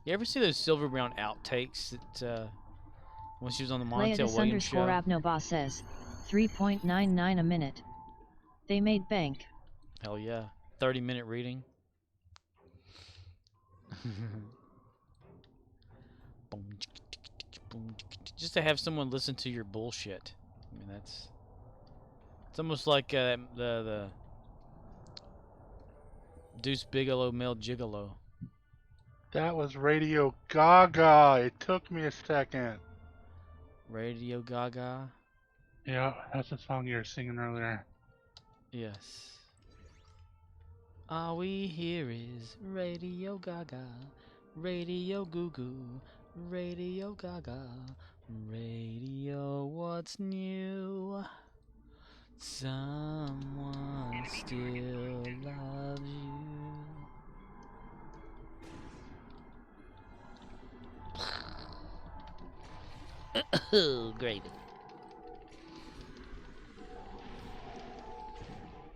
You ever see those Sylvia Brown outtakes that when she was on the Montel Williams show? Leatus_Abnoba says, 3.99 a minute. They made bank. Hell yeah. 30-minute reading. Just to have someone listen to your bullshit. I mean, it's almost like the Deuce Bigelow Male Gigolo. That was Radio Gaga. It took me a second. Radio Gaga? Yeah, that's the song you were singing earlier. Yes. All we hear is Radio Gaga, Radio Goo Goo, Radio Gaga, Radio what's new? Someone still loves you. Oh, gravy.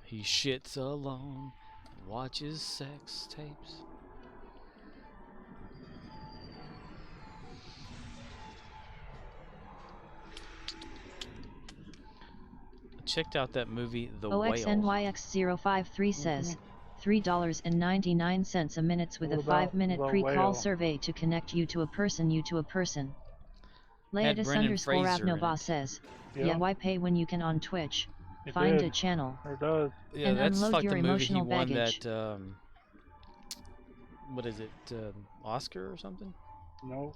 He shits alone, watches sex tapes. Checked out that movie, The Whale. OXNYX053 says, $3.99 a minute with a 5-minute pre-call survey to connect you to a person. Leatus_Abnoba says, yeah, why pay when you can on Twitch? Find a channel. It does. Yeah, and that's unload like your the movie emotional he won baggage. that, what is it, Oscar or something? No.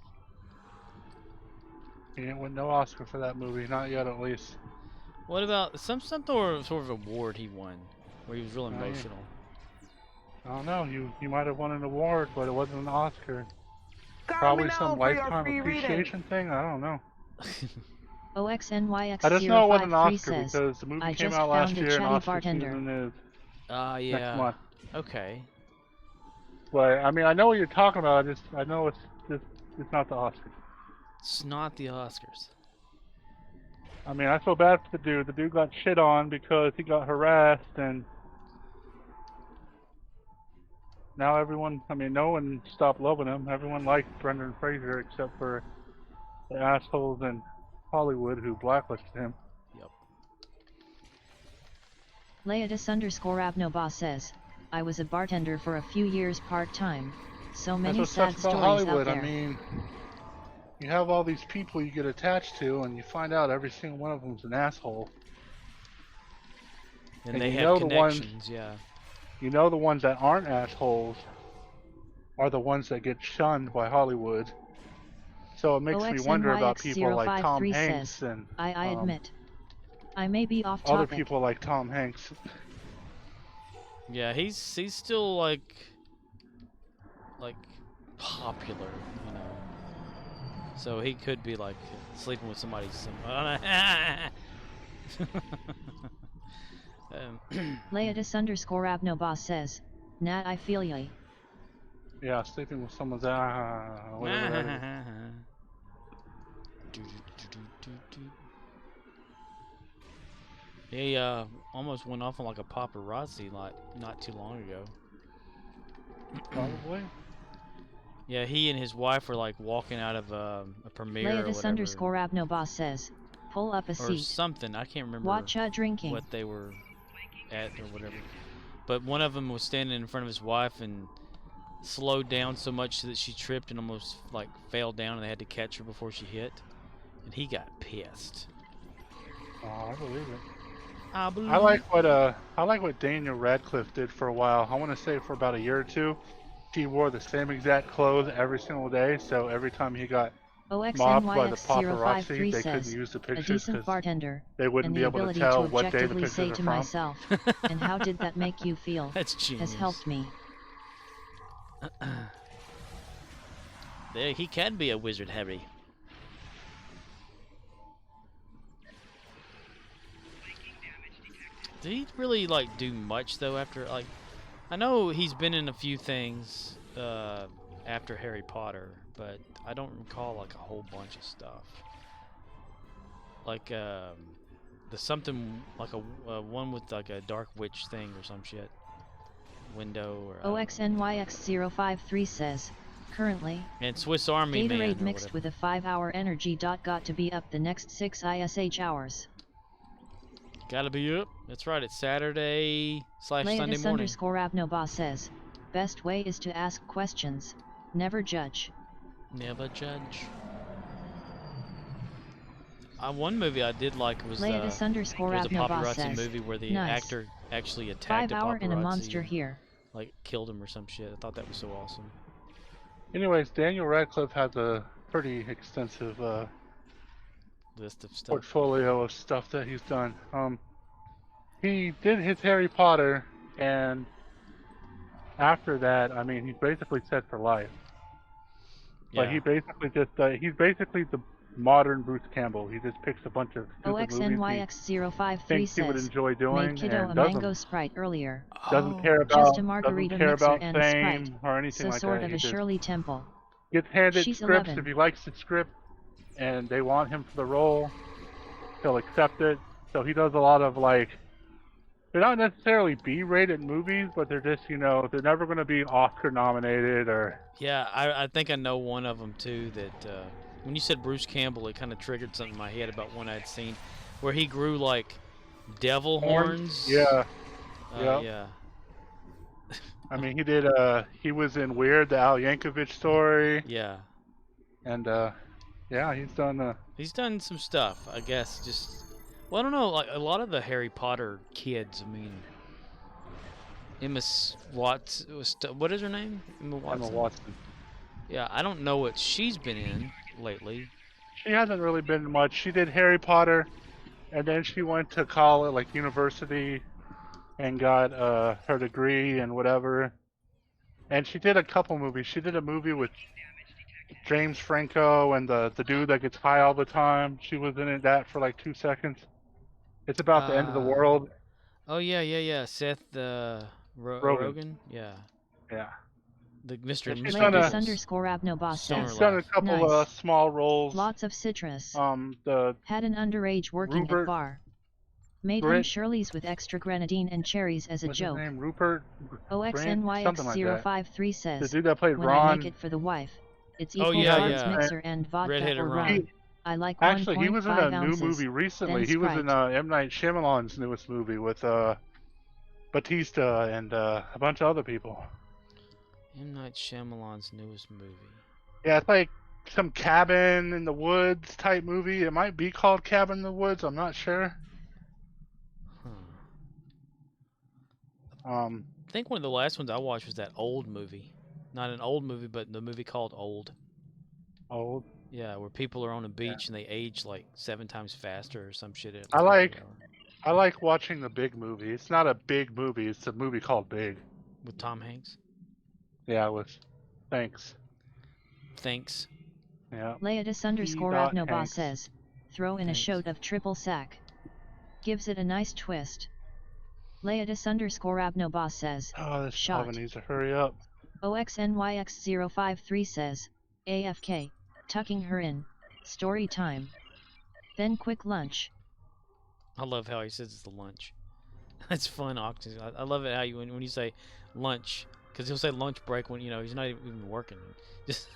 He didn't win no Oscar for that movie, not yet at least. What about some sort of award he won, where he was real emotional? I don't know. You might have won an award, but it wasn't an Oscar. Call Probably me now some for your lifetime free appreciation thing. I don't know. OXNYX053 I just know it wasn't an Oscar says, because the movie I came just out last found a year and chatty Oscar bartender. season is Yeah. next month. Okay. But I mean, I know what you're talking about. I know it's not the Oscar. It's not the Oscars. I mean, I feel bad for the dude. The dude got shit on because he got harassed, and now everyone, I mean, no one stopped loving him. Everyone liked Brendan Fraser except for the assholes in Hollywood who blacklisted him. Yep. Leodis_Abnoba says, I was a bartender for a few years part-time. So many That's sad what sucks about stories Hollywood. out there. I mean, you have all these people you get attached to, and you find out every single one of them's an asshole. And they have connections, yeah. You know the ones that aren't assholes are the ones that get shunned by Hollywood. So it makes me wonder about people like Tom Hanks says, and I admit, I may be off other topic. people like Tom Hanks. Yeah, he's still like popular, you know. So he could be like sleeping with somebody. Leodis_Abnoba says, Nat, I feel ya. Yeah, sleeping with someone's whatever that is. He almost went off on like a paparazzi not too long ago. Probably. Yeah, he and his wife were like walking out of a premiere or whatever. Leodis_Abnoba says, pull up a seat. Or something. I can't remember Watch drinking. what they were at or whatever. But one of them was standing in front of his wife and slowed down so much that she tripped and almost like fell down, and they had to catch her before she hit. And he got pissed. Oh, I believe it. I like what Daniel Radcliffe did for a while. I want to say for about a year or two. He wore the same exact clothes every single day, so every time he got mobbed by the paparazzi, they couldn't use the pictures because they wouldn't be able to tell what day the pictures are from. Myself, and how did that make you feel? That's genius. Has helped me. There, he can be a wizard, Harry. Did he really like do much though after like? I know he's been in a few things after Harry Potter, but I don't recall like a whole bunch of stuff. Like the something like a one with like a dark witch thing or some shit. Window or OXNYX053 says, currently, and Swiss Army Man Gatorade mixed with a 5-hour energy got to be up the next 6 ISH hours. Gotta be up. That's right, it's Saturday / Sunday morning. Leodis_Abnoba says, best way is to ask questions, never judge. Never judge. One movie I did like was there was a paparazzi movie where the actor actually attacked 5 hour and a monster and, here. Like killed him or some shit. I thought that was so awesome. Anyways, Daniel Radcliffe has a pretty extensive list of stuff. Portfolio of stuff that he's done. He did his Harry Potter, and after that, I mean, he's basically set for life. Yeah. But he basically just he's basically the modern Bruce Campbell. He just picks a bunch of stupid OXNYX053 movies he would enjoy doing made Kiddo and a mango Sprite earlier. Doesn't care about just a margarita doesn't care mixer about and fame Sprite. or anything So like sort that. of He a just Shirley Temple. gets handed She's scripts 11. if he likes the script and they want him for the role, he'll accept it. So he does a lot of like, they're not necessarily B-rated movies, but they're just, you know, they're never going to be Oscar nominated or... Yeah, I think I know one of them too that, when you said Bruce Campbell, it kind of triggered something in my head about one I'd seen, where he grew like devil horns. Yeah. Yeah. I mean, he did, he was in Weird, the Al Yankovic story. Yeah. And, yeah, he's done some stuff, I guess, just... Well, I don't know, like, a lot of the Harry Potter kids, I mean... Emma Watson... What is her name? Emma Watson. Yeah, I don't know what she's been in lately. She hasn't really been much. She did Harry Potter, and then she went to college, like, university, and got, her degree and whatever. And she did a couple movies. She did a movie with James Franco and the dude that gets high all the time. She was in that for like 2 seconds. It's about the end of the world. Oh yeah. Seth Rogen. Rogen. Yeah. Yeah. The Mr. She's Mr. done a, Googles. _Abnoboss Stoner says, she's done a laugh. couple nice. small roles. Lots of citrus. The Had an underage working Rupert at bar. Made him Grint. Shirley's with extra grenadine and cherries as a What's joke. his name? Rupert Grint? Something like that. OXNYX053 says, The dude that played when Ron. I make it for the wife, it's Oh, equal yeah, carbs yeah. mixer and vodka Redheaded or Ron. rum. I like Actually, 1.5 he was in a new ounces, movie recently. then He was in Sprite. M. Night Shyamalan's newest movie with Batista and a bunch of other people. M. Night Shyamalan's newest movie. Yeah, it's like some cabin in the woods type movie. It might be called Cabin in the Woods. I'm not sure. I think one of the last ones I watched was that Old movie. Not an old movie, but the movie called Old. Old? Yeah, where people are on a beach and they age like 7 times faster or some shit. I like watching the big movie. It's not a big movie. It's a movie called Big. With Tom Hanks? Yeah, Thanks. Yeah. Leatus_Abnoboss says, throw in a shot of triple sack. Gives it a nice twist. Leatus_Abnoboss says, Oh, this shot. Java needs to hurry up. OXNYX053 says, AFK, tucking her in, story time. Then quick lunch. I love how he says it's the lunch. That's fun, Octus. I love it how you when you say lunch, because he'll say lunch break when he's not even working. Just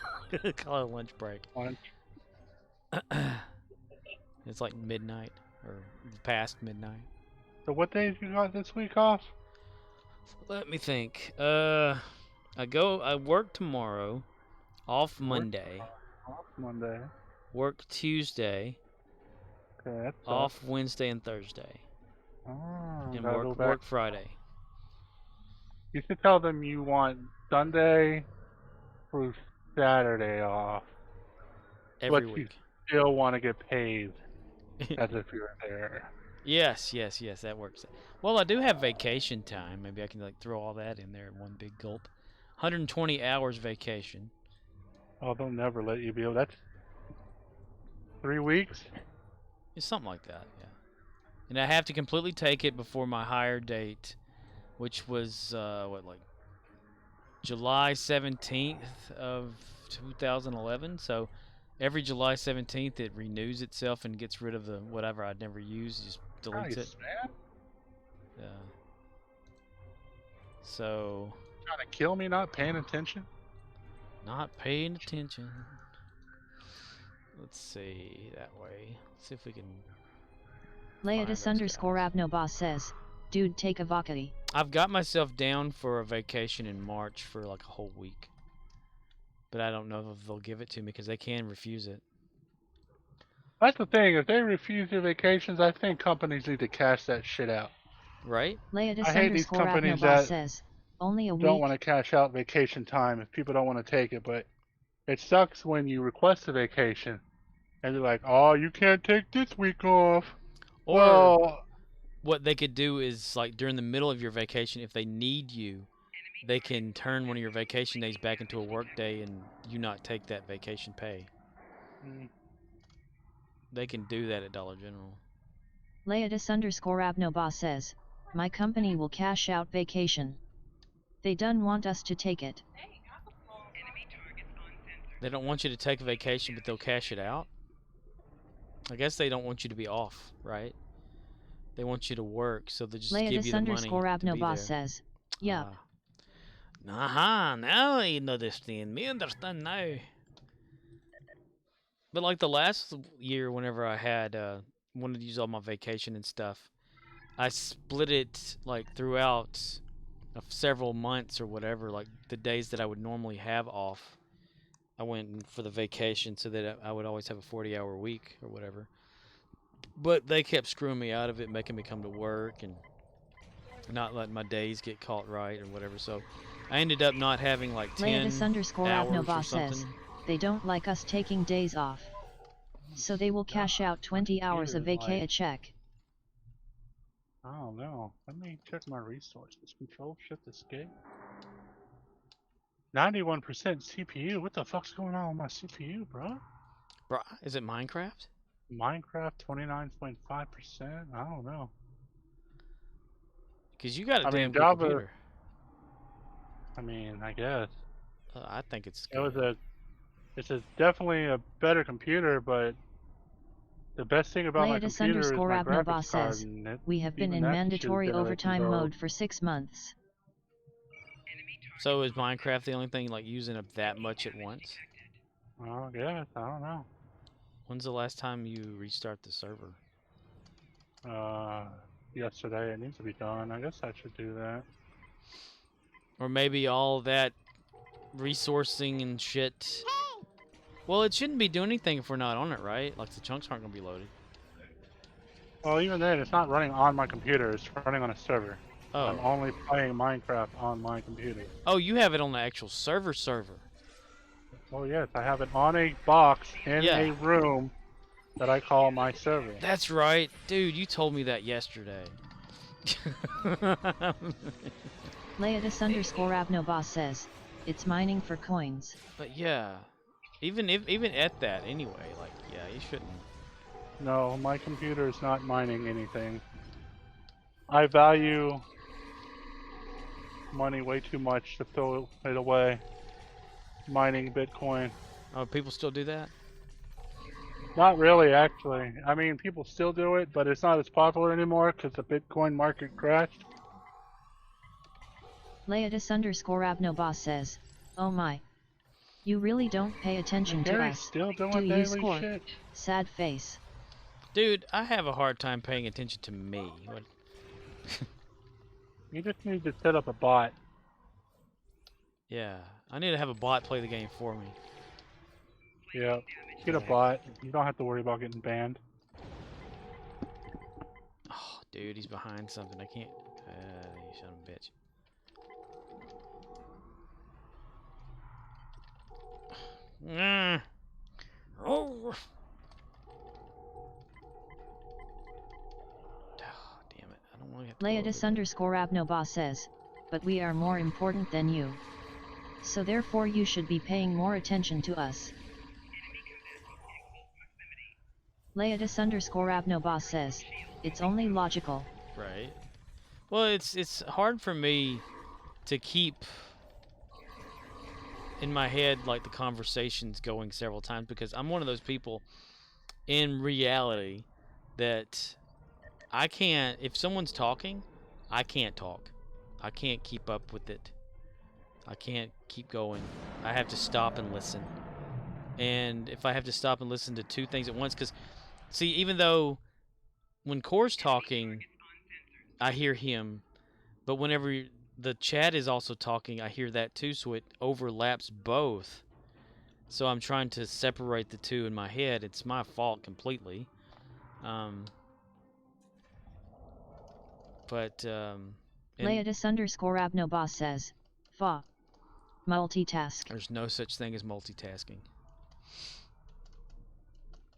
call it a lunch break. Lunch. It's like midnight or past midnight. So what days you got this week off? Let me think. I work tomorrow, off Monday. Off Monday. Work Tuesday. Okay, that's off Wednesday and Thursday. Oh, and gotta go back. work Friday. You should tell them you want Sunday through Saturday off. Every but week. You still want to get paid as if you're there. Yes, that works. Well, I do have vacation time. Maybe I can throw all that in there in one big gulp. 120 hours vacation. Oh, they'll never let you be able. That's 3 weeks. It's something like that, yeah. And I have to completely take it before my hire date, which was July 17th of 2011. So every July 17th, it renews itself and gets rid of the whatever I'd never used. Just deletes it. Man. Yeah. So. Trying to kill me, not paying attention. Not paying attention. Let's see that way. Let's see if we can. Leatus_Abnoboss says, dude, take a vacay. I've got myself down for a vacation in March for like a whole week. But I don't know if they'll give it to me because they can refuse it. That's the thing. If they refuse your vacations, I think companies need to cash that shit out. Right? I hate these companies that says, only a don't week. want to cash out vacation time if people don't want to take it. But it sucks when you request a vacation and they're like, oh, you can't take this week off. Or well, what they could do is like during the middle of your vacation, if they need you, they can turn one of your vacation days back into a work day and you not take that vacation pay. They can do that at Dollar General. Leatus_Abnoboss says, my company will cash out vacation. They done want us to take it. They don't want you to take a vacation, but they'll cash it out? I guess they don't want you to be off, right? They want you to work, so they just give you the money to be there. says, yup. Aha, now I understand. Me understand now. But like the last year, whenever I had wanted to use all my vacation and stuff, I split it like throughout several months or whatever, like the days that I would normally have off. I went for the vacation so that I would always have a 40-hour week or whatever. But they kept screwing me out of it, making me come to work and not letting my days get caught right or whatever. So I ended up not having like 10 hours or something. Says, they don't like us taking days off. So they will cash out 20 hours of vacay a check. I don't know. Let me check my resources. Control Shift Escape. 91% CPU. What the fuck's going on with my CPU, bro? Bro, is it Minecraft? Minecraft 29.5%. I don't know. Because you got a I damn mean, good Java. computer. I mean, I guess. I think it's It was good. it's definitely a better computer, but the best thing about my computer is my graphics card, says, and we have been in even that shit is mandatory generations overtime old. mode for 6 months. So is Minecraft the only thing like using up that much at once? Well, I guess. I don't know. When's the last time you restart the server? Yesterday. It needs to be done. I guess I should do that. Or maybe all that resourcing and shit. Well, it shouldn't be doing anything if we're not on it, right? Like the chunks aren't gonna be loaded. Well, even then, it's not running on my computer. It's running on a server. Oh. I'm only playing Minecraft on my computer. Oh, you have it on the actual server. Oh yes, I have it on a box in a room that I call my server. That's right. Dude, you told me that yesterday. Leatus_Abnoboss says, it's mining for coins. But yeah, even at that anyway, like, yeah, you shouldn't. No, my computer is not mining anything. I value money way too much to throw it away mining Bitcoin. Oh, people still do that? Not really, actually. I mean, people still do it, but it's not as popular anymore because the Bitcoin market crashed. Leatus_Abnoboss says, oh my. You really don't pay attention to us, still doing do you, daily Score? shit. Sad face. Dude, I have a hard time paying attention to me. What? You just need to set up a bot. Yeah, I need to have a bot play the game for me. Yeah, get a bot. You don't have to worry about getting banned. Oh, dude, he's behind something. I can't. You son of a bitch. Oh. Damn it. I don't want to have to Leatus_Abnoboss says, but we are more important than you. So therefore you should be paying more attention to us. Leatus_Abnoboss says, it's only logical. Right. Well, it's hard for me to keep in my head like the conversations going several times because I'm one of those people in reality that I can't, if someone's talking, I can't talk. I can't keep up with it. I can't keep going. I have to stop and listen. And if I have to stop and listen to two things at once, because, see, even though when Core's talking, I hear him, but whenever the chat is also talking, I hear that too, so it overlaps both. So I'm trying to separate the two in my head. It's my fault completely. Leatus_Abnoboss says, fa. Multitask. There's no such thing as multitasking.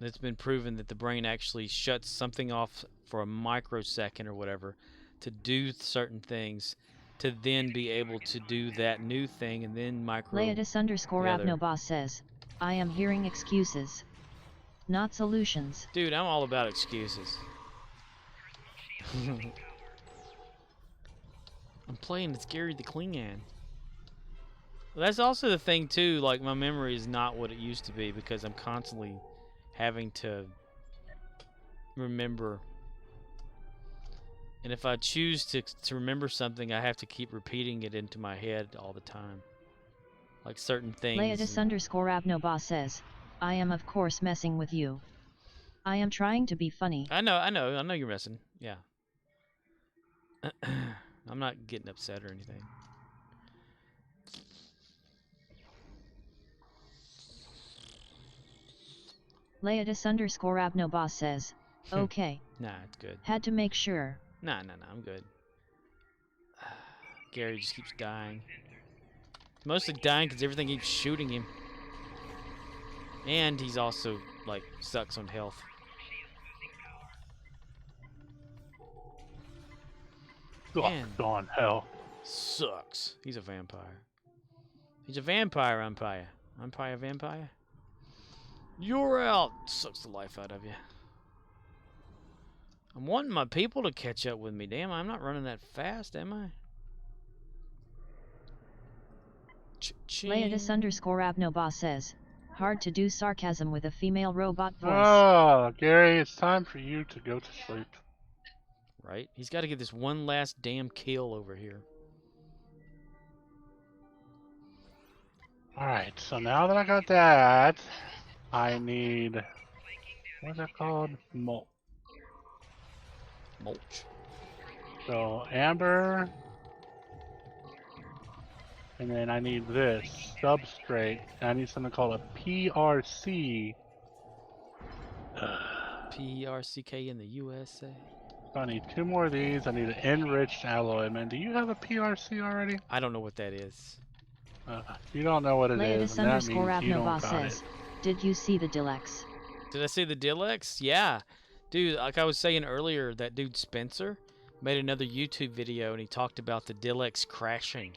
It's been proven that the brain actually shuts something off for a microsecond or whatever to do certain things to then be able to do that new thing and then Leatus_Abnoboss says, I am hearing excuses, not solutions. Dude, I'm all about excuses. I'm playing as Gary the Klingon. That's also the thing too, like my memory is not what it used to be because I'm constantly having to remember. And if I choose to remember something, I have to keep repeating it into my head all the time. Like certain things. Leatus_Abnoboss says, I am of course messing with you. I am trying to be funny. I know you're messing. Yeah. I'm not getting upset or anything. Leatus_Abnoboss says, okay. Nah, it's good. Had to make sure. Nah, I'm good. Gary just keeps dying. Mostly dying because everything keeps shooting him. And he's also, like, sucks on health. Sucks on hell. Sucks. He's a vampire. He's a vampire umpire. Umpire vampire. You're out. Sucks the life out of you. I'm wanting my people to catch up with me. Damn, I'm not running that fast, am I? Leotis_Abnoba says, hard to do sarcasm with a female robot voice. Oh, Gary, it's time for you to go to sleep. Right? He's got to get this one last damn kill over here. Alright, so now that I got that, I need... What's that called? Mulch. Mulch. So, amber... And then I need this, substrate. And I need something called a PRC. PRCK in the USA. So I need 2 more of these. I need an enriched alloy. Man, do you have a PRC already? I don't know what that is. You don't know what it is, and that means you don't got says, it. did you see the Dilex? Did I say the Dilex? Yeah. Dude, like I was saying earlier, that dude Spencer made another YouTube video and he talked about the Dilex crashing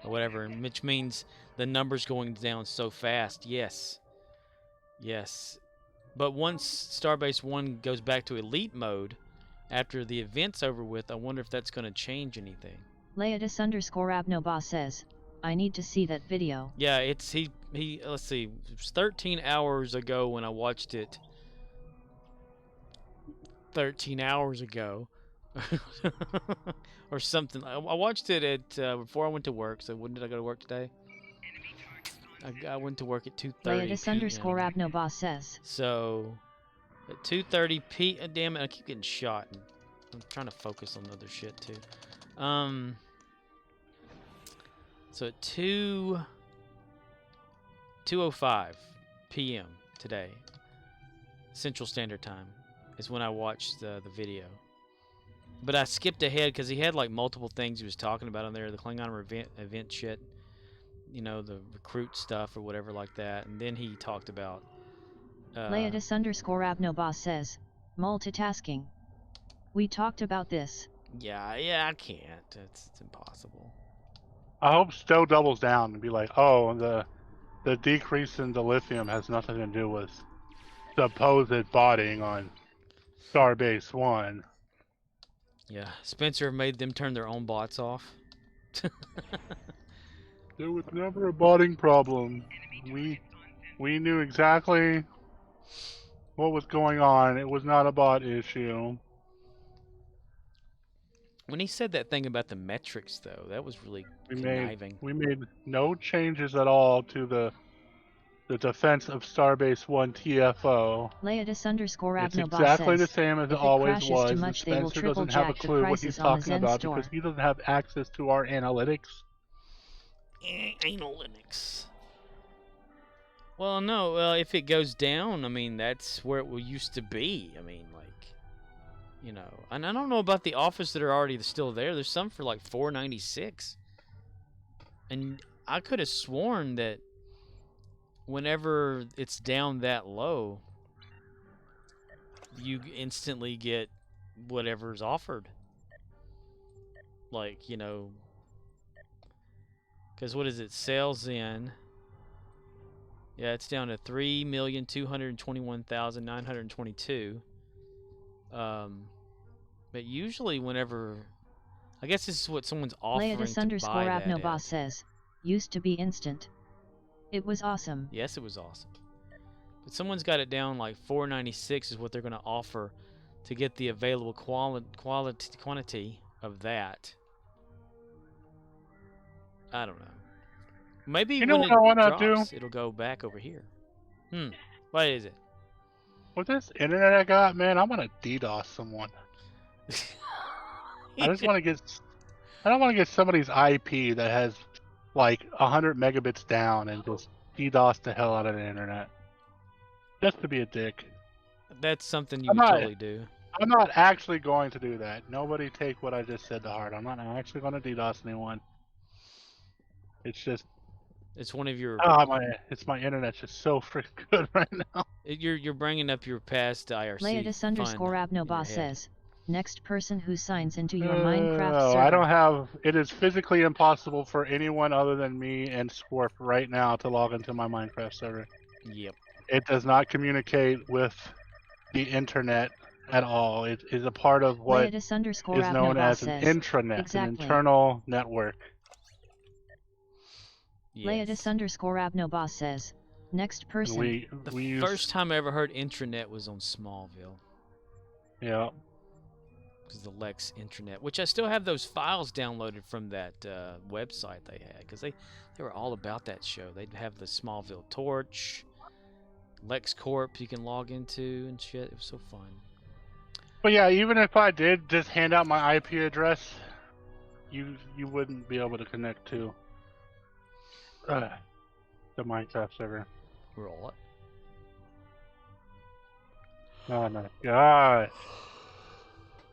or whatever, which means the numbers going down so fast. Yes. Yes. But once Starbase 1 goes back to elite mode, after the event's over with, I wonder if that's going to change anything. Leotis_Abnoba says, I need to see that video. Yeah, it's he let's see, it was 13 hours ago when I watched it. 13 hours ago. Or something. I watched it at before I went to work. So when did I go to work today? I went to work at 2:30. Leotis_Abnoba says. So at 2:30 p. Damn it! I keep getting shot. And I'm trying to focus on other shit too. So at 2:05 p.m. today, Central Standard Time, is when I watched the video. But I skipped ahead because he had like multiple things he was talking about on there, the Klingon event shit, you know, the recruit stuff or whatever like that, and then he talked about. Leotis_Abnoba says, multitasking. We talked about this. Yeah, I can't. It's impossible. I hope STO doubles down and be like, oh, the decrease in the lithium has nothing to do with supposed botting on Starbase 1. Yeah, Spencer made them turn their own bots off. There was never a botting problem. We knew exactly what was going on. It was not a bot issue. When he said that thing about the metrics, though, that was really conniving. We made no changes at all to the defense of Starbase 1 TFO. Leotis_Abnoba It's exactly says, the same as if it it always crashes was. too And much, they will Spencer triple doesn't have a jack the clue what he's prices on the talking Zen about store. because he doesn't have access to our analytics. Analytics. Well, no. If it goes down, I mean, that's where it used to be. I mean, like, you know, and I don't know about the offers that are already still there. There's some for like $4.96, and I could have sworn that whenever it's down that low, you instantly get whatever's offered. Like, you know, because what is it? Sales in. Yeah, it's down to 3,221,922. But usually, whenever, I guess this is what someone's offering to buy that Leotis_Abnoba at. says, used to be instant. It was awesome. Yes, it was awesome. But someone's got it down like $4.96 is what they're going to offer to get the available quantity of that. I don't know. Maybe You know when what I it wanna drops, do? it'll go back over here. What is it? With this internet I got, man, I'm gonna DDoS someone. I don't want to get somebody's IP that has like 100 megabits down and just DDoS the hell out of the internet. Just to be a dick. That's something you would totally do. I'm not actually going to do that. Nobody take what I just said to heart. I'm not actually going to DDoS anyone. It's just... It's one of your... my internet's just so freaking good right now. You're bringing up your past IRC Leotis_Abnoba says, Next person who signs into your Minecraft Oh, server. I don't have. It is physically impossible for anyone other than me and Scorp right now to log into my Minecraft server. Yep. It does not communicate with the internet at all. It is a part of what is known as an intranet, an internal network. Leodis_Abnoboss says, next person. The first time I ever heard intranet was on Smallville. Yeah. Because the Lex intranet, which I still have those files downloaded from that website they had, because they were all about that show. They'd have the Smallville Torch, LexCorp you can log into and shit. It was so fun. But yeah, even if I did just hand out my IP address, you wouldn't be able to connect to the Minecraft server. Roll it. Oh my god.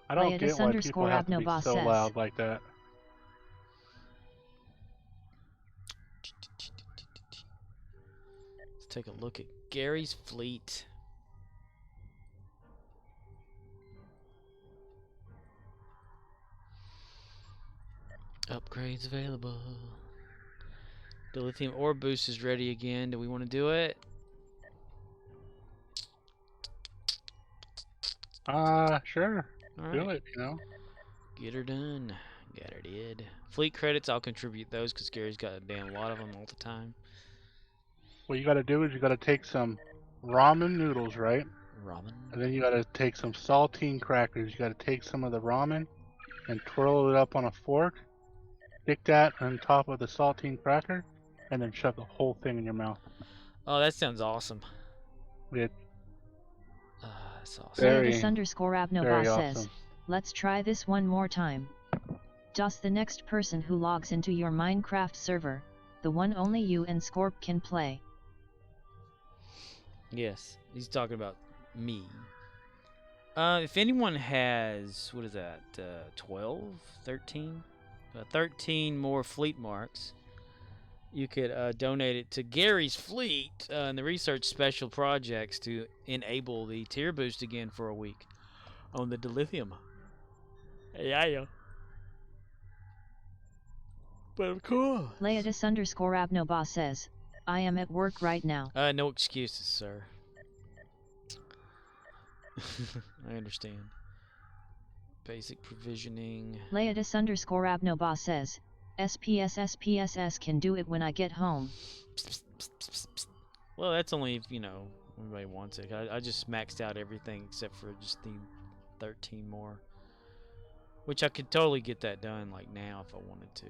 I don't get why people have to be so loud like that. Let's take a look at Gary's fleet. Upgrades available. The lithium ore boost is ready again. Do we want to do it? Sure. All do right. it, you know. Get her done. Got her did. Fleet credits, I'll contribute those because Gary's got a damn lot of them all the time. What you gotta do is you gotta take some ramen noodles, right? Ramen. And then you gotta take some saltine crackers. You gotta take some of the ramen and twirl it up on a fork. Stick that on top of the saltine cracker, and then shove the whole thing in your mouth. Oh, that sounds awesome. It, that's awesome. Leodis_Abnoboss says, let's try this one more time. Does the next person who logs into your Minecraft server, the one only you and Scorp can play? Yes, he's talking about me. If anyone has, what is that, 12, 13? 13 more fleet marks, you could donate it to Gary's fleet and the research special projects to enable the tier boost again for a week on the dilithium. Yeah. But of course. Leodis_Abnoboss says, I am at work right now. No excuses, sir. I understand. Basic provisioning. Leodis_Abnoboss says, SPSS can do it when I get home. Well, that's only if, you know, everybody wants it. I just maxed out everything except for just the 13 more. Which I could totally get that done, like, now if I wanted to.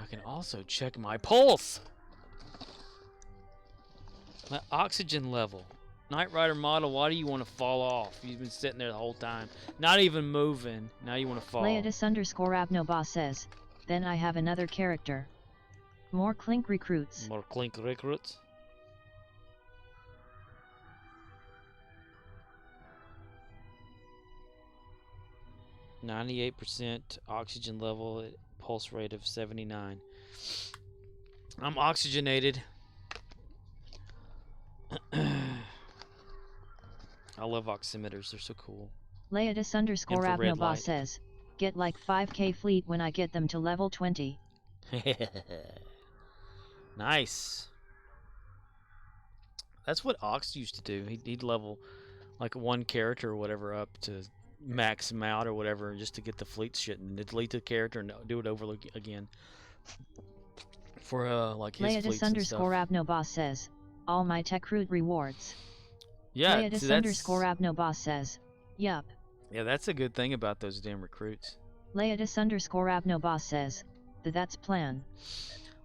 I can also check my pulse! My oxygen level. Knight Rider model, why do you want to fall off? You've been sitting there the whole time. Not even moving. Now you want to fall. Leodis_Abnoboss says, then I have another character. More Clink recruits. More Clink recruits? %, oxygen level at pulse rate of 79. I'm oxygenated. I love oximeters, they're so cool. Leodis_Abnoboss says, get like 5k fleet when I get them to level 20. Nice. That's what Ox used to do. He'd level like one character or whatever up to max him out or whatever just to get the fleet shit and delete the character and do it over again. For like his fleets and stuff. Leodis_Abnoboss says, all my tech root rewards. Yeah, Leodis_Abnoboss says, yup. Yeah, that's a good thing about those damn recruits. Leodis_Abnoboss says, that's plan.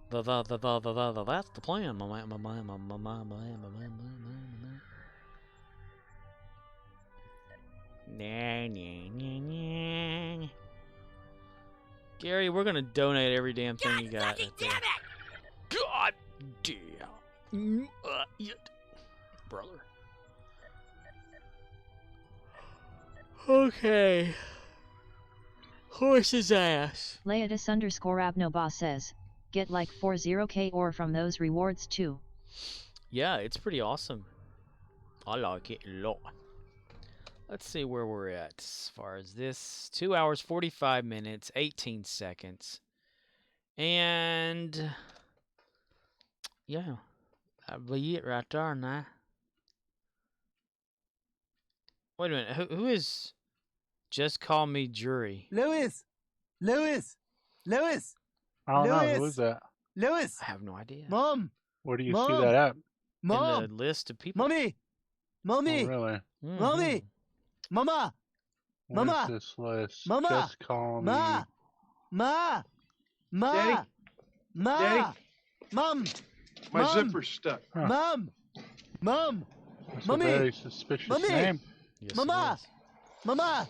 That's the plan. Gary, we're gonna donate every damn thing you got. Right there. God damn. Brother. Okay. Horse's ass. Leodis_Abnoboss says, get like 40k ore from those rewards too. Yeah, it's pretty awesome. I like it a lot. Let's see where we're at as far as this. 2 hours, 45 minutes, 18 seconds. And yeah, that'll be it right there now. Wait a minute, who is Just Call Me Jury? Lewis! Lewis! Lewis! I don't know. Who Lewis! is that? Lewis! I have no idea. Mom! Where do you Mom! see that at? Mom! In the list of people. Mommy! Mommy! Oh, really? Mommy! Mama! Where's Mama! this list? Mama! Just call me. Ma! Ma! Ma! Daddy? Ma! Daddy? Mom! My Mom! zipper's stuck. Huh. Mom! Mom! That's Mommy! a very suspicious Mommy! name. Yes, Mama! Mama!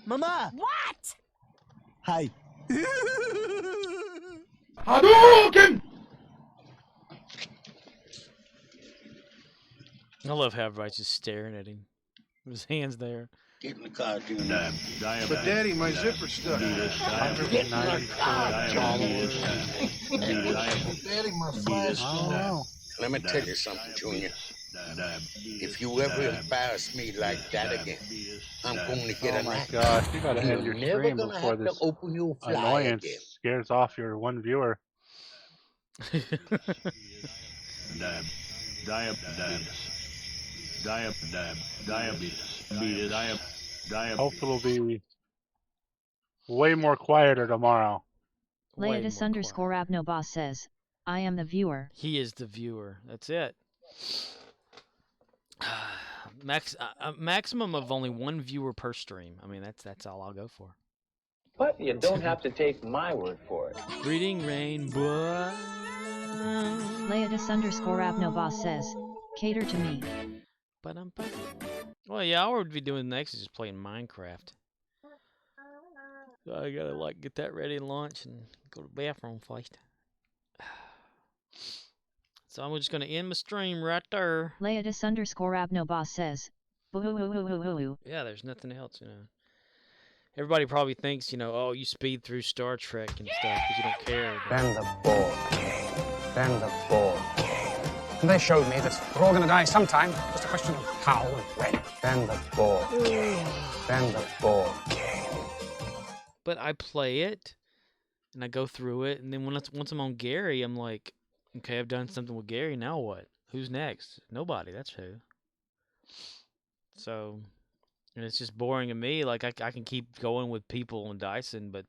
Mama! What? Hi. Hadouken! I love how everybody's just staring at him with his hands there. Get in the car, Junior. But Daddy, my zipper's stuck. 194 followers. Daddy, my flash. I don't know. Let me tell you something, Junior. If you ever embarrass me like that again, I'm going to get Oh an my act. gosh, you gotta end You're your never stream gonna before have to this open your fly annoyance again. scares off your one viewer. Hopefully it'll be way more quieter tomorrow. Leatus underscore Abnoboss says, I am the viewer. He is the viewer. That's it. Maximum of only one viewer per stream. I mean, that's all I'll go for. But you don't have to take my word for it. Reading Rainbow. Leatus underscore Abnoboss says, cater to me. Well, yeah, all we'd be doing next is just playing Minecraft. So I gotta get that ready and launch and go to the bathroom first. So I'm just gonna end my stream right there. Leatus underscore Abnoboss says, boo. Yeah, there's nothing else, Everybody probably thinks, oh, you speed through Star Trek and stuff because you don't care. Then the board came. Then the board came. And they showed me that we're all going to die sometime. Just a question of how and when. Then the board came. Then the board came. But I play it, and I go through it, and then once I'm on Gary, I'm like, okay, I've done something with Gary, now what? Who's next? Nobody, that's who. So... And it's just boring to me. Like, I can keep going with people and Dyson, but...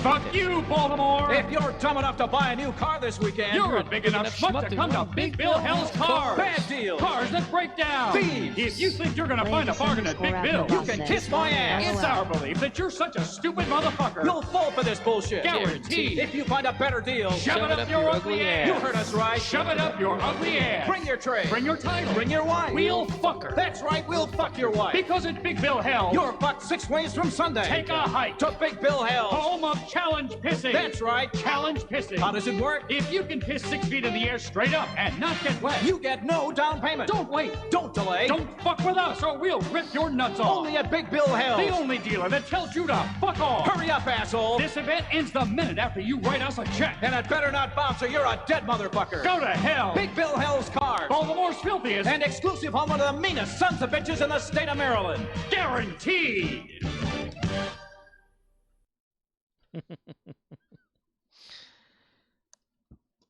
Fuck you, Baltimore! If you're dumb enough to buy a new car this weekend... You're a big enough schmuck to come to Big Bill Hell's Cars! Bad deals! Cars that break down! Thieves! If you think you're gonna find a bargain at Big Bill... You can kiss my ass! It's our belief that you're such a stupid motherfucker! You'll fall for this bullshit! Guaranteed! If you find a better deal... Shove it up your ugly ass! You heard us right! Shove it up your ugly ass! Bring your tray! Bring your title! Bring your wife! We'll fuck her! That's right, we'll fuck your wife! Because at Big Bill Hell... You're fucked 6 ways from Sunday! Take a hike to Big Bill Hell! Home of challenge pissing! That's right! Challenge pissing! How does it work? If you can piss 6 feet in the air straight up and not get wet... You get no down payment! Don't wait! Don't delay! Don't fuck with us or we'll rip your nuts off! Only at Big Bill Hell! The only dealer that tells you to fuck off! Hurry up, asshole! This event ends the minute after you write us a check! And it better not bounce or you're a dead motherfucker! Go to hell! Big Bill Hell's Cars! Baltimore's filthiest! And exclusive home of the meanest sons of bitches in the state of Maryland! Guaranteed!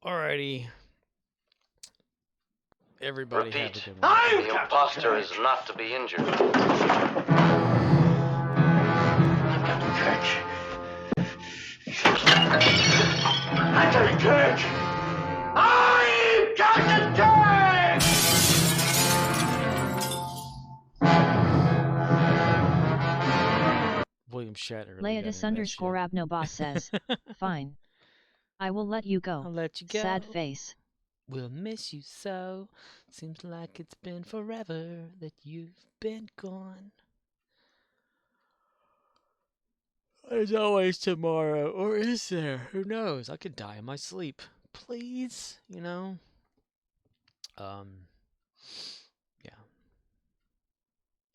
Alrighty. Everybody Repeat. have a good one. The imposter is not to be injured. I've got the catch. I got the catch. I got the catch. William Shatner. Leatus underscore Abnoboss says, fine. I will let you go. I'll let you go. Sad face. We'll miss you so. Seems like it's been forever that you've been gone. There's always tomorrow, or is there? Who knows? I could die in my sleep. Please, Yeah.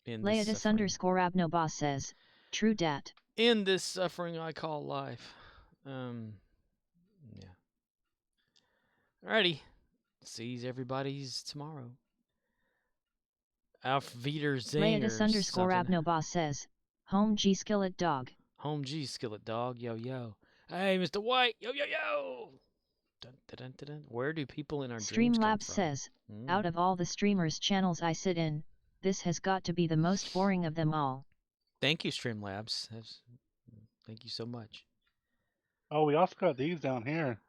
Leatus underscore Abnoboss says, true dat. In this suffering I call life. Yeah. Alrighty. sees everybody's tomorrow. Auf Wiedersehen Leodis or underscore something. Abnoboss says, Home G Skillet Dog. Home G Skillet Dog, yo yo. Hey, Mr. White, yo yo yo. Dun, dun, dun, dun, dun. Where do people in our dreams come Streamlabs from? says, out of all the streamers' channels I sit in, this has got to be the most boring of them all. Thank you, Streamlabs. Thank you so much. Oh, we also got these down here.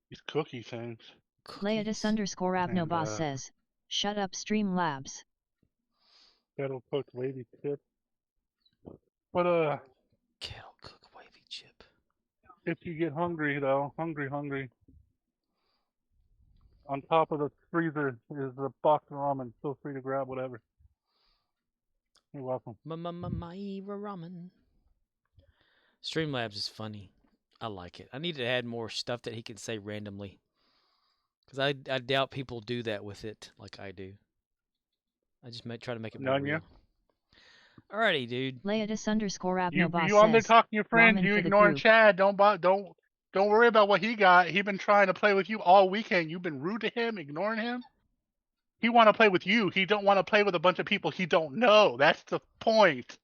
These cookie things. Leodis underscore Abnoboss says, shut up Streamlabs. Kettle cooked wavy chip. But kettle cooked wavy chip. If you get hungry though, hungry. On top of the freezer is a box of ramen. Feel free to grab whatever. You're welcome. My ramen. Streamlabs is funny. I like it. I need to add more stuff that he can say randomly. Because I doubt people do that with it like I do. I just try to make it more real. Alrighty, dude. Leodis underscore Abnoboss You on there says, talking to your friends, ramen you for the ignoring group. Chad, don't worry about what he got. He been trying to play with you all weekend. You've been rude to him, ignoring him. He want to play with you. He don't want to play with a bunch of people he don't know. That's the point.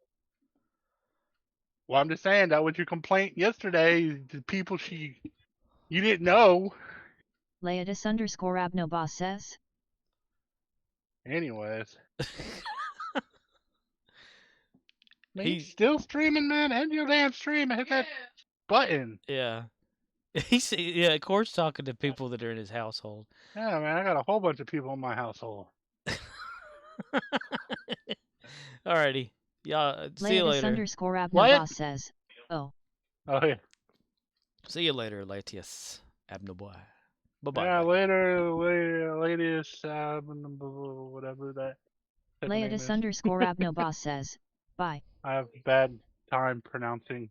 Well, I'm just saying that was your complaint yesterday. The people you didn't know. Leodis underscore Abnoboss says. Anyways. Man, he's still streaming, man. End your damn stream and hit that button. Yeah. Yeah, of course talking to people that are in his household. Yeah, man, I got a whole bunch of people in my household. Alrighty. Yeah, see you Leodis later. underscore Abnoboss says, oh. Oh, yeah. See you later, Latius Abnoboy. Bye-bye. Yeah, later, Latius, whatever that. Leodis underscore Abnoboss says, bye. I have bad time pronouncing